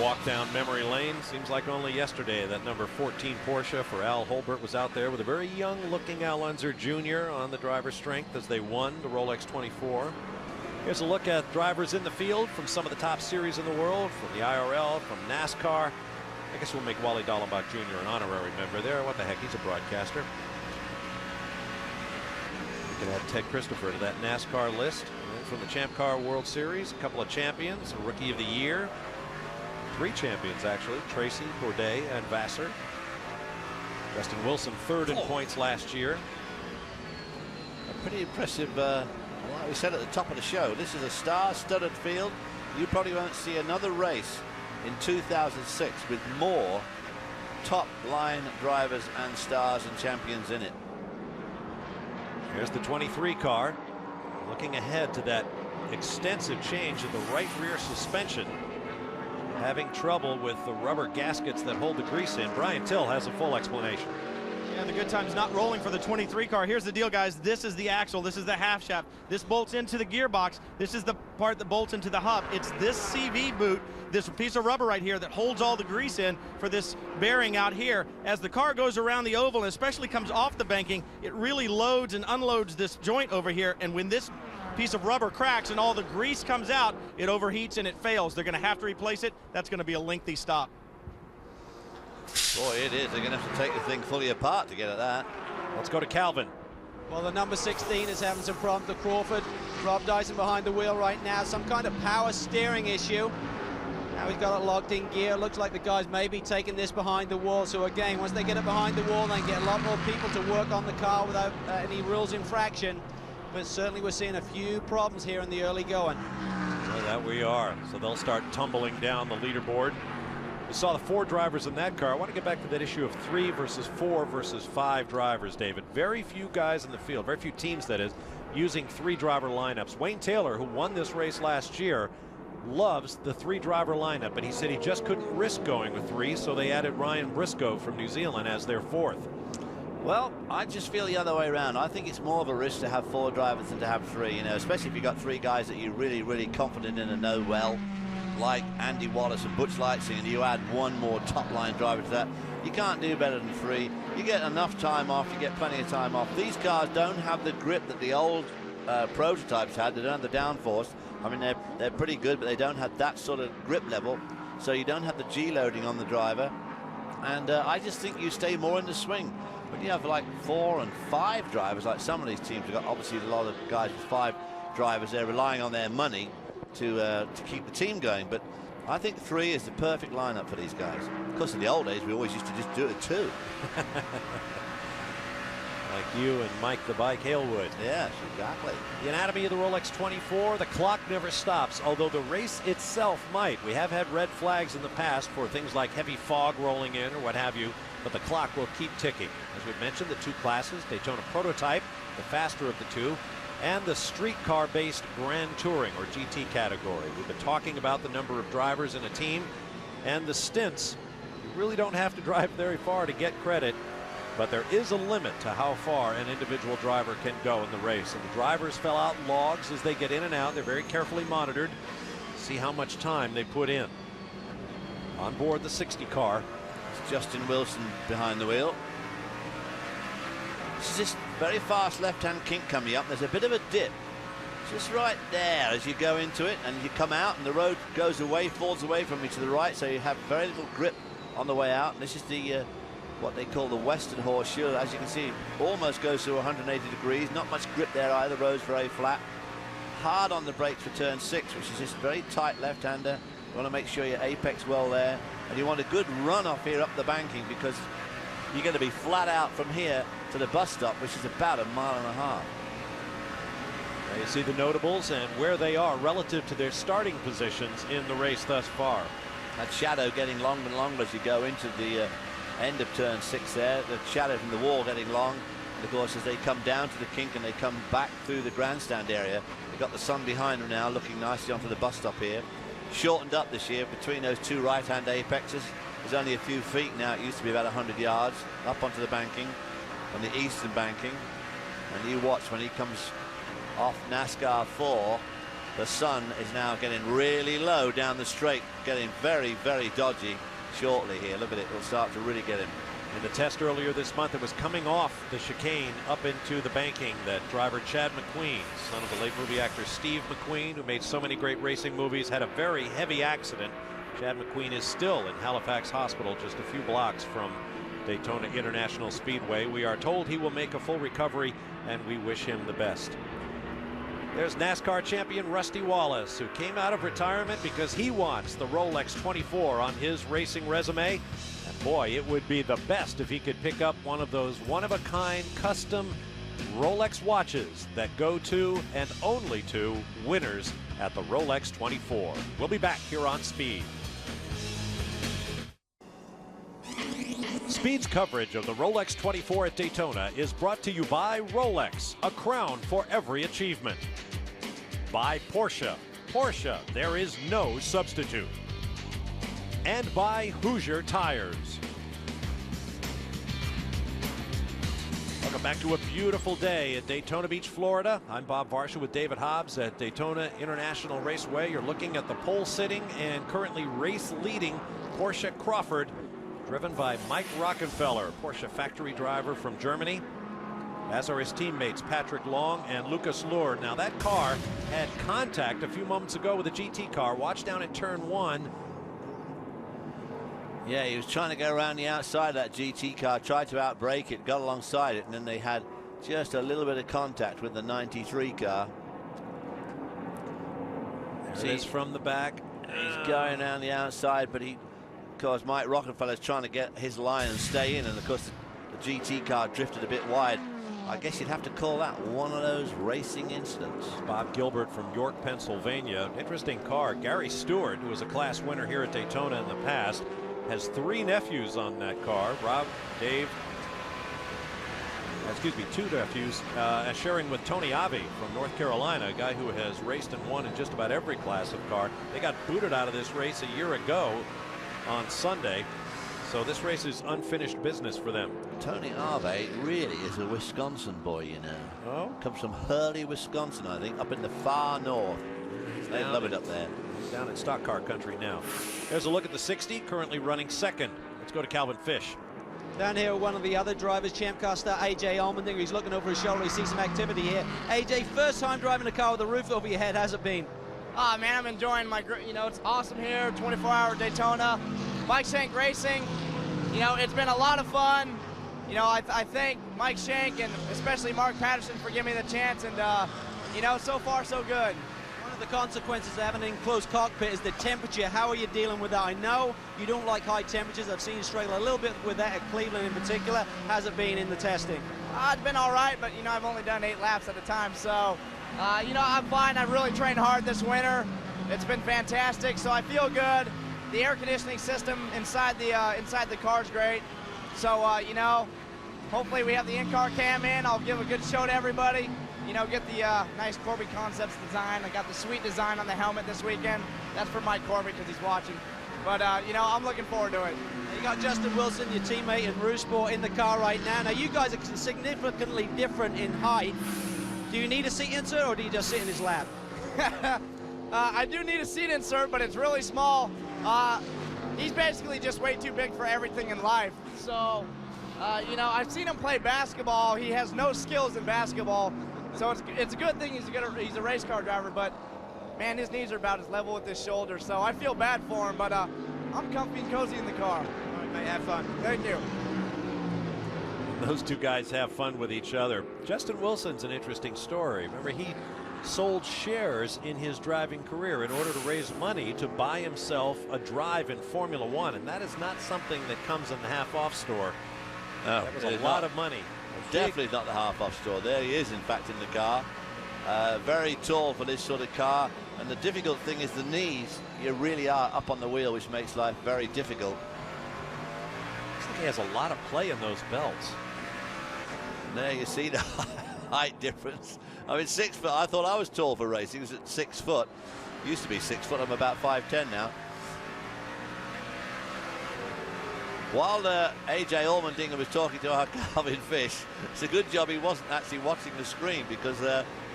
Walk down memory lane. Seems like only yesterday that number 14 Porsche for Al Holbert was out there with a very young looking Allmendinger Jr. on the driver's strength as they won the Rolex 24. Here's a look at drivers in the field from some of the top series in the world, from the IRL, from NASCAR. I guess we'll make Wally Dallenbach Jr. an honorary member there. What the heck, he's a broadcaster. We can add Ted Christopher to that NASCAR list. And then from the Champ Car World Series, a couple of champions, a Rookie of the Year. 3 champions, actually, Tracy, Bourdais, and Vasser. Justin Wilson third in points last year. A pretty impressive, like we said at the top of the show, this is a star-studded field. You probably won't see another race in 2006 with more top-line drivers and stars and champions in it. Here's the 23 car. Looking ahead to that extensive change in the right rear suspension. Having trouble with the rubber gaskets that hold the grease in. Brian Till has a full explanation. Yeah, the good time's not rolling for the 23 car. Here's the deal, guys. This is the axle. This is the half shaft. This bolts into the gearbox. This is the part that bolts into the hub. It's this CV boot, this piece of rubber right here that holds all the grease in for this bearing out here. As the car goes around the oval and especially comes off the banking, it really loads and unloads this joint over here. And when this piece of rubber cracks and all the grease comes out, it overheats and it fails. They're going to have to replace it. That's going to be a lengthy stop. Boy, it is. They're going to have to take the thing fully apart to get at that. Let's go to Calvin. Well, the number 16 is having some problems to Crawford. Rob Dyson behind the wheel right now. Some kind of power steering issue. Now he's got it locked in gear. Looks like the guys may be taking this behind the wall. So again, once they get it behind the wall, they get a lot more people to work on the car without any rules infraction. But certainly we're seeing a few problems here in the early going. Well, that we are. So they'll start tumbling down the leaderboard. We saw the 4 drivers in that car. I want to get back to that issue of 3 versus 4 versus 5 drivers, David. Very few guys in the field, very few teams that is, using 3-driver lineups. Wayne Taylor, who won this race last year, loves the 3-driver lineup, but he said he just couldn't risk going with 3, so they added Ryan Briscoe from New Zealand as their 4th. Well, I just feel the other way around. I think it's more of a risk to have 4 drivers than to have 3, you know, especially if you've got 3 guys that you're really, really confident in and know well, like Andy Wallace and Butch Lightsing, and you add 1 more top-line driver to that. You can't do better than 3. You get enough time off, you get plenty of time off. These cars don't have the grip that the old prototypes had. They don't have the downforce. I mean, they're pretty good, but they don't have that sort of grip level, so you don't have the G-loading on the driver. And I just think you stay more in the swing. When you have like 4 and 5 drivers, like some of these teams have got, obviously a lot of guys with 5 drivers, they're relying on their money to keep the team going. But I think 3 is the perfect lineup for these guys. Of course, in the old days, we always used to just do it 2. Like you and Mike the Bike Haywood. Yes, exactly. The anatomy of the Rolex 24, the clock never stops, although the race itself might. We have had red flags in the past for things like heavy fog rolling in or what have you, but the clock will keep ticking. As we've mentioned, the 2 classes, Daytona Prototype, the faster of the 2, and the streetcar-based Grand Touring or GT category. We've been talking about the number of drivers in a team and the stints. You really don't have to drive very far to get credit, but there is a limit to how far an individual driver can go in the race. And the drivers fill out logs as they get in and out. They're very carefully monitored. See how much time they put in. On board the 60 car. It's Justin Wilson behind the wheel. This is this very fast left-hand kink coming up. There's a bit of a dip just right there as you go into it, and you come out and the road goes away, falls away from you to the right, so you have very little grip on the way out. And this is the what they call the Western Horseshoe. As you can see, almost goes through 180 degrees. Not much grip there either. Road's very flat. Hard on the brakes for turn 6, which is just very tight left-hander. You want to make sure you apex well there, and you want a good run off here up the banking, because you're going to be flat out from here to the bus stop, which is about 1.5 miles. Now you see the notables and where they are relative to their starting positions in the race thus far. That shadow getting longer and longer as you go into the end of turn 6 there. The shadow from the wall getting long. And of course, as they come down to the kink and they come back through the grandstand area, they've got the sun behind them now, looking nicely onto the bus stop here. Shortened up this year between those 2 right-hand apexes. There's only a few feet now. It used to be about 100 yards up onto the banking, on the eastern banking. And you watch when he comes off NASCAR 4, the sun is now getting really low down the straight, getting very, very dodgy shortly here. Look at it, it'll start to really get him. In the test earlier this month, it was coming off the chicane up into the banking that driver Chad McQueen, son of the late movie actor Steve McQueen, who made so many great racing movies, had a very heavy accident. Chad McQueen is still in Halifax Hospital, just a few blocks from Daytona International Speedway. We are told he will make a full recovery, and we wish him the best. There's NASCAR champion Rusty Wallace, who came out of retirement because he wants the Rolex 24 on his racing resume. And boy, it would be the best if he could pick up one of those one-of-a-kind custom Rolex watches that go to and only to winners at the Rolex 24. We'll be back here on Speed. Speed's coverage of the Rolex 24 at Daytona is brought to you by Rolex, a crown for every achievement. By Porsche. Porsche, there is no substitute. And by Hoosier Tires. Welcome back to a beautiful day at Daytona Beach, Florida. I'm Bob Varsha with David Hobbs at Daytona International Raceway. You're looking at the pole sitting and currently race leading Porsche Crawford, driven by Mike Rockenfeller, Porsche factory driver from Germany, as are his teammates Patrick Long and Lucas Luhr. Now that car had contact a few moments ago with a GT car. Watch down at turn 1. Yeah, he was trying to go around the outside of that GT car, tried to outbrake it, got alongside it, and then they had just a little bit of contact with the 93 car. There it is from the back. He's going around the outside, but of course, Mike Rockenfeller's trying to get his line and stay in, and of course, the GT car drifted a bit wide. I guess you'd have to call that one of those racing incidents. Bob Gilbert from York, Pennsylvania. Interesting car. Gary Stewart, who was a class winner here at Daytona in the past, has 3 nephews on that car. Rob, Dave, excuse me, 2 nephews, sharing with Tony Avi from North Carolina, a guy who has raced and won in just about every class of car. They got booted out of this race a year ago on Sunday, so this race is unfinished business for them. Tony Arbe really is a Wisconsin boy, you know. Oh? Comes from Hurley, Wisconsin, I think, up in the far north. They love it up there. Down in stock car country now. There's a look at the 60, currently running second. Let's go to Calvin Fish. Down here, one of the other drivers, champ car star AJ Allmendinger. He's looking over his shoulder. He sees some activity here. AJ, first time driving a car with a roof over your head. How's it been? Oh man, I'm enjoying my, it's awesome here. 24-hour Daytona, Mike Shank Racing. It's been a lot of fun. I thank Mike Shank and especially Mark Patterson for giving me the chance. And so far so good. One of the consequences of having an enclosed cockpit is the temperature. How are you dealing with that? I know you don't like high temperatures. I've seen you struggle a little bit with that at Cleveland in particular. How's it been in the testing? It's been all right, but I've only done 8 laps at a time, so I'm fine. I've really trained hard this winter. It's been fantastic, so I feel good. The air conditioning system inside the car is great. So hopefully we have the in-car cam in. I'll give a good show to everybody. Get the nice Corby Concepts design. I got the sweet design on the helmet this weekend. That's for Mike Corby because he's watching. But, I'm looking forward to it. You got Justin Wilson, your teammate in Rouge Sport, in the car right now. Now, you guys are significantly different in height. Do you need a seat insert, or do you just sit in his lap? I do need a seat insert, but it's really small. He's basically just way too big for everything in life. So, I've seen him play basketball. He has no skills in basketball. So it's a good thing he's a race car driver, but man, his knees are about as level with his shoulder. So I feel bad for him, but I'm comfy and cozy in the car. All right, mate, have fun. Thank you. Those two guys have fun with each other. Justin Wilson's an interesting story. Remember, he sold shares in his driving career in order to raise money to buy himself a drive in Formula One, and that is not something that comes in the half-off store. That was a lot of money. Definitely not the half-off store. There he is, in fact, in the car. Very tall for this sort of car. And the difficult thing is the knees. You really are up on the wheel, which makes life very difficult. Looks like he has a lot of play in those belts. And there you see the height difference. I mean, 6 foot. I thought I was tall for racing. He was at 6 foot. Used to be 6 foot. I'm about 5'10" now. While AJ Allmendinger was talking to our Calvin Fish, it's a good job he wasn't actually watching the screen, because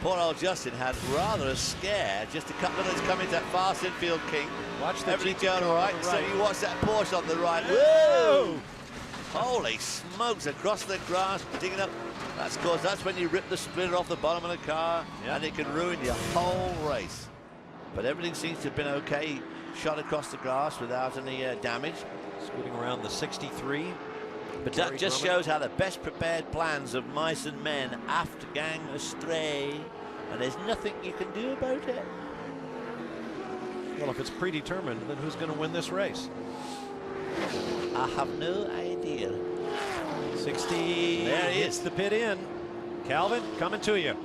poor old Justin had rather a scare. Just a couple of minutes coming to that fast infield, King. Watch the everything going all right. So you watch that Porsche on the right. Whoa! Holy smokes, across the grass, digging up. That's because that's when you rip the splitter off the bottom of the car, and it can ruin your whole race. But everything seems to have been okay. Shot across the grass without any damage. Scooting around the 63. But that just shows how the best prepared plans of mice and men aft gang astray, and there's nothing you can do about it. Well, if it's predetermined, then who's going to win this race? I have no idea. 60. There he is. The pit in. Calvin, coming to you.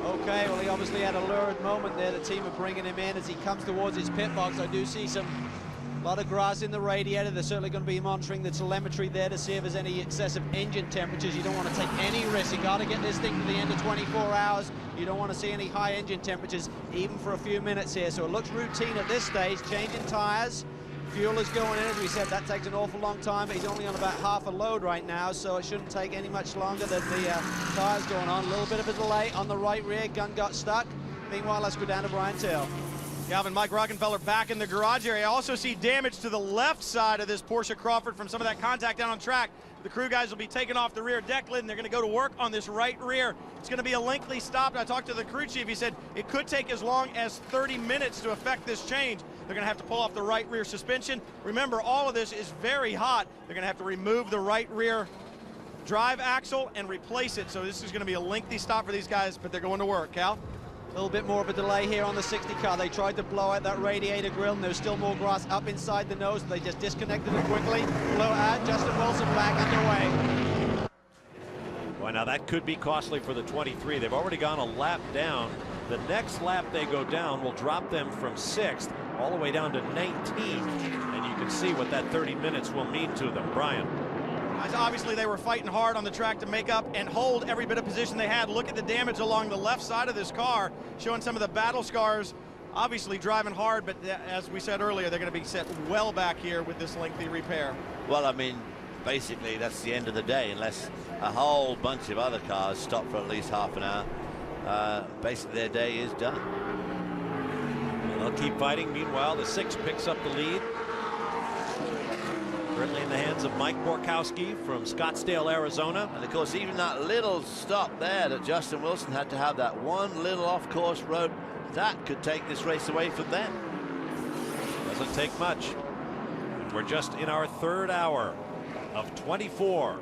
Okay, well, he obviously had a lurid moment there. The team are bringing him in as he comes towards his pit box. I do see a lot of grass in the radiator. They're certainly going to be monitoring the telemetry there to see if there's any excessive engine temperatures. You don't want to take any risk. You got to get this thing to the end of 24 hours. You don't want to see any high engine temperatures, even for a few minutes here. So it looks routine at this stage, changing tires. Fuel is going in, as we said. That takes an awful long time, but he's only on about half a load right now, so it shouldn't take any much longer. Than the tires going on. A little bit of a delay on the right rear. Gun got stuck. Meanwhile, let's go down to Brian Till. Calvin, Mike Rockenfeller back in the garage area. I also see damage to the left side of this Porsche Crawford from some of that contact down on track. The crew guys will be taking off the rear deck lid, and they're going to go to work on this right rear. It's going to be a lengthy stop. I talked to the crew chief. He said it could take as long as 30 minutes to effect this change. They're going to have to pull off the right rear suspension. Remember, all of this is very hot. They're going to have to remove the right rear drive axle and replace it. So this is going to be a lengthy stop for these guys, but they're going to work. Cal? A little bit more of a delay here on the 60 car. They tried to blow out that radiator grill, and there's still more grass up inside the nose. They just disconnected it quickly. Blow out. Justin Wilson back underway. Boy, now that could be costly for the 23. They've already gone a lap down. The next lap they go down will drop them from 6th all the way down to 19th. And you can see what that 30 minutes will mean to them. Brian. Obviously, they were fighting hard on the track to make up and hold every bit of position they had. Look at the damage along the left side of this car, showing some of the battle scars. Obviously driving hard, but as we said earlier, they're going to be set well back here with this lengthy repair. Well, I mean, basically that's the end of the day unless a whole bunch of other cars stop for at least half an hour. Basically their day is done. They'll keep fighting. Meanwhile, the 6 picks up the lead. Currently in the hands of Mike Borkowski from Scottsdale, Arizona. And of course, even that little stop there that Justin Wilson had to have, that one little off-course road, that could take this race away from them. Doesn't take much. We're just in our 3rd hour of 24.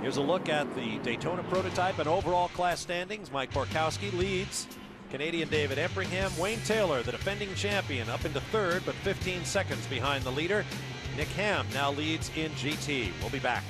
Here's a look at the Daytona prototype and overall class standings. Mike Borkowski leads. Canadian David Empringham. Wayne Taylor, the defending champion, up into 3rd, but 15 seconds behind the leader. Nick Ham now leads in GT. We'll be back.